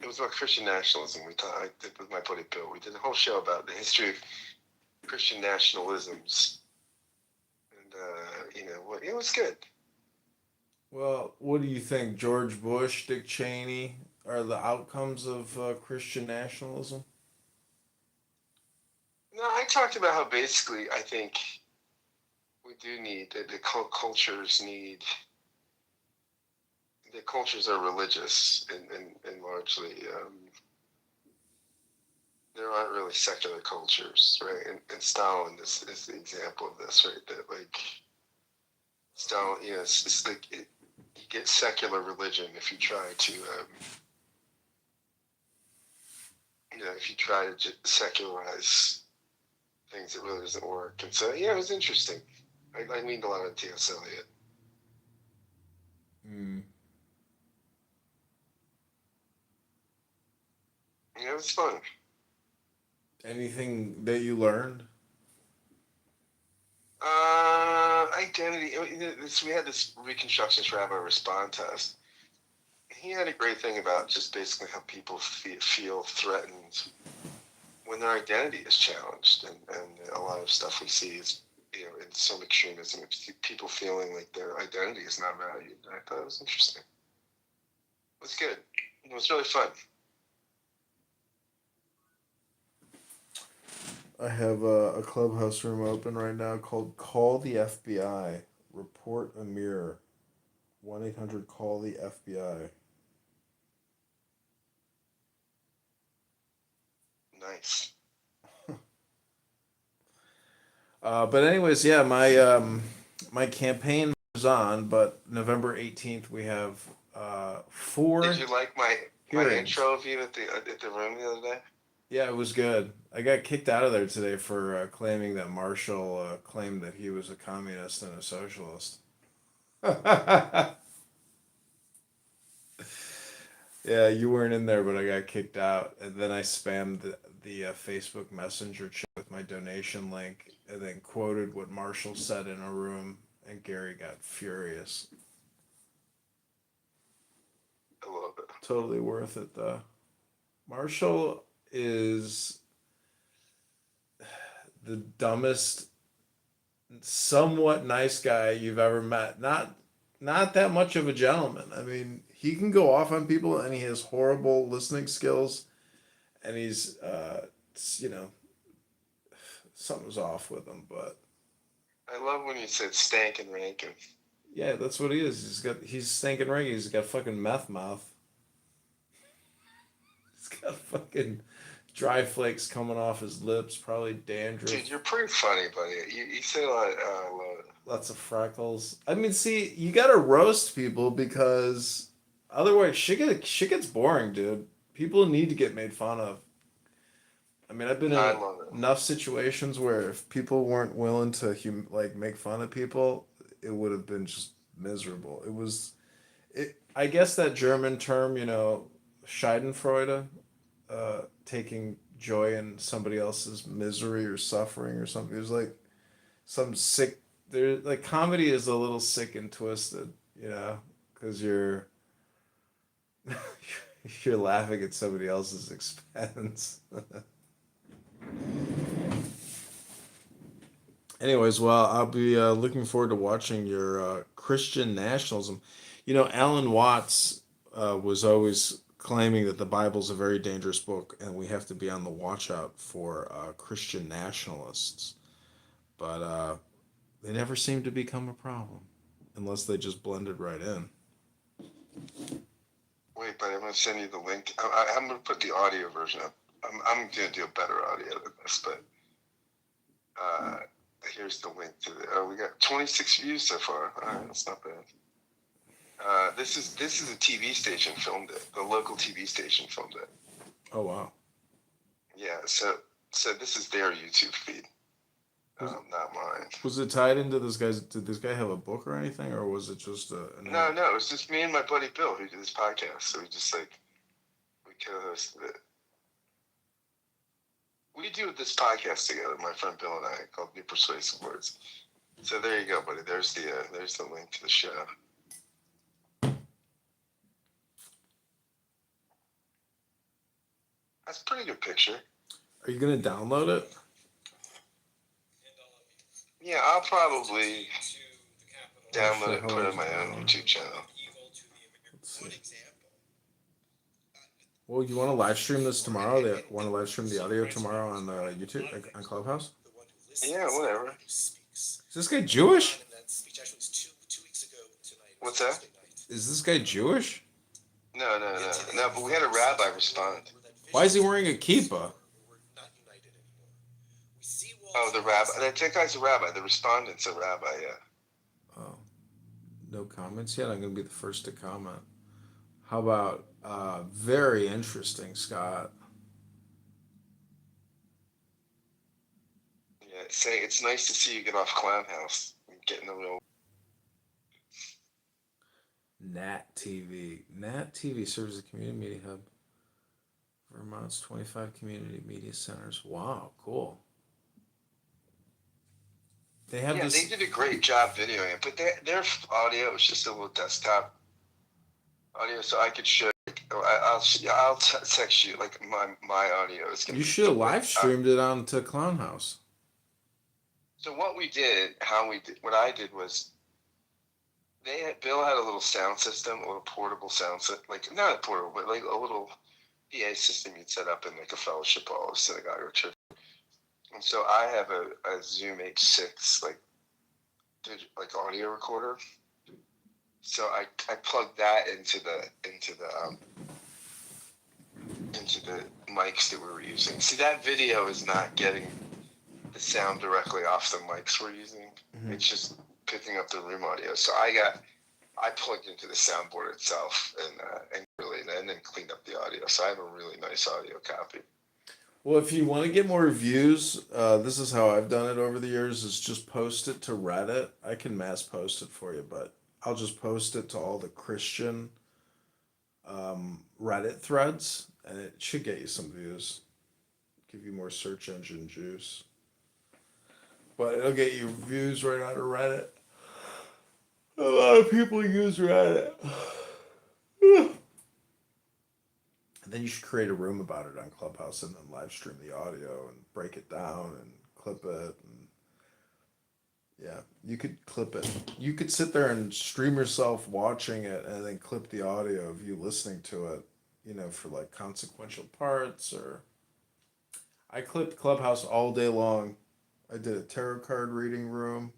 S7: It was about Christian nationalism. I did with my buddy Bill. We did a whole show about the history of Christian nationalisms, and it was good.
S8: Well, what do you think? George Bush, Dick Cheney are the outcomes of Christian nationalism?
S7: No, I talked about how basically I think we do need the cultures need. The cultures are religious and largely. There aren't really secular cultures, right? And Stalin is the example of this, right? That like Stalin, it's like you get secular religion if you try to, if you try to secularize things, it really doesn't work. And so, it was interesting. I leaned a lot on T.S. Eliot. It was fun.
S8: Anything that you learned?
S7: Identity. We had this Reconstructionist rabbi respond test. He had a great thing about just basically how people feel threatened when their identity is challenged, and a lot of stuff we see is, in some extremism, people feeling like their identity is not valued. And I thought it was interesting. It was good. It was really fun.
S8: I have a clubhouse room open right now called Call the FBI. Report a mirror. 1-800-CALL the FBI.
S7: Nice.
S8: But anyways, yeah, my campaign is on, but November 18th we have 4
S7: Did you like my
S8: hearings.
S7: intro of you at the room the other day?
S8: Yeah, it was good. I got kicked out of there today for claiming that Marshall claimed that he was a communist and a socialist. Yeah, you weren't in there, but I got kicked out, and then I spammed the Facebook Messenger chat with my donation link, and then quoted what Marshall said in a room, and Gary got furious.
S7: I love it.
S8: Totally worth it, though. Marshall is the dumbest, somewhat nice guy you've ever met. Not that much of a gentleman. I mean, he can go off on people, and he has horrible listening skills, and he's something's off with him. But
S7: I love when you said stank and rankin.
S8: Yeah, that's what he is. He's stinking Reggie. He's got fucking meth mouth. He's got fucking dry flakes coming off his lips, probably dandruff.
S7: Dude, you're pretty funny, buddy. You say a lot.
S8: Lots of freckles. I mean, see, you gotta roast people because otherwise shit gets boring, dude. People need to get made fun of. I mean, I've been in enough situations where if people weren't willing to make fun of people, it would have been just miserable. I guess that German term, Schadenfreude, taking joy in somebody else's misery or suffering or something. It was like some sick. There, like comedy is a little sick and twisted, because you're you're laughing at somebody else's expense. Anyways, well, I'll be looking forward to watching your Christian nationalism. Alan Watts was always claiming that the Bible's a very dangerous book, and we have to be on the watch out for Christian nationalists. But they never seem to become a problem, unless they just blended right in.
S7: Wait, buddy, I'm going to send you the link. I'm going to put the audio version up. I'm going to do a better audio than this, but here's the link to the. We got 26 views so far. All right, that's not bad. This is a TV station filmed it. The local TV station filmed it.
S8: Oh wow.
S7: Yeah, so this is their YouTube feed, not mine.
S8: Was it tied into this guy's? Did this guy have a book or anything, or was it just a?
S7: No, it was just me and my buddy Bill who did this podcast. So we just we co-hosted it. We do this podcast together, my friend Bill and I, called New Persuasive Words. So there you go, buddy. There's the link to the show. That's a pretty good picture.
S8: Are you gonna download it?
S7: Yeah, I'll probably download it and put it on my own YouTube channel.
S8: Let's see. Well, you want to live stream this tomorrow? They want to live stream the audio tomorrow on YouTube, on Clubhouse?
S7: Yeah, whatever.
S8: Is this guy Jewish?
S7: What's that?
S8: Is this guy Jewish?
S7: No, but we had a rabbi respond.
S8: Why is he wearing a kippah?
S7: Oh, the rabbi. That guy's a rabbi. The respondent's a rabbi, yeah.
S8: Oh. No comments yet? I'm going to be the first to comment. How about, very interesting, Scott.
S7: Yeah, say it's nice to see you get off Clown House and get in the real.
S8: Nat TV. Nat TV serves as a community media hub. Vermont's 25 community media centers. Wow, cool. They
S7: did a great job videoing it, but their audio was just a little desktop audio, so I could show. I'll text you my audio is gonna.
S8: You should have live streamed it onto Clown House.
S7: So what what I did was, Bill had a little sound system, a little portable sound system, not a portable, but a little PA system you'd set up in a fellowship hall or synagogue or church. And so I have a Zoom H6 audio recorder. So I plugged that into the mics that we were using. See, that video is not getting the sound directly off the mics we're using. Mm-hmm. It's just picking up the room audio. So I plugged into the soundboard itself and then cleaned up the audio. So I have a really nice audio copy.
S8: Well, if you want to get more views, this is how I've done it over the years, is just post it to Reddit. I can mass post it for you, but I'll just post it to all the Christian Reddit threads, and it should get you some views. Give you more search engine juice. But it'll get you views right out of Reddit. A lot of people use Reddit. And then you should create a room about it on Clubhouse and then live stream the audio and break it down and clip it. And yeah, you could clip it. You could sit there and stream yourself watching it and then clip the audio of you listening to it, for consequential parts. Or I clipped Clubhouse all day long. I did a tarot card reading room.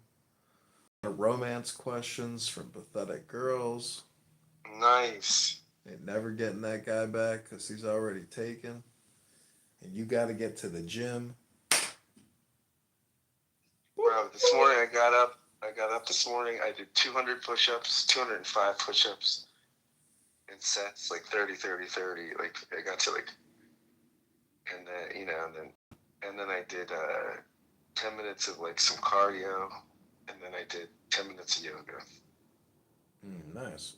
S8: romance questions from pathetic girls.
S7: Nice.
S8: Ain't never getting that guy back because he's already taken. And you got to get to the gym.
S7: Bro, this morning I got up this morning. I did 200 push-ups, 205 push-ups in sets, like 30, 30, 30. Like I got to like, and then and then I did 10 minutes of like some cardio, and then I did 10 minutes of yoga.
S8: Nice.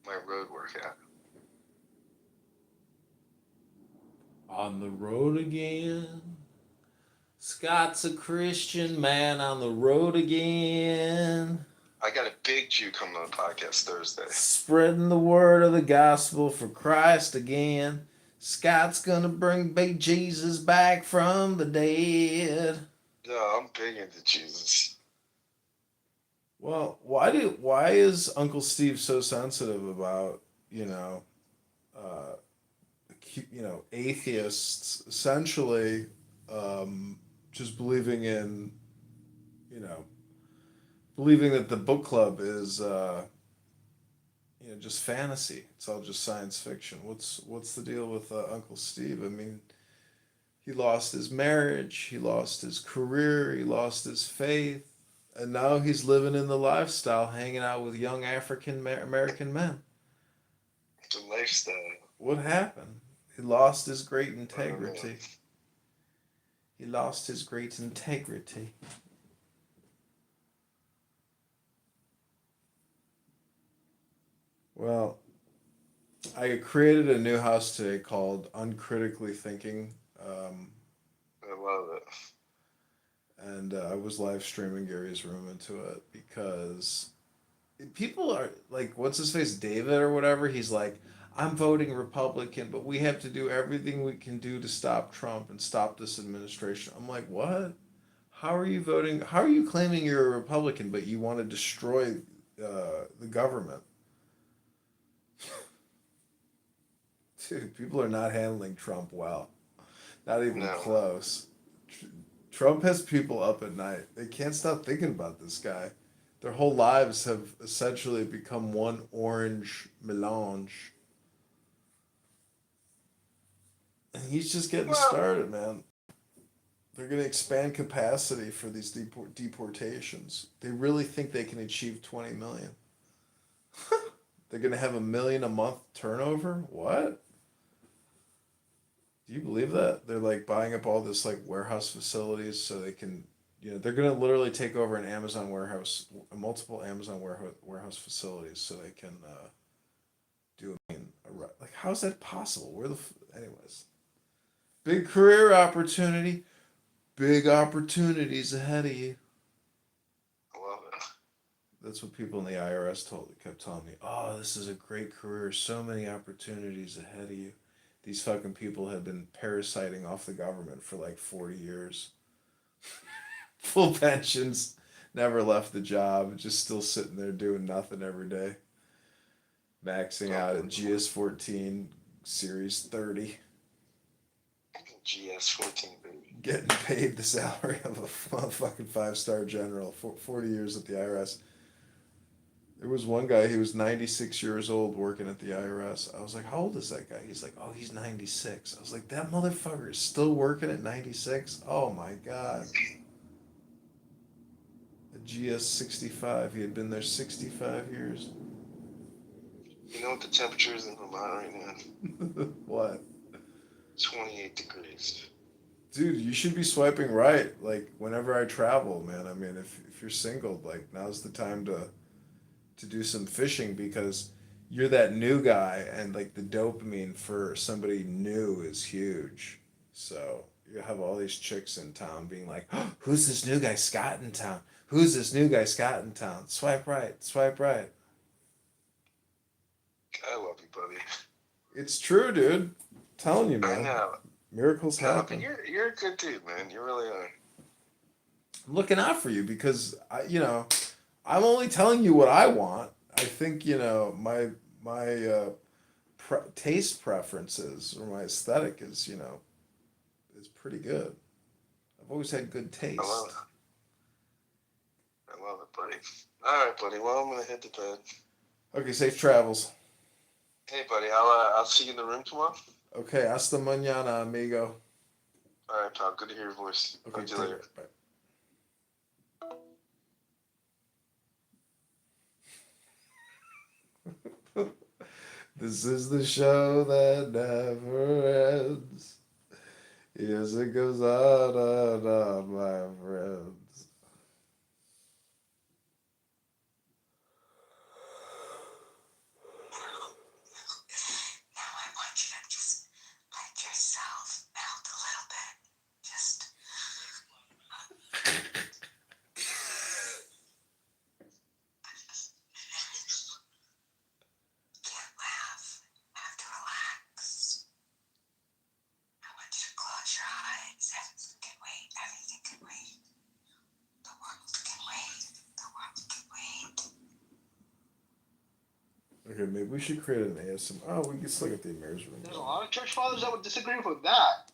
S7: My road workout.
S8: On the road again. Scott's a Christian man on the road again.
S7: I got a big Jew coming on the podcast Thursday.
S8: Spreading the word of the gospel for Christ again. Scott's gonna bring big Jesus back from the dead.
S7: No, I'm big into Jesus.
S8: Well, why is Uncle Steve so sensitive about, atheists essentially just believing in, believing that the book club is, just fantasy. It's all just science fiction. What's the deal with Uncle Steve? I mean, he lost his marriage, he lost his career, he lost his faith, and now he's living in the lifestyle, hanging out with young African American men.
S7: The lifestyle.
S8: What happened? He lost his great integrity. He lost his great integrity. Well, I created a new house today called Uncritically Thinking.
S7: I love it.
S8: And I was live streaming Gary's room into it because people are like, what's his face, David or whatever? He's like, I'm voting Republican, but we have to do everything we can do to stop Trump and stop this administration. I'm like, what? How are you voting? How are you claiming you're a Republican, but you want to destroy the government? Dude, people are not handling Trump well. Not even close. Trump has people up at night. They can't stop thinking about this guy. Their whole lives have essentially become one orange melange. And he's just getting started, man. They're going to expand capacity for these deportations. They really think they can achieve 20 million. They're going to have $1 million a month turnover? What? Do you believe that? They're like buying up all this like warehouse facilities so they can, they're going to literally take over an Amazon warehouse, multiple Amazon warehouse facilities so they can do like, how's that possible? Anyways. Big career opportunity. Big opportunities ahead of you.
S7: I love it.
S8: That's what people in the IRS kept telling me. Oh, this is a great career. So many opportunities ahead of you. These fucking people have been parasiting off the government for like 40 years. Full pensions. Never left the job. Just still sitting there doing nothing every day. Maxing out at GS14 Series 30.
S7: GS14, baby.
S8: Getting paid the salary of a fucking 5-star general. 40 years at the IRS. There was one guy, he was 96 years old working at the IRS. I was like, how old is that guy? He's like, oh, he's 96. I was like, that motherfucker is still working at 96? Oh my God. A GS65. He had been there 65 years.
S7: You know what the temperature is in Vermont right now?
S8: What?
S7: 28 degrees.
S8: Dude, you should be swiping right, like, whenever I travel, man. I mean, if you're single, like, now's the time to do some fishing because you're that new guy and, like, the dopamine for somebody new is huge. So you have all these chicks in town being like, oh, who's this new guy Scott in town? Who's this new guy Scott in town? Swipe right, swipe right.
S7: I love you, buddy.
S8: It's true, dude. I'm telling you, man.
S7: I know.
S8: Miracles happen.
S7: But you're a good dude, man. You really are.
S8: I'm looking out for you because I'm only telling you what I want. I think my taste preferences or my aesthetic is is pretty good. I've always had good taste.
S7: I love it, buddy. All right, buddy. Well, I'm gonna head to bed.
S8: Okay, safe travels.
S7: Hey, buddy. I'll see you in the room tomorrow.
S8: Okay, hasta mañana, amigo.
S7: All right, pal. Good to hear your voice.
S8: Okay,
S7: Talk to you later.
S8: Bye. This is the show that never ends. Yes, it goes on, my friends.
S12: Now I want you to just let yourself melt a little bit. Just. Can't laugh. Have to relax. I want you to close your eyes. Everything can wait. Everything can wait. The world can wait. The world can wait.
S8: Okay, maybe we should create an ASM. Oh, we can still get the Mayor's room.
S1: There's a lot of church fathers that would disagree with that.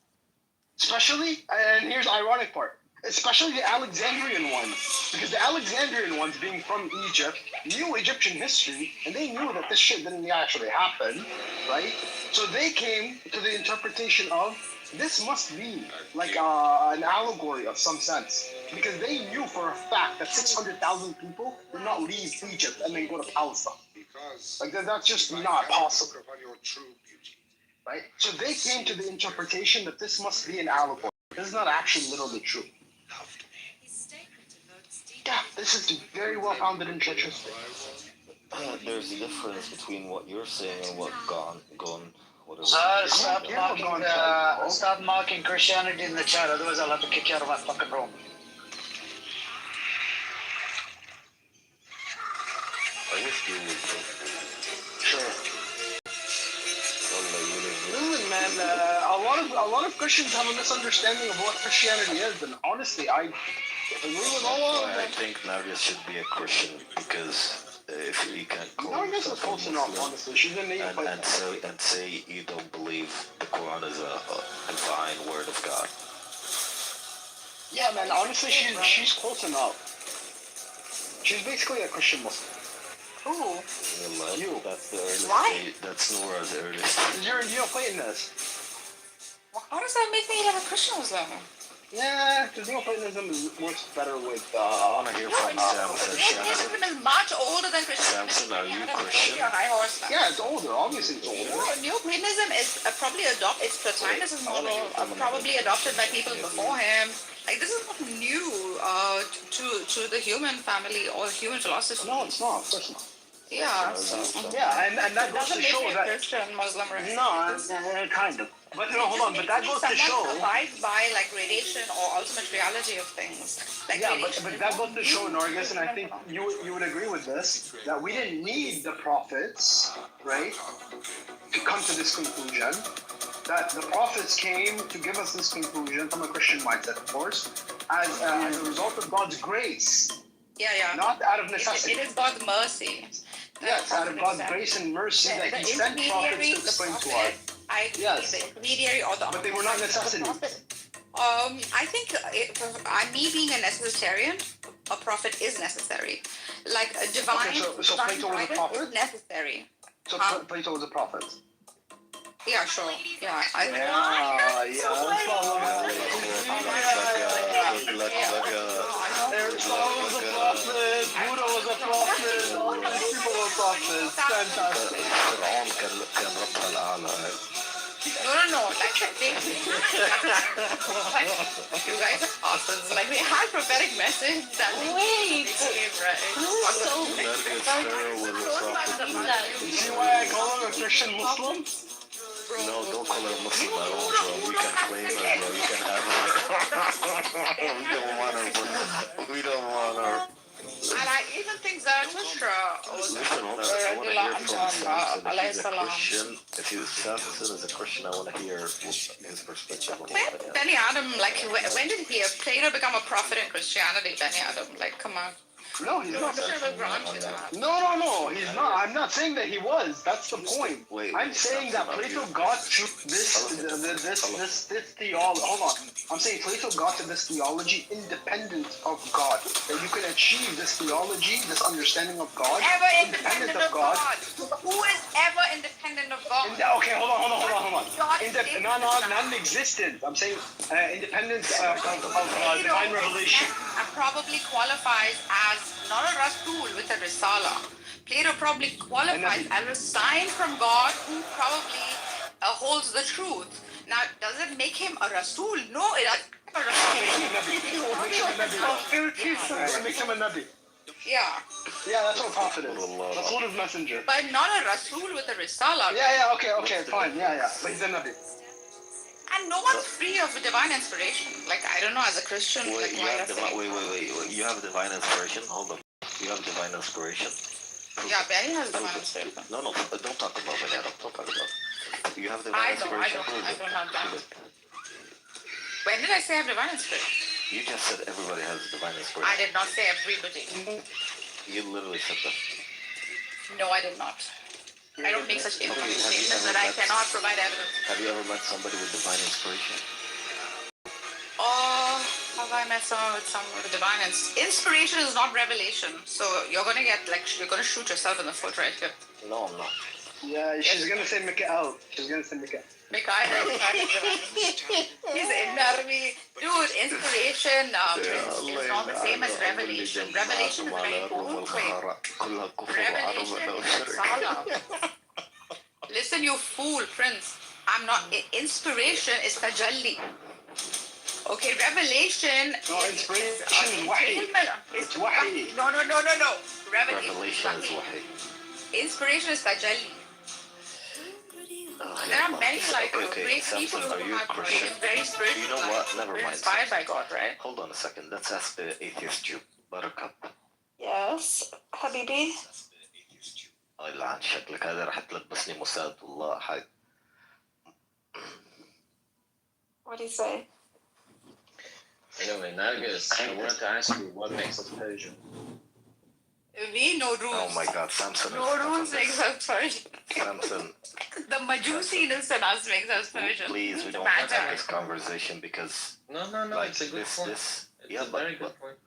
S1: Especially, and here's the ironic part, especially the Alexandrian ones. Because the Alexandrian ones, being from Egypt, knew Egyptian history, and they knew that this shit didn't actually happen, right? So they came to the interpretation of, this must be like an allegory of some sense. Because they knew for a fact that 600,000 people did not leave Egypt and then go to Palestine. Like, that's just not possible. Right? So they came to the interpretation that this must be an allegory. This is not actually literally true. Yeah, this is very well founded in church history.
S18: There's a difference between what you're saying and what gone.
S3: Stop mocking Christianity in the chat, otherwise I'll have to kick you out of my fucking room.
S18: I wish you would.
S1: Sure. Listen, man, a lot of Christians have a misunderstanding of what Christianity is, and honestly, I agree with all of them.
S18: I think Nadia should be a Christian because if you can't call
S1: Nargis is close enough, honestly. She's a native
S18: and say you don't believe the Quran is a divine word of God.
S1: Yeah, man, honestly, she's close enough. She's basically a Christian Muslim.
S2: Who?
S1: You.
S18: That's the earliest.
S2: Why?
S18: That's Nora's earliest.
S1: You're Neoplatonism.
S2: Well, how does that make me a Christian Muslim?
S1: Yeah, because Neoplatonism works better with.
S18: I want to hear from Samson.
S2: Neoplatonism is much older than Christianity.
S18: Samson, are you Christian?
S2: High horse.
S1: Yeah, it's older. Obviously, it's older.
S2: No, Neoplatonism is probably its Plotinus model, probably adopted by people before him. Like, this is not new to the human family or human philosophy.
S1: No, it's not. Of course not.
S2: Yeah.
S1: Yeah, and that goes to show that.
S2: Christian, Muslim, right?
S1: No, kind of. But no, hold on. But that goes to show.
S2: Abides by like gradation or ultimate reality of things. Like
S1: yeah, but that goes to show, Nargis, and I think you would agree with this, that we didn't need the prophets, right, to come to this conclusion. That the prophets came to give us this conclusion from a Christian mindset, of course, as a result of God's grace.
S2: Yeah.
S1: Not out of necessity.
S2: It is God's mercy.
S1: Yes, out of God's grace and mercy that He sent prophets to explain to us.
S2: The intermediary or the.
S1: But they were not necessities.
S2: I think me being a necessitarian, a prophet is necessary. Like a divine.
S1: Okay, so Plato was a prophet.
S2: Is necessary.
S1: So Plato was a prophet.
S2: Yeah, sure. Yeah.
S1: Aristotle was a prophet. Buddha was a prophet. People were prophets. Fantastic.
S2: No. Like, you guys are awesome. Like, we had prophetic message that
S14: Wait.
S1: You see why I call him a Christian Muslim?
S18: No, don't call her Muslim at all, bro. We can claim her, bro. You can have her. We don't want her.
S2: And I even think Zarathustra was
S18: Listen, hold on. I want to hear from Samson. If he's a Christian, if Samson is a Christian, I want to hear his perspective on that.
S2: Benny Adam, like, when did Plato become a prophet in Christianity, Benny Adam? Like, come on.
S1: No, he's not. No, he's not. I'm not saying that he was. That's the point. I'm saying that Plato got to this theology. Hold on. I'm saying Plato got to this theology independent of God. That you can achieve this theology, this understanding of God,
S6: Independent of God. Who is ever independent of God?
S1: Okay, hold on. Non-existent. I'm saying independent of divine revelation.
S6: Probably qualifies as not a Rasul with a Risala. Plato probably qualifies as a sign from God who probably holds the truth. Now, does it make him a Rasul? No, it doesn't make him a Rasul.
S1: It makes him a Nabi.
S6: Yeah.
S1: Yeah, that's what a prophet is. That's what his messenger.
S6: But not a Rasul with a Risala.
S1: Yeah, okay, fine. Yeah. But he's a Nabi.
S6: And no one's free of divine inspiration. Like, I don't know, as a Christian,
S18: Wait, you have divine inspiration? Hold on. You have divine inspiration?
S6: Yeah, Benny has divine inspiration.
S18: No, don't talk about Benny. Don't talk about it. You have divine inspiration?
S6: I don't have that. When did I say I have divine inspiration?
S18: You just said everybody has divine inspiration.
S6: I did not say everybody.
S18: You literally said that.
S6: No, I did not. I don't make such information statements that I cannot provide evidence.
S18: Have you ever met somebody with divine inspiration?
S6: Oh, have I met someone with divine inspiration is not revelation. So you're gonna you're gonna shoot yourself in the foot right here.
S18: No, I'm not.
S1: Yeah, she's gonna say Mikael.
S6: Mikael. He's in me. Dude, inspiration is not the same as revelation. Revelation is very important. Revelation is Salah. Listen, you fool, Prince. I'm not. Inspiration is tajalli. Okay, revelation
S1: inspiration is wahi. It's wahi.
S6: No.
S18: Revelation is wahi.
S6: Inspiration is tajalli. There are many great people who have very spiritual.
S18: You know what? Never mind.
S6: Inspired by God, right?
S18: Hold on a second. Let's ask the atheist Jew. Buttercup.
S6: Yes, Habibi.
S18: الله يلعن شكلك هذا راح تلبسني مساعد والله حي.
S6: What do you say?
S16: Anyway, Nagus, I wanted to ask you what makes us Persian.
S6: We know rules.
S18: Oh my God, Samson.
S6: No rules makes us Persian.
S18: Samson.
S6: The Majusiness in us makes us Persian.
S18: Please, we don't have to have this conversation because.
S16: No, it's a good point.
S18: Yeah,
S16: a very good point.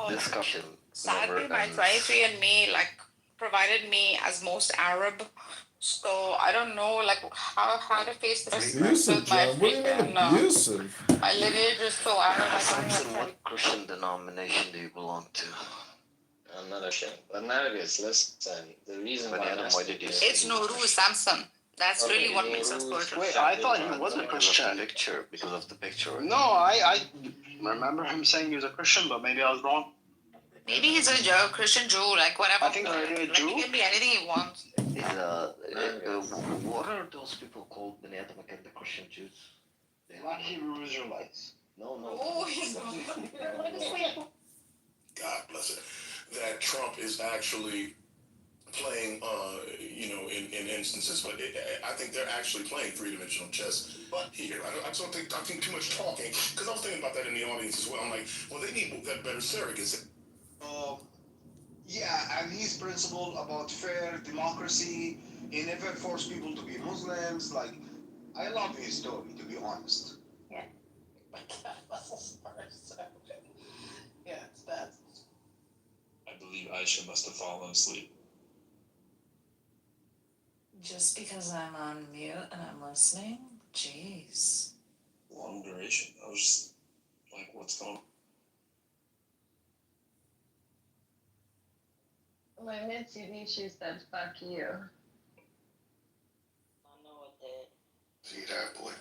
S18: Discussion.
S6: Sadly, my 23andMe provided me as most Arab, so I don't know how to face this.
S8: Abusive, John. What do you mean abusive?
S6: My lineage is so Arab.
S18: Samson, what Christian denomination do you belong to?
S16: I'm not ashamed. But Nagus, listen, the reason why
S6: it's Nowruz, Samson. That's really what makes us Persian.
S1: Wait, I thought he was a Christian.
S18: Because of the picture.
S1: No, I remember him saying he was a Christian, but maybe I was wrong.
S6: Maybe he's a Christian Jew, whatever.
S1: I think a Jew.
S6: He can be anything he wants.
S18: What are those people called? The Christian Jews?
S1: Not Hebrew Israelites.
S18: No.
S6: Oh, he's not.
S17: God bless it. That Trump is actually playing, in instances, but I think they're actually playing three-dimensional chess here. I think too much talking, because I was thinking about that in the audience as well. I'm like, well, they need that better surrogates.
S23: Yeah, and his principle about fair democracy, he never forced people to be Muslims. I love his story, to be honest.
S6: Yeah.
S23: Yeah, it's bad.
S24: I believe Aisha must have fallen asleep.
S25: Just because I'm on mute and I'm listening? Jeez.
S24: Long duration. I was just like, what's going on?
S26: My Mitsubishi said, fuck you.
S19: See that boy.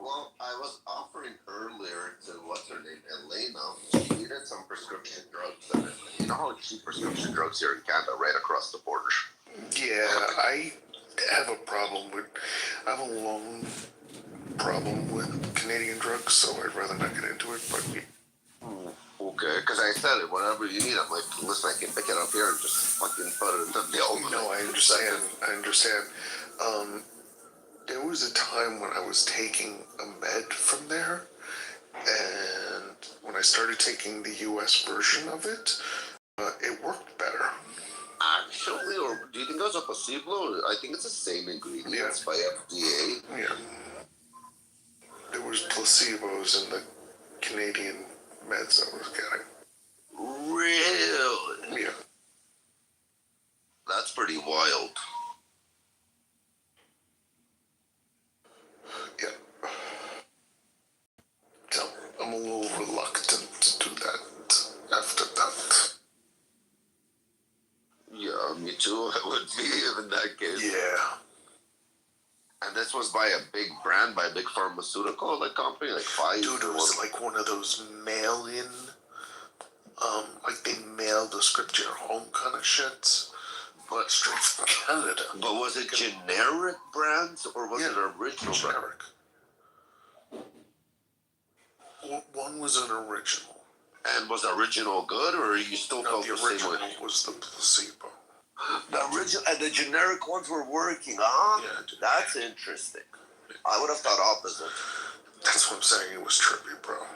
S19: Well, I was offering earlier to what's her name, Elena. She needed some prescription drugs. And you know how cheap prescription drugs here in Canada, right across the border.
S7: Yeah, I have a long problem with Canadian drugs, so I'd rather not get into it. But
S19: okay, because I said it. Whatever you need, I'm like, listen, I can pick it up here and just fucking put it in the bill.
S7: No, I understand. There was a time when I was taking a med from there, and when I started taking the U.S. version of it, it worked better.
S19: Actually, or do you think it was a placebo? I think it's the same ingredients by FDA.
S7: Yeah. There was placebos in the Canadian meds I was getting.
S19: Really?
S7: Yeah.
S19: That's pretty wild.
S7: Yeah. So I'm a little reluctant to do that after that.
S19: Yeah, me too. I would be in that case.
S7: Yeah.
S19: And this was by a big brand, by a big pharmaceutical company, like Pfizer.
S7: Dude, it was like one of those mail-in, like they mailed the script to your home kind of shit, but straight from Canada.
S19: But was it generic brands or was it original?
S7: Generic. One was an original.
S19: And was the original good, or you still felt the same way?
S7: The original was the placebo.
S19: The original and the generic ones were working, huh?
S7: Yeah,
S19: that's interesting. I would have thought opposite.
S7: That's what I'm saying. It was trippy, bro.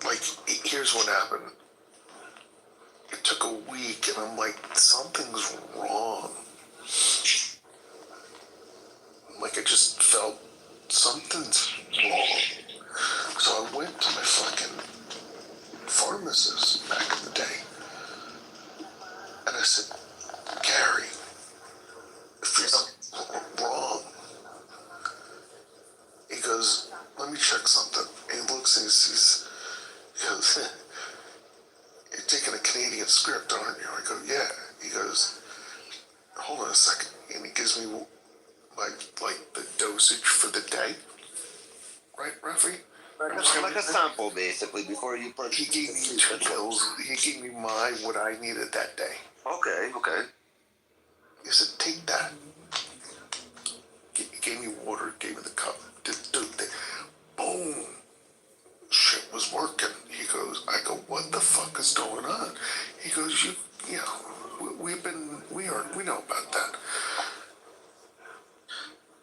S7: Like, here's what happened. It took a week, and I'm like, something's wrong. Like, I just felt something's wrong. So I went to my fucking pharmacist back in the day, and I said, Gary, it feels wrong. He goes, let me check something. He looks and he goes, you're taking a Canadian script, aren't you? I go, yeah. He goes, hold on a second. And he gives me like the dosage for the day. Right, Rafi?
S19: Like a sample, basically, before you purchase.
S7: He gave me 2 pills. He gave me what I needed that day.
S19: Okay.
S7: He said, take that. He gave me water, gave me the cup. Boom. Shit was working. He goes, I go, what the fuck is going on? He goes, we know about that.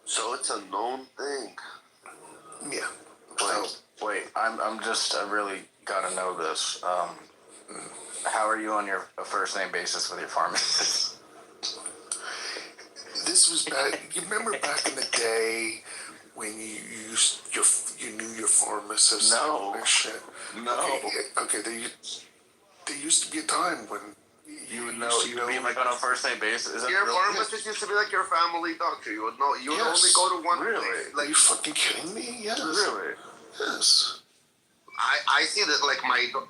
S19: So it's a known thing.
S7: Yeah.
S10: Wait, I really gotta know this. How are you on your first name basis with your pharmacist?
S7: This was back. You remember back in the day when you knew your pharmacist?
S10: No.
S7: And shit.
S10: No.
S7: Okay. There used to be a time when
S10: you would know. You would be like on a first name basis.
S19: Your pharmacist used to be like your family doctor. You would know. You would only go to one place.
S7: Like, are you fucking kidding me? Yes.
S10: Really?
S7: Yes.
S19: I see that, like,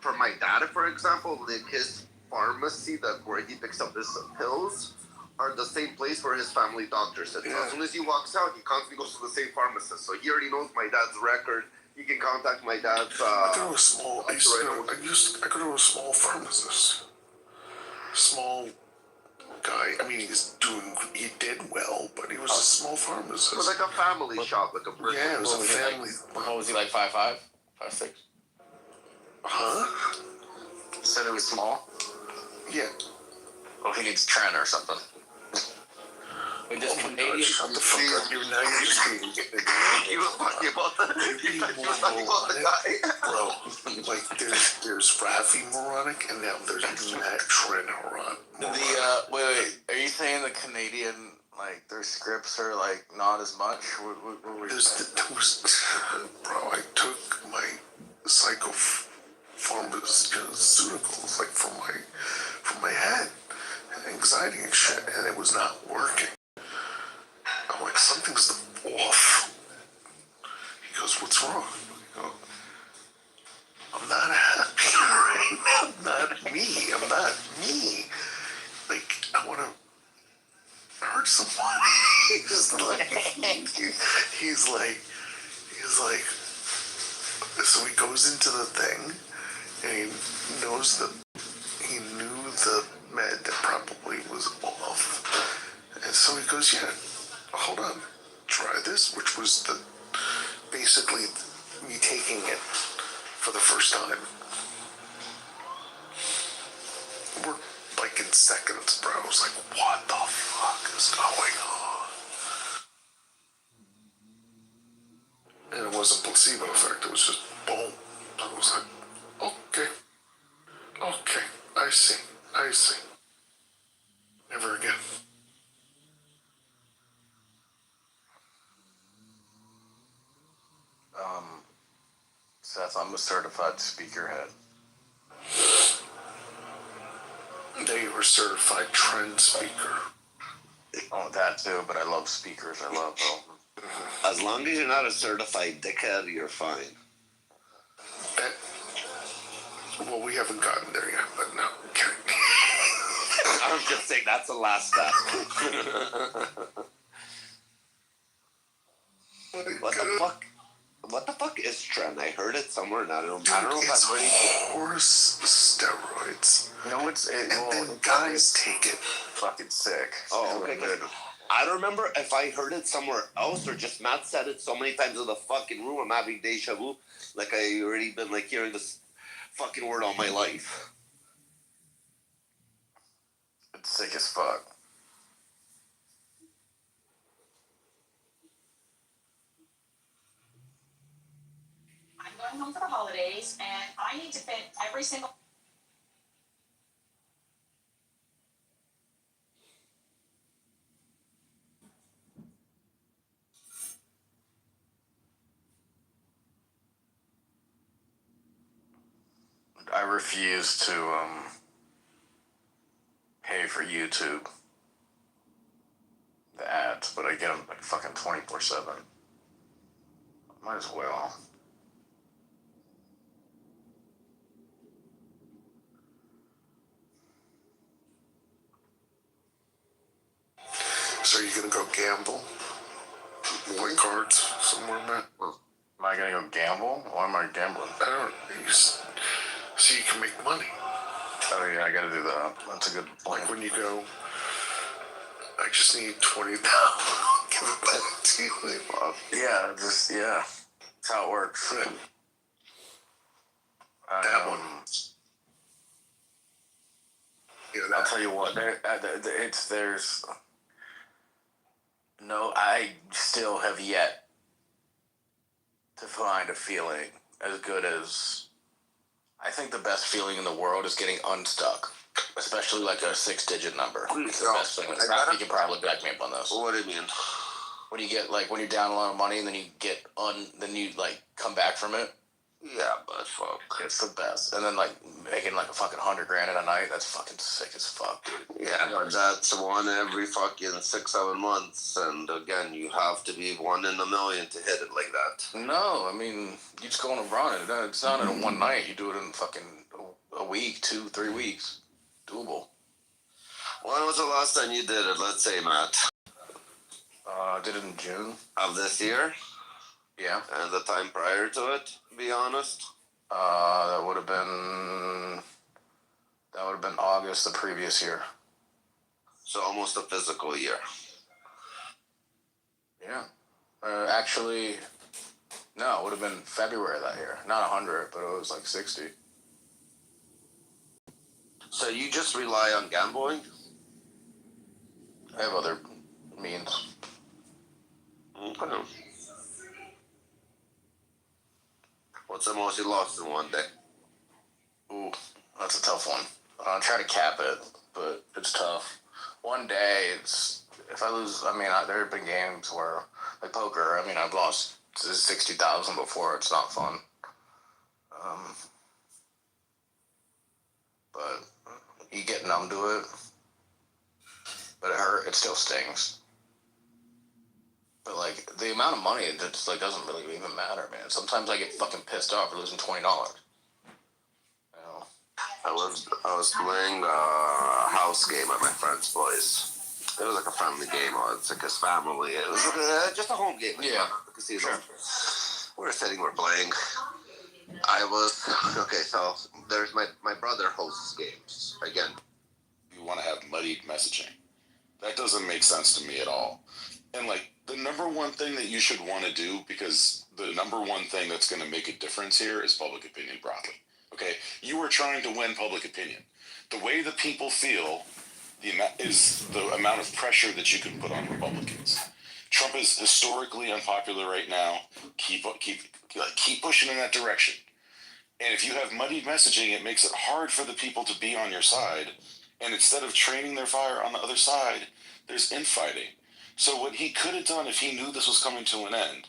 S19: for my dad, for example, like his pharmacy where he picks up his pills are the same place where his family doctor sits. Yeah. As soon as he walks out, he constantly goes to the same pharmacist. So he already knows my dad's record. He can contact my dad's.
S7: I go to a small. I go to a small pharmacist. Small guy. I mean, he did well, but he was a small pharmacist.
S19: It was like a family shop, like a person.
S7: Yeah, it was a family.
S10: What was he, like 5'5", 5'6"?
S7: Huh?
S10: You said it was small?
S7: Yeah.
S10: Oh, he needs Trent or something. Wait, this Canadian.
S7: Shut the fuck up! You're just being.
S19: He was talking about the guy.
S7: Bro, like there's Rafi Moronic, and now there's Matt Trent Moronic.
S10: Wait. Are you saying the Canadian, like, their scripts are, like, not as much? What were you saying?
S7: Bro, I took my pharmaceuticals, like, from my head, anxiety and shit, and it was not working. I'm like, something's off. He goes, what's wrong? I go, I'm not happy right now. I'm not me. Like, I want to hurt somebody. He's like, so he goes into the thing, and he knows that he knew the med that probably was off. And so he goes, yeah, hold on, try this, which was basically me taking it for the first time. We're like in seconds, bro. I was like, what the fuck is going on? And it wasn't placebo effect, it was just boom. I was like, okay. I
S10: Beth. I'm a certified speakerhead.
S17: They were certified trend speaker.
S10: Oh, that too, but I love speakers. I love them.
S19: As long as you're not a certified dickhead, you're fine.
S17: Well, we haven't gotten there yet, but no. Okay.
S19: I was just saying that's the last step. What the fuck? What the fuck is trend? I heard it somewhere, and I don't know if I've heard it.
S17: Horse steroids.
S10: You know,
S17: then guys take it.
S10: Fucking sick.
S19: Oh, okay, good. I don't remember if I heard it somewhere else or just Matt said it so many times in the fucking room. I'm having deja vu. Like I already been like hearing this fucking word all my life.
S10: It's sick as fuck.
S11: I'm going home for the holidays, and I need to fit every single.
S10: I refuse to pay for YouTube, the ads, but I get them like fucking 24/7. Might as well.
S17: So are you gonna go gamble? Play cards somewhere, Matt?
S10: Am I gonna go gamble? Why am I gambling?
S17: I don't know. So you can make money.
S10: Oh yeah, I gotta do that. That's a good point.
S17: Like when you go, I just need $20. Give it back to you.
S10: Yeah, that's how it works.
S17: That one. Yeah,
S10: I'll tell you what. I still have yet to find a feeling as good as. I think the best feeling in the world is getting unstuck, especially like a 6-digit number. It's the best thing. You can probably back me up on this.
S19: What do you mean?
S10: When you get when you're down a lot of money and then you get then you come back from it.
S19: Yeah, but fuck.
S10: It's the best. And then making like a fucking $100,000 in a night, that's fucking sick as fuck, dude.
S19: Yeah, but that's one every fucking 6-7 months, and again, you have to be 1 in a million to hit it like that.
S10: No, I mean, you just go on a run. It's not in one night. You do it in fucking a week, 2-3 weeks. Doable.
S19: When was the last time you did it? Let's say, Matt.
S10: I did it in June.
S19: Of this year?
S10: Yeah.
S19: And the time prior to it, to be honest?
S10: That would have been August the previous year.
S19: So almost a physical year.
S10: Yeah. Actually, no, it would have been February that year. Not 100, but it was like 60.
S19: So you just rely on gambling?
S10: I have other means.
S19: Okay. What's the most you lost in one day?
S10: Ooh, that's a tough one. I try to cap it, but it's tough. One day, if I lose, there have been games where, like poker, I've lost 60,000 before. It's not fun. But you get numb to it. But it still stings. But the amount of money, it just doesn't really even matter, man. Sometimes I get fucking pissed off for losing $20.
S19: I was playing a house game at my friend's place. It was like a friendly game. It's like his family. It was just a home game.
S10: Yeah.
S19: Casino. Sure. We're sitting, we're playing. So there's my brother hosts games. Again.
S13: You want to have muddied messaging. That doesn't make sense to me at all. And the number one thing that you should want to do, because the number one thing that's going to make a difference here is public opinion broadly. Okay, you are trying to win public opinion. The way the people feel is the amount of pressure that you can put on Republicans. Trump is historically unpopular right now. Keep pushing in that direction. And if you have muddied messaging, it makes it hard for the people to be on your side. And instead of training their fire on the other side, there's infighting. So what he could have done if he knew this was coming to an end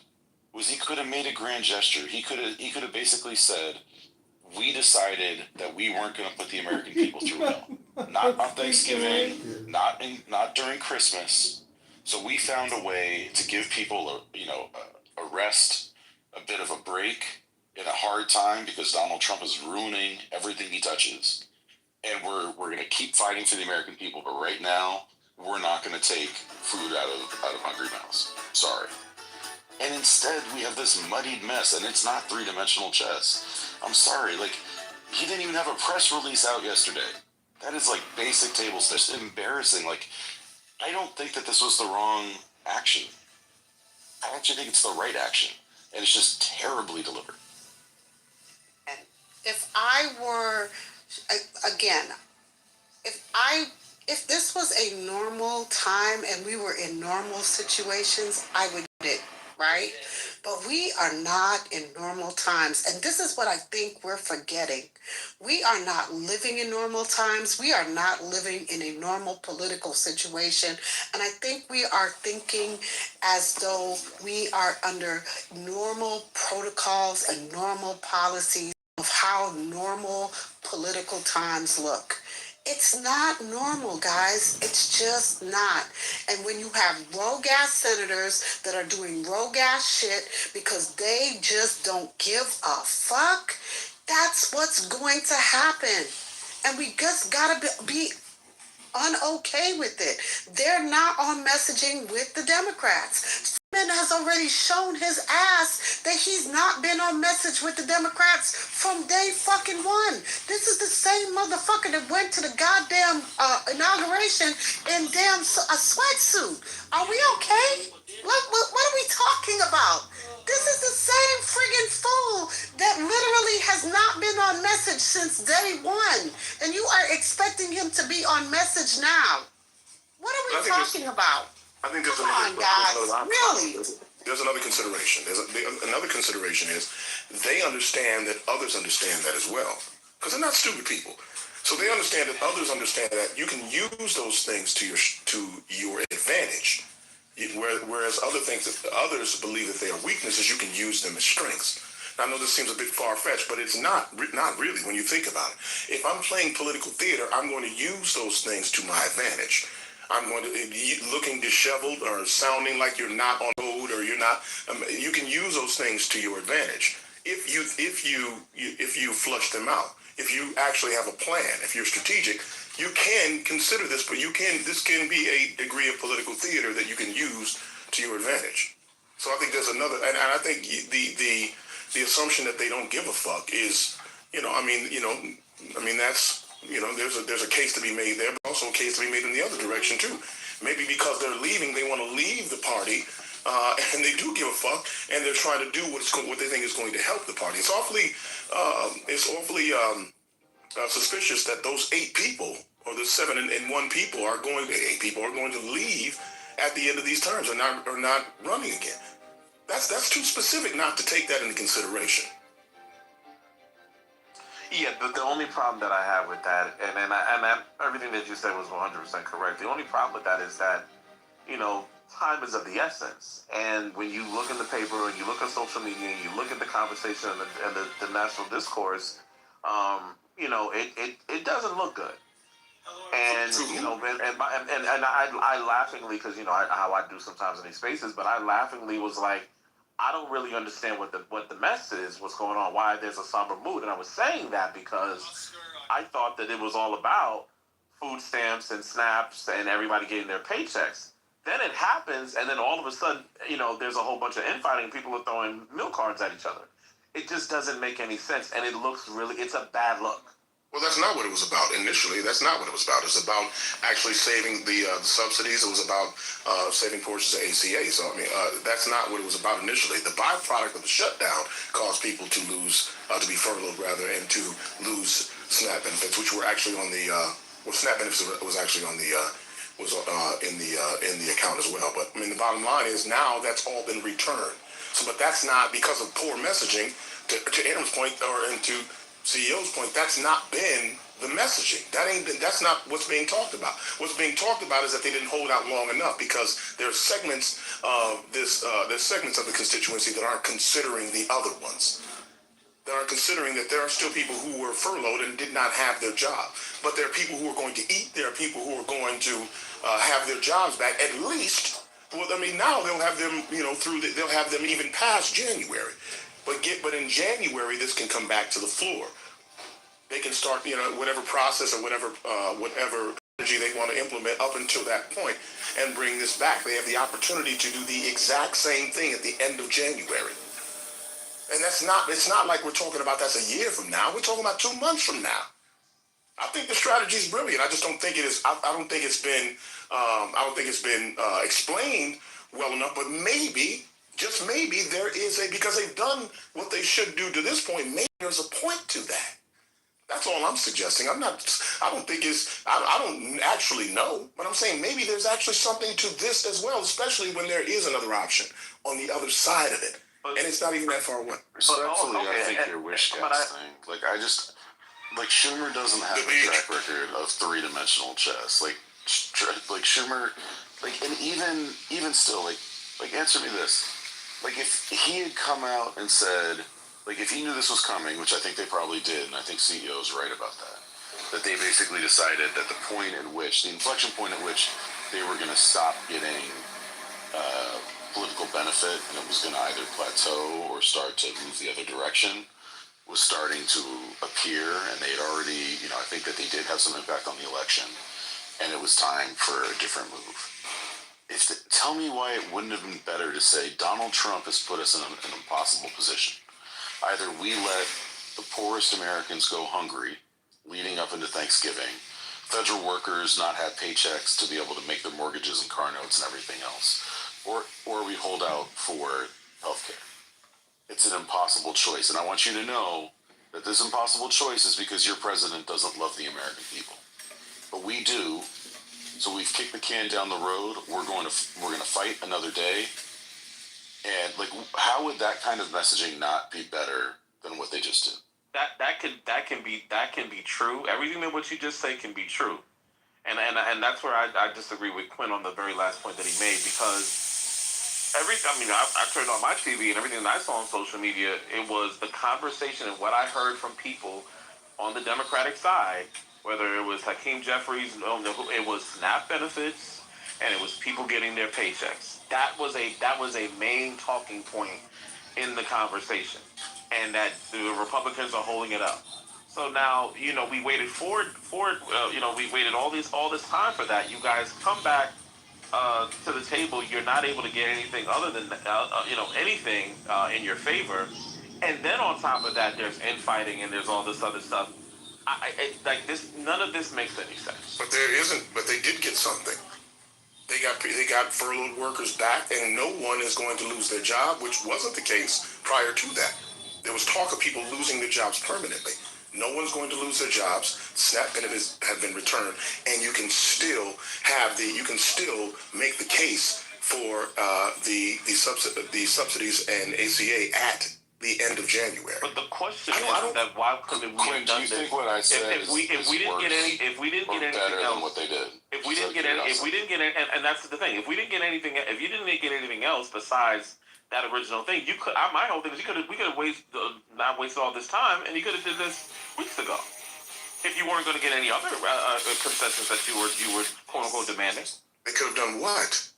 S13: was he could have made a grand gesture. He could have basically said, we decided that we weren't going to put the American people through hell. Not on Thanksgiving, not during Christmas. So we found a way to give people a rest, a bit of a break in a hard time because Donald Trump is ruining everything he touches. And we're going to keep fighting for the American people, but right now we're not going to take food out of hungry mouths. Sorry. And instead, we have this muddied mess, and it's not three-dimensional chess. I'm sorry, he didn't even have a press release out yesterday. That is, basic table stakes. It's embarrassing. I don't think that this was the wrong action. I actually think it's the right action, and it's just terribly delivered.
S5: If I were, again, if this was a normal time and we were in normal situations, I would do it, right? But we are not in normal times. And this is what I think we're forgetting. We are not living in normal times. We are not living in a normal political situation. And I think we are thinking as though we are under normal protocols and normal policies of how normal political times look. It's not normal, guys. It's just not. And when you have rogue-ass senators that are doing rogue-ass shit because they just don't give a fuck, that's what's going to happen. And we just gotta be unokay with it. They're not on messaging with the Democrats. Fetterman has already shown his ass that he's not been on message with the Democrats from day fucking one. This is the same motherfucker that went to the goddamn inauguration in damn a sweatsuit. Are we okay? What are we talking about? This is the same friggin' fool that literally has not been on message since day one. And you are expecting him to be on message now. What are we talking about?
S17: I think there's
S5: Come on, guys. Really?
S17: There's another consideration. Another consideration is they understand that others understand that as well. Because they're not stupid people. So they understand that others understand that you can use those things to your advantage. Whereas other things that others believe that they are weaknesses, you can use them as strengths. Now, I know this seems a bit far-fetched, but it's not really when you think about it. If I'm playing political theater, I'm going to use those things to my advantage. I'm going to looking disheveled or sounding like you're not on code or you're not. You can use those things to your advantage if you flush them out. If you actually have a plan, if you're strategic, you can consider this, but this can be a degree of political theater that you can use to your advantage. So I think there's another, and I think the assumption that they don't give a fuck is, that's. There's a case to be made there, but also a case to be made in the other direction too. Maybe because they're leaving, they want to leave the party, and they do give a fuck, and they're trying to do what they think is going to help the party. It's awfully suspicious that those 8 people or the 7 and 1 people are going to leave at the end of these terms and are not running again. That's too specific not to take that into consideration.
S9: Yeah, the only problem that I have with that, and everything that you said was 100% correct. The only problem with that is that, time is of the essence. And when you look in the paper and you look at social media and you look at the conversation and the national discourse, it doesn't look good. And I laughingly, because how I do sometimes in these spaces, but I laughingly was like, I don't really understand what the mess is, what's going on, why there's a somber mood. And I was saying that because I thought that it was all about food stamps and snaps and everybody getting their paychecks. Then it happens, and then all of a sudden, there's a whole bunch of infighting and people are throwing milk cards at each other. It just doesn't make any sense, and it's a bad look.
S17: Well, that's not what it was about initially. That's not what it was about. It was about actually saving the subsidies. It was about saving portions of ACA. So, that's not what it was about initially. The byproduct of the shutdown caused people to lose, to be furloughed rather, and to lose SNAP benefits, which were actually on the, SNAP benefits was actually on the, in the account as well. But, the bottom line is now that's all been returned. So, but that's not because of poor messaging, to Aaron's point, and to CEO's point, that's not been the messaging. That's not what's being talked about. What's being talked about is that they didn't hold out long enough because there are segments of there's segments of the constituency that aren't considering the other ones. That aren't considering that there are still people who were furloughed and did not have their job. But there are people who are going to eat. There are people who are going to have their jobs back at least. Well, I mean, now they'll have them, they'll have them even past January. But in January, this can come back to the floor. They can start, whatever process or whatever strategy they want to implement up until that point and bring this back. They have the opportunity to do the exact same thing at the end of January. And it's not like we're talking about that's a year from now. We're talking about 2 months from now. I think the strategy is brilliant. I just don't think it is. I don't think it's been. I don't think it's been explained well enough. But maybe, just maybe, there is because they've done what they should do to this point. Maybe there's a point to that. That's all I'm suggesting. I don't think it's. I don't actually know, but I'm saying maybe there's actually something to this as well, especially when there is another option on the other side of it, and it's not even that far away.
S13: Respectfully, I think your wish cast thing. Like Schumer doesn't have a track record of three-dimensional chess. Like Schumer, and even still, like answer me this. Like if he had come out and said, like if he knew this was coming, which I think they probably did, and I think CEO is right about that they basically decided that the inflection point at which they were going to stop getting political benefit and it was going to either plateau or start to move the other direction was starting to appear, and they had already, I think that they did have some impact on the election, and it was time for a different move. Tell me why it wouldn't have been better to say Donald Trump has put us in an impossible position. Either we let the poorest Americans go hungry leading up into Thanksgiving, federal workers not have paychecks to be able to make their mortgages and car notes and everything else, or we hold out for healthcare. It's an impossible choice, and I want you to know that this impossible choice is because your president doesn't love the American people. But we do, so we've kicked the can down the road. We're going to fight another day. And how would that kind of messaging not be better than what they just did?
S9: That can be true. Everything that what you just say can be true, and that's where I disagree with Quinn on the very last point that he made, because I turned on my TV and everything that I saw on social media, it was the conversation and what I heard from people on the Democratic side, whether it was Hakeem Jeffries, it was SNAP benefits, and it was people getting their paychecks. That was a main talking point in the conversation, and that the Republicans are holding it up. So now, we waited we waited all this time for that. You guys come back to the table. You're not able to get anything other than anything in your favor, and then on top of that, there's infighting and there's all this other stuff. None of this makes any sense.
S17: But there isn't. But they did get something. They got furloughed workers back, and no one is going to lose their job, which wasn't the case prior to that. There was talk of people losing their jobs permanently. No one's going to lose their jobs. SNAP benefits have been returned, and you can still make the case for the subsidies and ACA at the end of January.
S9: But the question is that why couldn't we have done this?
S13: Do you think what I said
S9: if we didn't get anything else,
S13: what they did?
S9: If we didn't get and that's the thing. If you didn't get anything else besides that original thing, my whole thing is we could have not wasted all this time, and you could have did this weeks ago. If you weren't going to get any other concessions that you were quote unquote demanding.
S17: They could have done what?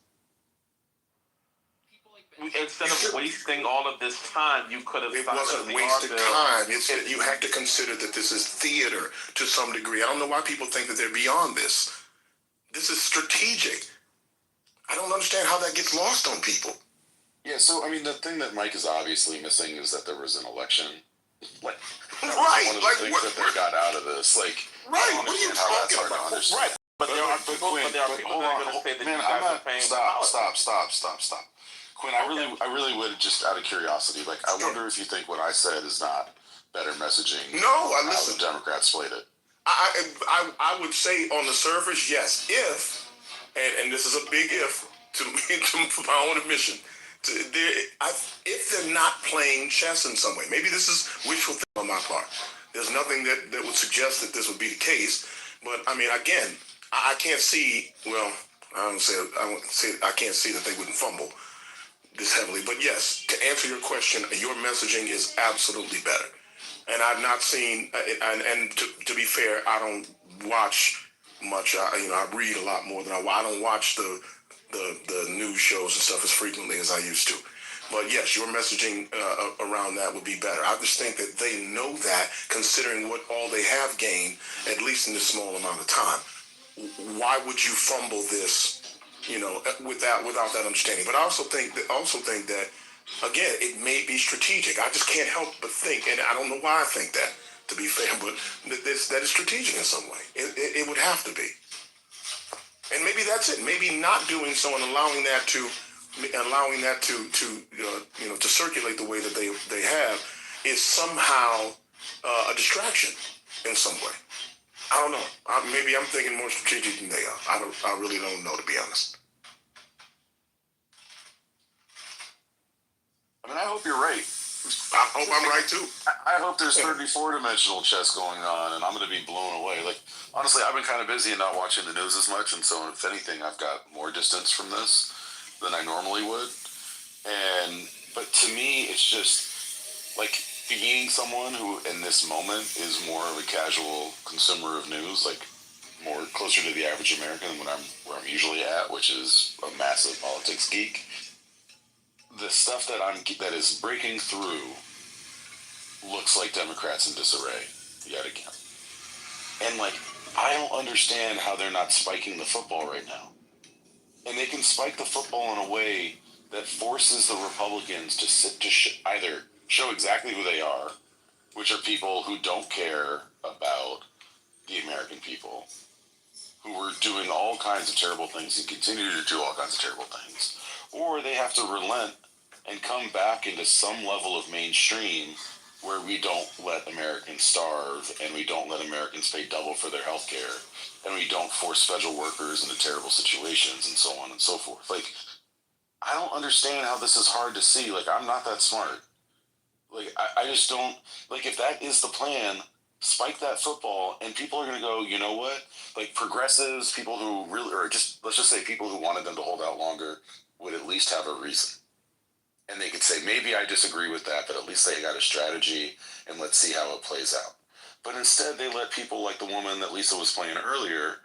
S9: Instead of wasting all of this time, you could have.
S17: It wasn't wasted time. You have to consider that this is theater to some degree. I don't know why people think that they're beyond this. This is strategic. I don't understand how that gets lost on people.
S13: Yeah, so the thing that Mike is obviously missing is that there was an election.
S17: Right.
S13: One of the things that they got out of this. Right.
S17: What are you talking about?
S9: Right. But there are people that are going to say that you guys are paying.
S13: Stop. Quinn, I really would, just out of curiosity, I wonder if you think what I said is not better messaging.
S17: No,
S13: how the Democrats played it.
S17: I would say on the surface, yes, if, and this is a big if to my own admission, if they're not playing chess in some way, maybe this is wishful thinking on my part. There's nothing that would suggest that this would be the case. But I mean, again, I can't see. Well, I won't say I can't see that they wouldn't fumble this heavily. But yes, to answer your question, your messaging is absolutely better. And I've not seen. And to be fair, I don't watch much. I read a lot more than I don't watch the news shows and stuff as frequently as I used to. But yes, your messaging around that would be better. I just think that they know that, considering what all they have gained, at least in this small amount of time. Why would you fumble this, without that understanding? But I also think that again, it may be strategic. I just can't help but think, and I don't know why I think that, to be fair, but that is strategic in some way. It would have to be. And maybe that's it. Maybe not doing so and allowing that to circulate the way that they have is somehow a distraction in some way. I don't know. Maybe I'm thinking more strategic than they are. I really don't know, to be honest.
S13: I mean, I hope you're right.
S17: I hope I'm right too.
S13: I hope there's 34-dimensional chess going on, and I'm going to be blown away. Like, honestly, I've been kind of busy and not watching the news as much, and so if anything, I've got more distance from this than I normally would. But to me, it's just like being someone who, in this moment, is more of a casual consumer of news, like more closer to the average American than where I'm usually at, which is a massive politics geek. The stuff that is breaking through looks like Democrats in disarray yet again. And I don't understand how they're not spiking the football right now. And they can spike the football in a way that forces the Republicans to either show exactly who they are, which are people who don't care about the American people, who are doing all kinds of terrible things and continue to do all kinds of terrible things, or they have to relent and come back into some level of mainstream where we don't let Americans starve and we don't let Americans pay double for their health care and we don't force federal workers into terrible situations and so on and so forth. I don't understand how this is hard to see. I'm not that smart. I just don't, if that is the plan, spike that football and people are going to go, you know what? Progressives, people who really, or just, let's just say people who wanted them to hold out longer would at least have a reason. And they could say, maybe I disagree with that, but at least they got a strategy and let's see how it plays out. But instead they let people like the woman that Lisa was playing earlier,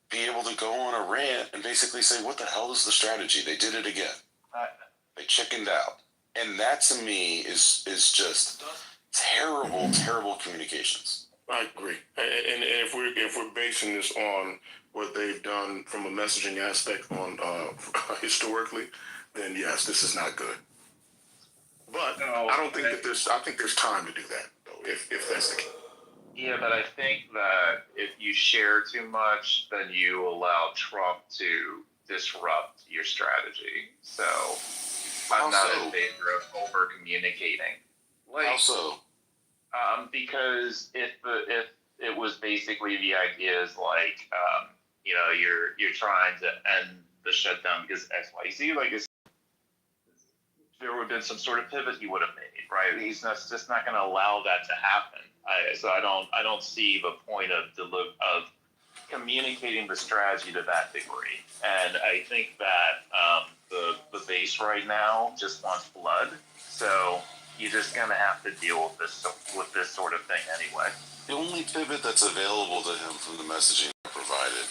S13: be able to go on a rant and basically say, what the hell is the strategy? They did it again. They chickened out. And that to me is just terrible, terrible communications.
S17: I agree. And if we're basing this on what they've done from a messaging aspect on historically, then yes, this is not good. But I don't think I think there's time to do that, though, if that's the case.
S4: Yeah, but I think that if you share too much, then you allow Trump to disrupt your strategy. So I'm not in favor of over communicating.
S13: How so?
S4: Because if it was basically the idea is you're trying to end the shutdown because XYZ, there would have been some sort of pivot he would have made, right? He's just not going to allow that to happen. So I don't see the point of communicating the strategy to that degree. And I think that the base right now just wants blood. So you're just going to have to deal with this sort of thing anyway.
S13: The only pivot that's available to him from the messaging provided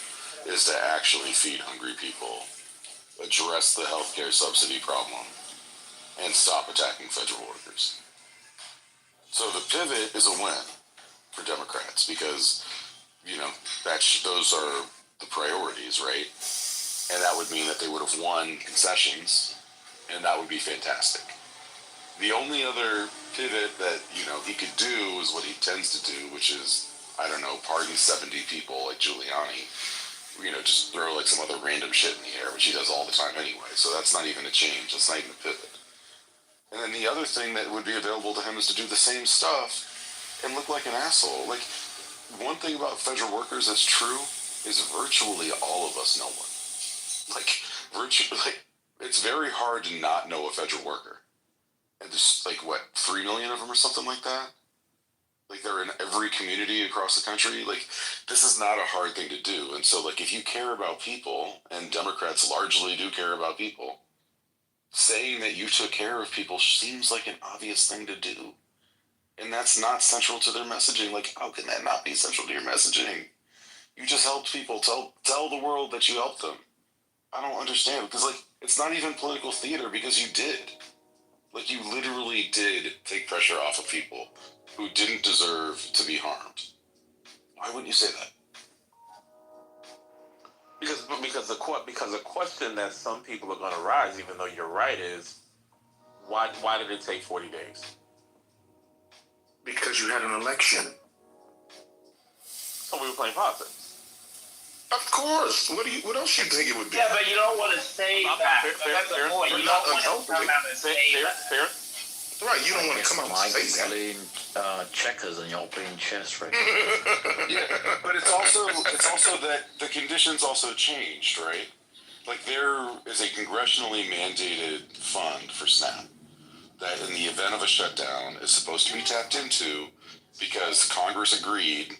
S13: is to actually feed hungry people, address the healthcare subsidy problem, and stop attacking federal workers. So the pivot is a win for Democrats because, those are the priorities, right? And that would mean that they would have won concessions, and that would be fantastic. The only other pivot that, he could do is what he tends to do, which is, pardon 70 people like Giuliani, just throw some other random shit in the air, which he does all the time anyway. So that's not even a change. That's not even a pivot. And then the other thing that would be available to him is to do the same stuff and look like an asshole. One thing about federal workers that's true is virtually all of us know one. It's very hard to not know a federal worker. And there's 3 million of them or something like that? Like, they're in every community across the country. Like, this is not a hard thing to do. And so, like, if you care about people, and Democrats largely do care about people, saying that you took care of people seems like an obvious thing to do. And that's not central to their messaging. Like, how can that not be central to your messaging? You just helped people. Tell the world that you helped them. I don't understand, because, like, it's not even political theater, because you did. Like, you literally did take pressure off of people who didn't deserve to be harmed. Why wouldn't you say that?
S9: Because the question that some people are going to rise, even though you're right, is why did it take 40 days?
S17: Because you had an election.
S9: So we were playing politics.
S17: Of course. What else you think it would be?
S3: Yeah, but you don't want to say that. That's the point. You don't want to come out and say that.
S17: Right, you don't want to come out and say that.
S18: Playing checkers and you're playing chess right now.
S13: Yeah, but it's also that the conditions also changed, right? Like, there is a congressionally mandated fund for SNAP that in the event of a shutdown is supposed to be tapped into because Congress agreed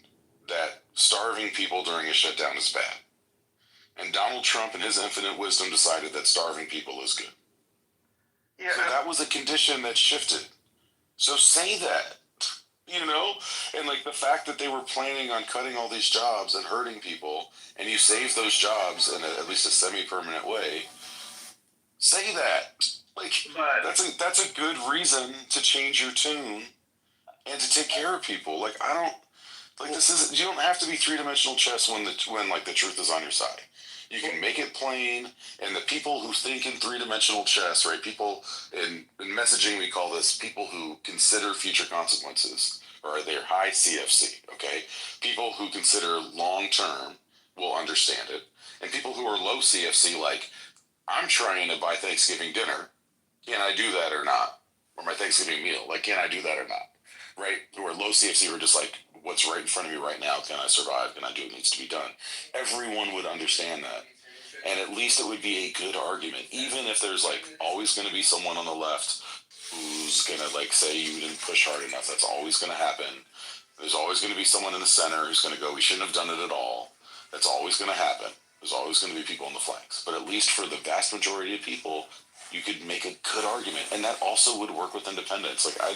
S13: that starving people during a shutdown is bad. And Donald Trump, in his infinite wisdom, decided that starving people is good. Yeah. So that was a condition that shifted. So say that, you know? And, like, the fact that they were planning on cutting all these jobs and hurting people, and you saved those jobs in at least a semi-permanent way, say that. Like, that's a good reason to change your tune and to take care of people. Like, I don't, like, this isn't, you don't have to be three-dimensional chess when like the truth is on your side. You can make it plain, and the people who think in three-dimensional chess, right? People in messaging, we call this people who consider future consequences, or they're high CFC. Okay, people who consider long-term will understand it, and people who are low CFC, like, I'm trying to buy Thanksgiving dinner. Can I do that or not? Or my Thanksgiving meal, like, can I do that or not? Right? Who are low CFC, were just like, what's right in front of me right now? Can I survive? Can I do what needs to be done? Everyone would understand that. And at least it would be a good argument, even if there's, like, always going to be someone on the left who's going to, like, say you didn't push hard enough. That's always going to happen. There's always going to be someone in the center who's going to go, we shouldn't have done it at all. That's always going to happen. There's always going to be people on the flanks. But at least for the vast majority of people, you could make a good argument. And that also would work with independents. Like, I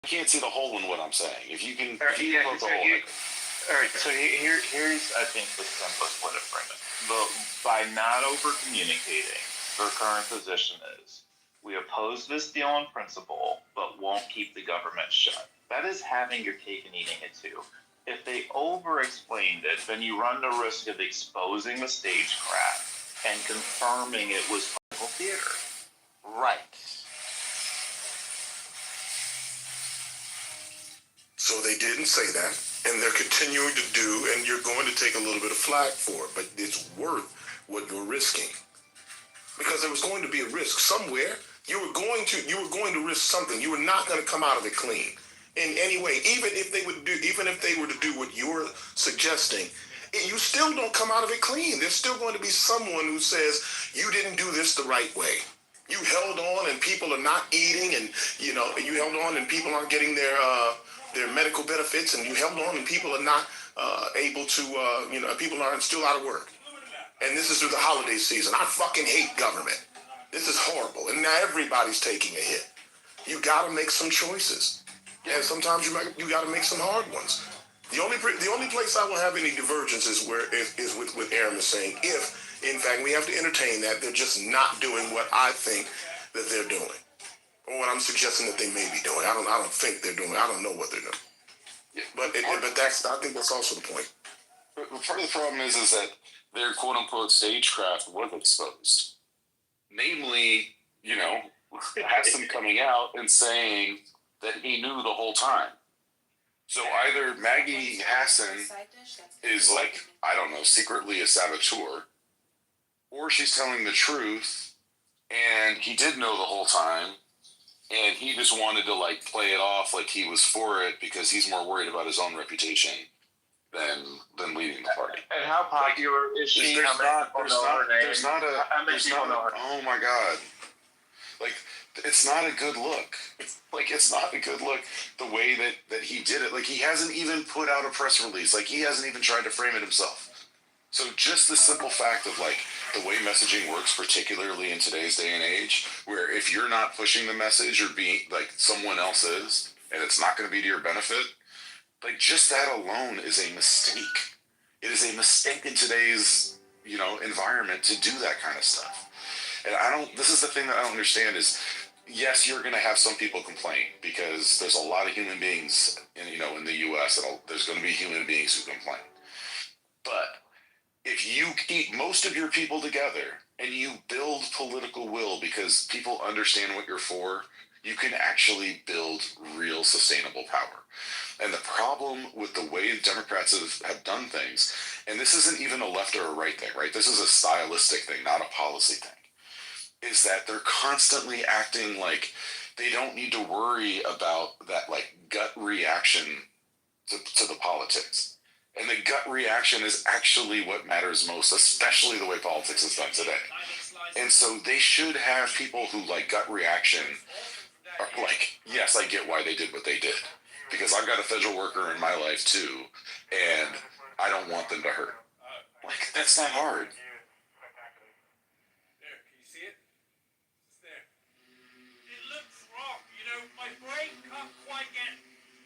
S13: can't see the hole in what I'm saying. If you can poke the hole.
S4: All right, so here's, I think, the simplest way to frame it. By not over-communicating, their current position is, we oppose this deal on principle, but won't keep the government shut. That is having your cake and eating it too. If they over-explained it, then you run the risk of exposing the stagecraft and confirming it was political theater.
S9: Right.
S17: So they didn't say that, and they're continuing to do, and you're going to take a little bit of flack for it, but it's worth what you're risking. Because there was going to be a risk somewhere. You were going to risk something. You were not going to come out of it clean in any way. Even if they were to do what you're suggesting, you still don't come out of it clean. There's still going to be someone who says you didn't do this the right way. You held on, and people are not eating, and you held on, and people aren't getting their medical benefits, and you held on, and people are not able to, people are still out of work. And this is through the holiday season. I fucking hate government. This is horrible. And now everybody's taking a hit. You got to make some choices. And sometimes you got to make some hard ones. The only place I will have any divergence is with Aaron is saying, if, in fact, we have to entertain that, they're just not doing what I think that they're doing. Or what I'm suggesting that they may be doing. I don't think they're doing. I don't know what they're doing. Yeah. But I think that's also the point.
S13: Part of the problem is that their quote unquote stagecraft was exposed. Namely, Hassan coming out and saying that he knew the whole time. So either Maggie Hassan is, like, I don't know, secretly a saboteur, or she's telling the truth and he did know the whole time. And he just wanted to, like, play it off like he was for it because he's more worried about his own reputation than leading the party.
S4: And how popular is she?
S13: Oh my God. Like, it's not a good look. It's not a good look the way that he did it. Like, he hasn't even put out a press release. Like, he hasn't even tried to frame it himself. So just the simple fact of like the way messaging works, particularly in today's day and age, where if you're not pushing the message or being like someone else is, and it's not going to be to your benefit, like just that alone is a mistake. It is a mistake in today's, environment to do that kind of stuff. And this is the thing that I don't understand is, yes, you're going to have some people complain because there's a lot of human beings in the U.S. and there's going to be human beings who complain. But if you keep most of your people together and you build political will because people understand what you're for, you can actually build real sustainable power. And the problem with the way Democrats have done things, and this isn't even a left or a right thing, right? This is a stylistic thing, not a policy thing, is that they're constantly acting like they don't need to worry about that like gut reaction to the politics. And the gut reaction is actually what matters most, especially the way politics is done today. And so they should have people who like gut reaction are like, yes, I get why they did what they did. Because I've got a federal worker in my life too, and I don't want them to hurt. Like, that's not hard.
S3: There, can you see it? It's there. It looks wrong. My brain can't quite get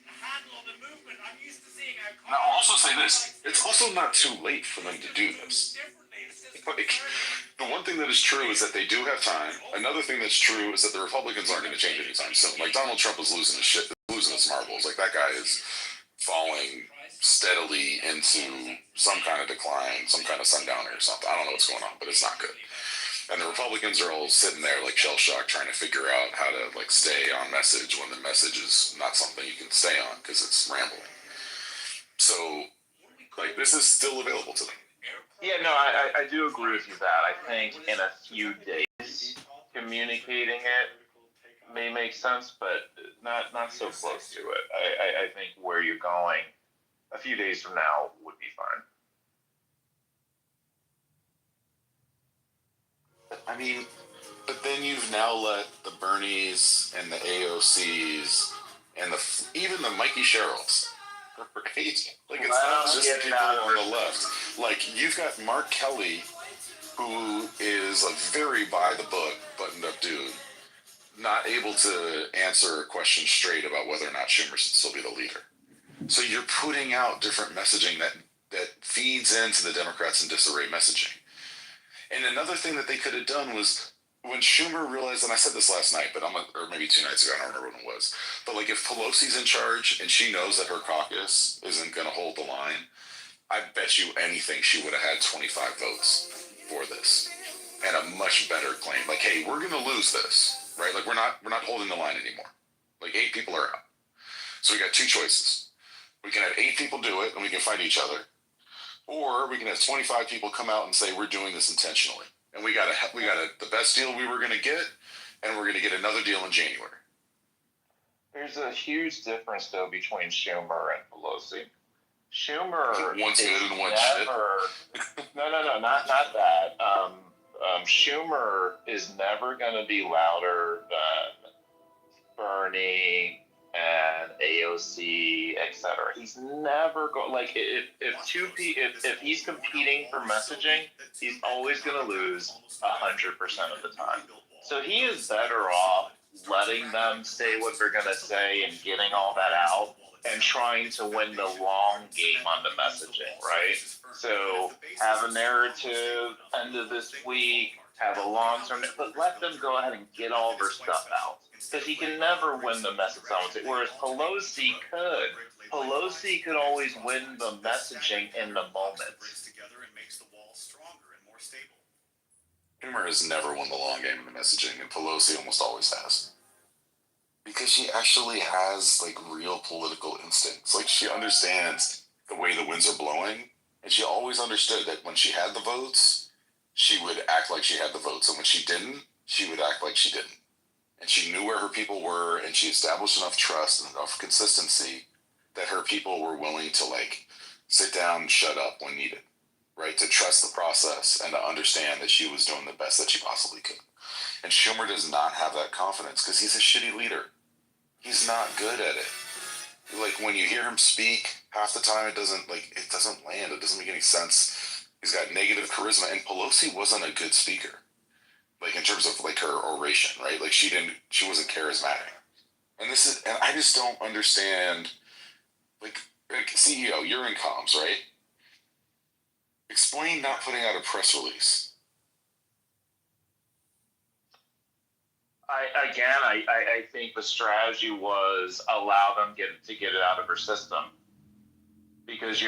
S3: a handle on the movement. I'm used to seeing how.
S13: Now, I'll also say this. It's also not too late for them to do this. Like, the one thing that is true is that they do have time. Another thing that's true is that the Republicans aren't going to change anytime soon. Like, Donald Trump is losing his marbles. Like, that guy is falling steadily into some kind of decline, some kind of sundowner or something. I don't know what's going on, but it's not good. And the Republicans are all sitting there like shell-shocked trying to figure out how to like stay on message when the message is not something you can stay on because it's rambling. So, like, this is still available to them.
S4: Yeah, no, I do agree with you that. I think in a few days, communicating it may make sense, but not so close to it. I think where you're going a few days from now would be fine.
S13: I mean, but then you've now let the Bernies and the AOCs and even the Mikey Sherrills, right? Like, it's not just people on the left. Like, you've got Mark Kelly, who is a very by-the-book, buttoned-up dude, not able to answer a question straight about whether or not Schumer should still be the leader. So you're putting out different messaging that feeds into the Democrats in disarray messaging. And another thing that they could have done was when Schumer realized, and I said this last night, or maybe 2 nights ago, I don't remember when it was, but like if Pelosi's in charge and she knows that her caucus isn't going to hold the line, I bet you anything she would have had 25 votes for this and a much better claim. Like, hey, we're going to lose this, right? Like, we're not holding the line anymore. Like, 8 people are out. So we got 2 choices. We can have 8 people do it and we can fight each other. Or we can have 25 people come out and say, we're doing this intentionally. And we got the best deal we were going to get, and we're going to get another deal in January.
S4: There's a huge difference, though, between Schumer and Pelosi. Schumer
S13: one's
S4: is
S13: good and one's
S4: shit. No, not that. Schumer is never going to be louder than Bernie and AOC, etc. He's never if he's competing for messaging, he's always going to lose 100% of the time. So he is better off letting them say what they're going to say and getting all that out and trying to win the long game on the messaging, right? So have a narrative end of this week, have a long-term, but let them go ahead and get all their stuff out. Because he can never win the message on it, whereas Pelosi could. Pelosi could always win the messaging in the moment.
S13: Schumer has never won the long game in the messaging, and Pelosi almost always has. Because she actually has, like, real political instincts. Like, she understands the way the winds are blowing, and she always understood that when she had the votes, she would act like she had the votes, and when she didn't, she would act like she didn't. And she knew where her people were, and she established enough trust and enough consistency that her people were willing to, like, sit down and shut up when needed, right? To trust the process and to understand that she was doing the best that she possibly could. And Schumer does not have that confidence because he's a shitty leader. He's not good at it. Like, when you hear him speak, half the time it doesn't land. It doesn't make any sense. He's got negative charisma, and Pelosi wasn't a good speaker. Like, in terms of, like, her oration, right? Like, she wasn't charismatic. And I just don't understand, like CEO, you're in comms, right? Explain not putting out a press release.
S4: I think the strategy was allow them to get it out of her system, because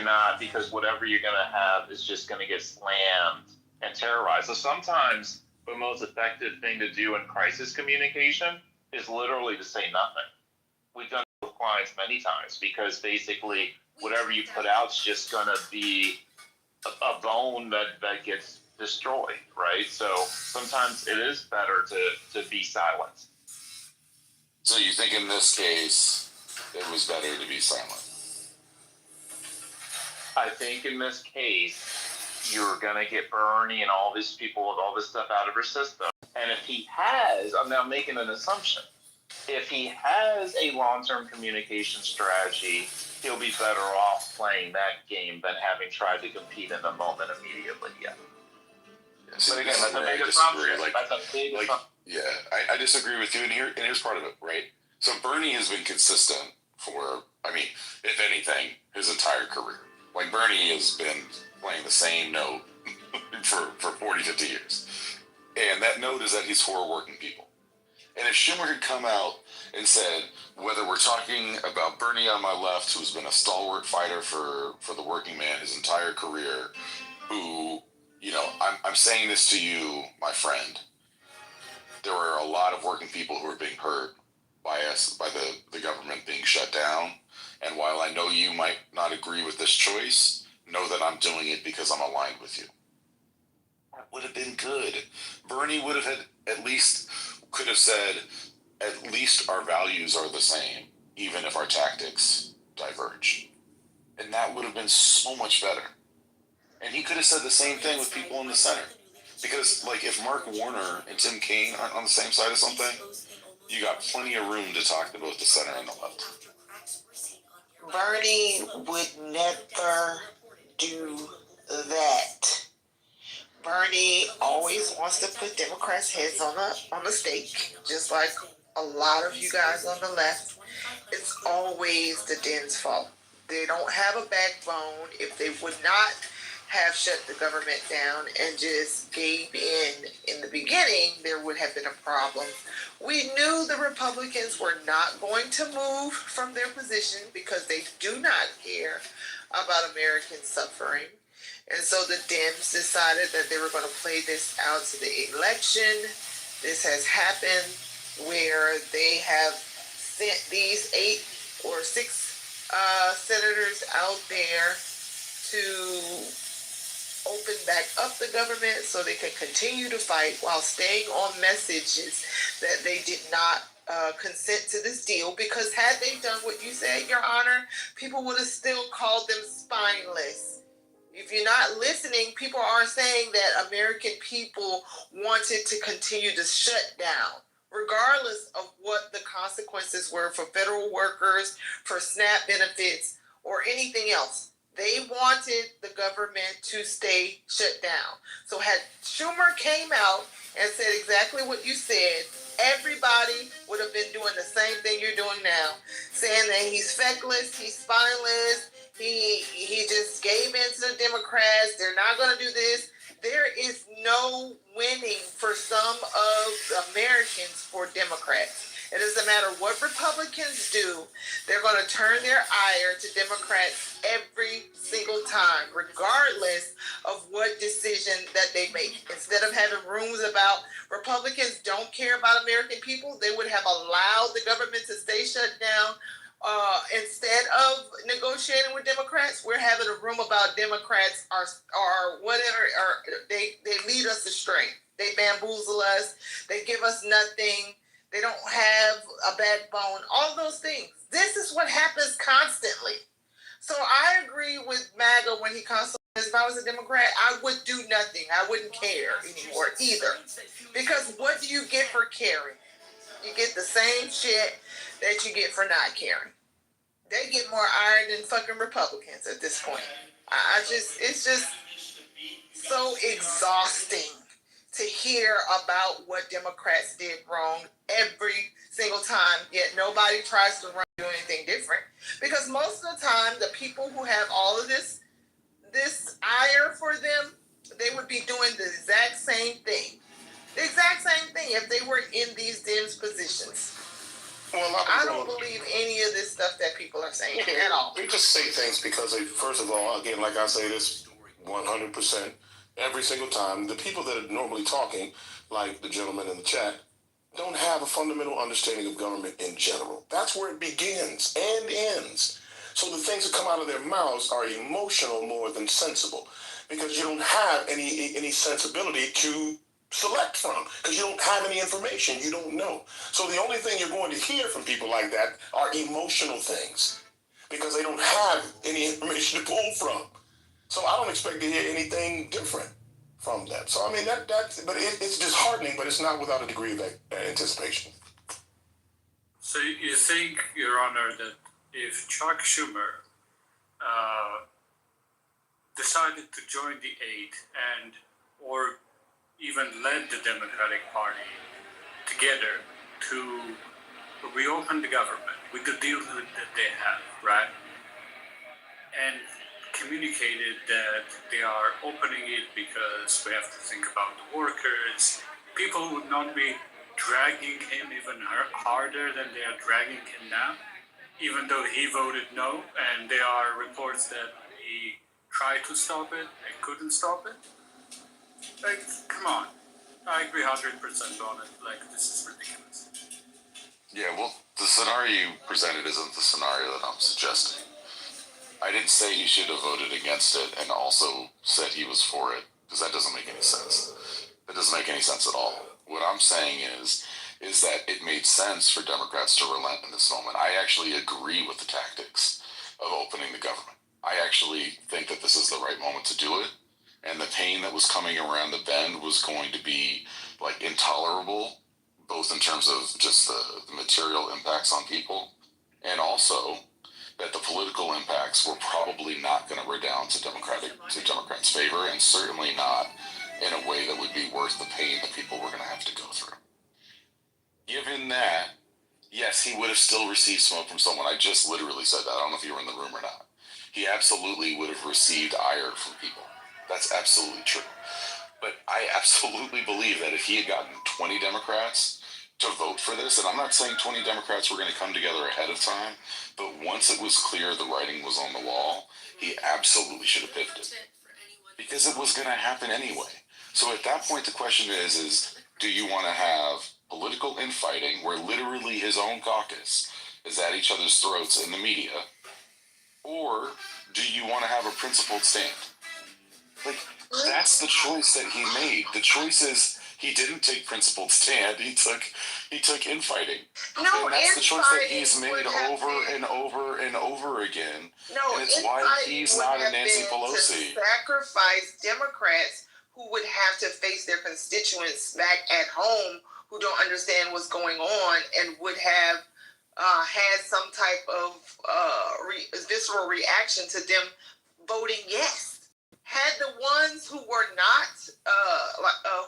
S4: whatever you're going to have is just going to get slammed and terrorized. So sometimes the most effective thing to do in crisis communication is literally to say nothing. We've done it with clients many times, because basically whatever you put out is just going to be a bone that gets destroyed, right? So sometimes it is better to be silent.
S13: So you think in this case it was better to be silent?
S4: I think in this case you're going to get Bernie and all these people with all this stuff out of her system. And if he has, I'm now making an assumption, if he has a long-term communication strategy, he'll be better off playing that game than having tried to compete in the moment immediately. Yeah. But again, that's a big assumption. That's a big assumption.
S13: Yeah, I disagree with you, and here's part of it, right? So Bernie has been consistent for, if anything, his entire career. Like, Bernie has been playing the same note for 40, 50 years. And that note is that he's for working people. And if Schumer had come out and said, whether we're talking about Bernie on my left, who's been a stalwart fighter for the working man his entire career, who, I'm saying this to you, my friend, there were a lot of working people who are being hurt by the government being shut down. And while I know you might not agree with this choice, know that I'm doing it because I'm aligned with you. That would have been good. Bernie would have could have said, at least our values are the same, even if our tactics diverge. And that would have been so much better. And he could have said the same thing with people in the center. Because, like, if Mark Warner and Tim Kaine aren't on the same side of something, you got plenty of room to talk to both the center and the left.
S5: Bernie would never do that. Bernie always wants to put Democrats' heads on a stake, just like a lot of you guys on the left. It's always the Dems' fault. They don't have a backbone. If they would not have shut the government down and just gave in the beginning, there would have been a problem. We knew the Republicans were not going to move from their position because they do not care about American suffering. And so the Dems decided that they were going to play this out to the election. This has happened where they have sent these 8 or 6 senators out there to open back up the government so they can continue to fight while staying on messages that they did not consent to this deal, because had they done what you said, Your Honor, people would have still called them spineless. If you're not listening, people are saying that American people wanted to continue to shut down, regardless of what the consequences were for federal workers, for SNAP benefits, or anything else. They wanted the government to stay shut down. So had Schumer came out and said exactly what you said, everybody would have been doing the same thing you're doing now, saying that he's feckless, he's spineless, he just gave in to the Democrats, they're not going to do this. There is no winning for some of the Americans for Democrats. It doesn't matter what Republicans do, they're going to turn their ire to Democrats every single time, regardless of what decision that they make. Instead of having rooms about Republicans don't care about American people, they would have allowed the government to stay shut down. Instead of negotiating with Democrats, we're having a room about Democrats are whatever, or they lead us astray. They bamboozle us. They give us nothing. They don't have a backbone. All those things. This is what happens constantly. So I agree with MAGA when he constantly
S12: If I was a Democrat, I would do nothing. I wouldn't care anymore either. Because what do you get for caring? You get the same shit that you get for not caring. They get more iron than fucking Republicans at this point. It's just so exhausting to hear about what Democrats did wrong every single time, yet nobody tries to do anything different. Because most of the time, the people who have all of this ire for them, they would be doing the exact same thing. The exact same thing if they were in these Dems positions.
S17: Well,
S12: I don't believe any of this stuff that people are saying at all.
S17: They just say things because, first of all, again, like I say this 100% every single time, the people that are normally talking, like the gentleman in the chat, don't have a fundamental understanding of government in general. That's where it begins and ends. So the things that come out of their mouths are emotional more than sensible, because you don't have any sensibility to select from, because you don't have any information you don't know. So the only thing you're going to hear from people like that are emotional things, because they don't have any information to pull from. So I don't expect to hear anything different from them. So I mean but it's disheartening, but it's not without a degree of anticipation.
S3: So you think, Your Honor, that if Chuck Schumer decided to join the 8 or even led the Democratic Party together to reopen the government with the deal that they have, right? And communicated that they are opening it because we have to think about the workers. People would not be dragging him even harder than they are dragging him now, even though he voted no, and there are reports that he tried to stop it and couldn't stop it. Like, come on. I agree 100% on it. Like, this is ridiculous.
S13: Yeah, well, the scenario you presented isn't the scenario that I'm suggesting. I didn't say he should have voted against it and also said he was for it, because that doesn't make any sense. That doesn't make any sense at all. What I'm saying is that it made sense for Democrats to relent in this moment. I actually agree with the tactics of opening the government. I actually think that this is the right moment to do it. And the pain that was coming around the bend was going to be like intolerable, both in terms of just the material impacts on people, and also that the political impacts were probably not going to redound to Democrats' favor, and certainly not in a way that would be worth the pain that people were going to have to go through. Given that, yes, he would have still received smoke from someone. I just literally said that. I don't know if you were in the room or not. He absolutely would have received ire from people. That's absolutely true. But I absolutely believe that if he had gotten 20 Democrats to vote for this, and I'm not saying 20 Democrats were going to come together ahead of time, but once it was clear the writing was on the wall, he absolutely should have pivoted. Because it was going to happen anyway. So at that point, the question is do you want to have political infighting where literally his own caucus is at each other's throats in the media, or do you want to have a principled stand? Like, that's the choice that he made. The choice is he didn't take principled stand. He took infighting.
S12: No,
S13: and that's the choice that he's made over
S12: been,
S13: and over and over again.
S12: No,
S13: and it's why he's not a Nancy Pelosi.
S12: To sacrifice Democrats who would have to face their constituents back at home who don't understand what's going on and would have had some type of visceral reaction to them voting yes. Had the ones who were not,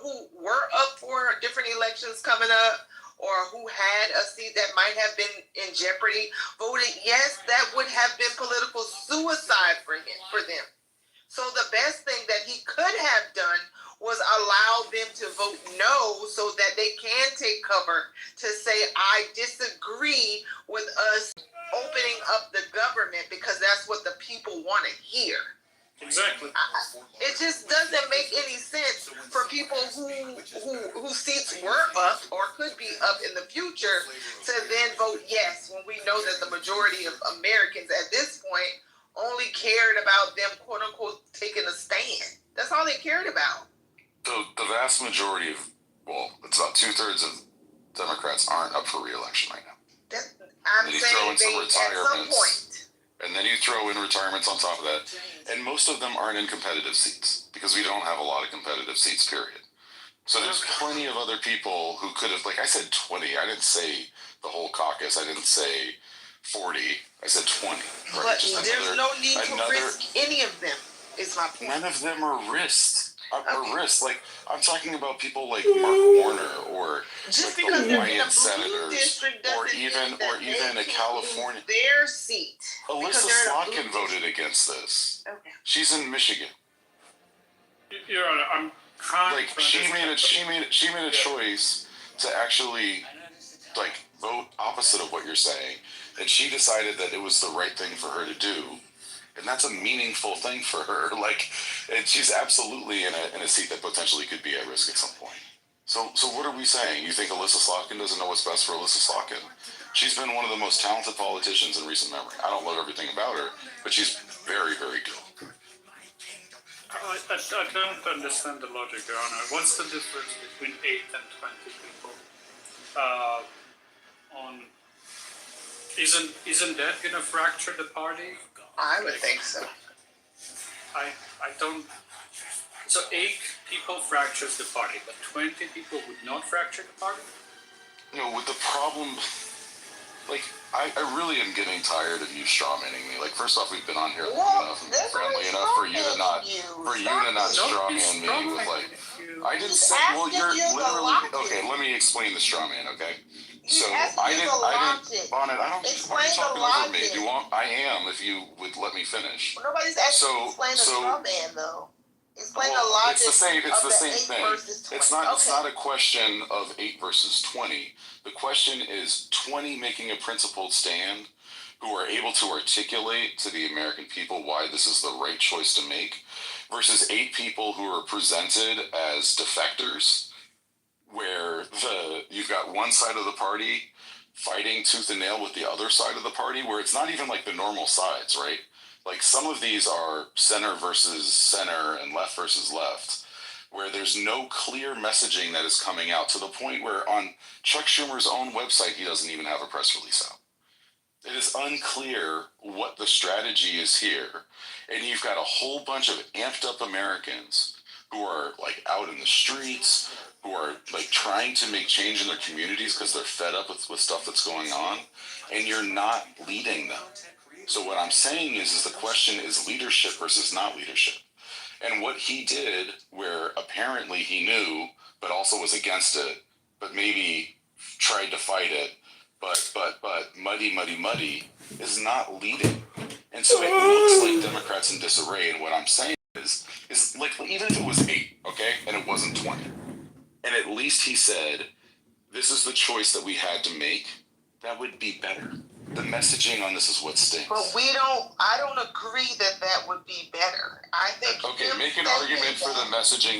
S12: who were up for different elections coming up, or who had a seat that might have been in jeopardy, voted yes, that would have been political suicide for them. So the best thing that he could have done was allow them to vote no, so that they can take cover to say, I disagree with us opening up the government because that's what the people want to hear.
S3: Exactly.
S12: It just doesn't make any sense for people whose seats were up or could be up in the future to then vote yes, when we know that the majority of Americans at this point only cared about them, quote unquote, taking a stand. That's all they cared about.
S13: The vast majority of, well, it's about 2/3 of Democrats aren't up for re-election right now.
S12: I'm saying
S13: at some point. And then you throw in retirements on top of that. And most of them aren't in competitive seats because we don't have a lot of competitive seats, period. So there's plenty of other people who could have, like I said 20. I didn't say the whole caucus. I didn't say 40. I said 20. Right?
S12: But
S13: Just
S12: there's no need to risk any of them, is my point.
S13: None of them are risked. Like, I'm talking about people like Mark Warner or
S12: just
S13: like
S12: because
S13: the
S12: they're in a
S13: Hawaiian
S12: blue
S13: senators
S12: district
S13: or
S12: doesn't
S13: even
S12: mean that
S13: a California.
S12: Their seat.
S13: Alyssa Slotkin voted against this.
S12: Okay.
S13: She's in Michigan.
S3: Your Honor, I'm trying.
S13: Like she made a choice to actually like vote opposite of what you're saying, and she decided that it was the right thing for her to do. And that's a meaningful thing for her. Like, and she's absolutely in a seat that potentially could be at risk at some point. So what are we saying? You think Alyssa Slotkin doesn't know what's best for Alyssa Slotkin? She's been one of the most talented politicians in recent memory. I don't love everything about her, but she's very, very good.
S3: I don't understand the logic, Your Honor. What's the difference between 8 and 20 people? Isn't that gonna fracture the party?
S12: I would think so.
S3: I don't. So 8 people fractures the party, but 20 people would not fracture the party?
S13: You know, with the problem, like, I really am getting tired of you strawmanning me. Like, first off, we've been on here long enough and friendly enough for you to not strawman me with, like, I didn't say, well, you're literally, okay, let me explain the strawman, okay? So, Bonnet, I don't, why are you talking over me? Do you want, I am, if you would let me finish.
S12: Well, nobody's actually explaining the straw man, though. Explain the logic.
S13: It's the same thing.
S12: Versus 20.
S13: It's not a question of 8 versus 20. The question is 20 making a principled stand who are able to articulate to the American people why this is the right choice to make versus 8 people who are presented as defectors where you've got one side of the party fighting tooth and nail with the other side of the party where it's not even like the normal sides, right? Like some of these are center versus center and left versus left, where there's no clear messaging that is coming out to the point where on Chuck Schumer's own website, he doesn't even have a press release out. It is unclear what the strategy is here. And you've got a whole bunch of amped up Americans who are like out in the streets, who are like trying to make change in their communities because they're fed up with stuff that's going on, and you're not leading them. So what I'm saying is the question is leadership versus not leadership. And what he did, where apparently he knew, but also was against it, but maybe tried to fight it, but muddy, is not leading. And so it looks like Democrats in disarray. And what I'm saying is like, even if it was 8, okay, and it wasn't 20, and at least he said, this is the choice that we had to make, that would be better. The messaging on this is what stinks.
S12: But I don't agree that would be better. I think.
S13: Okay, make an argument for the messaging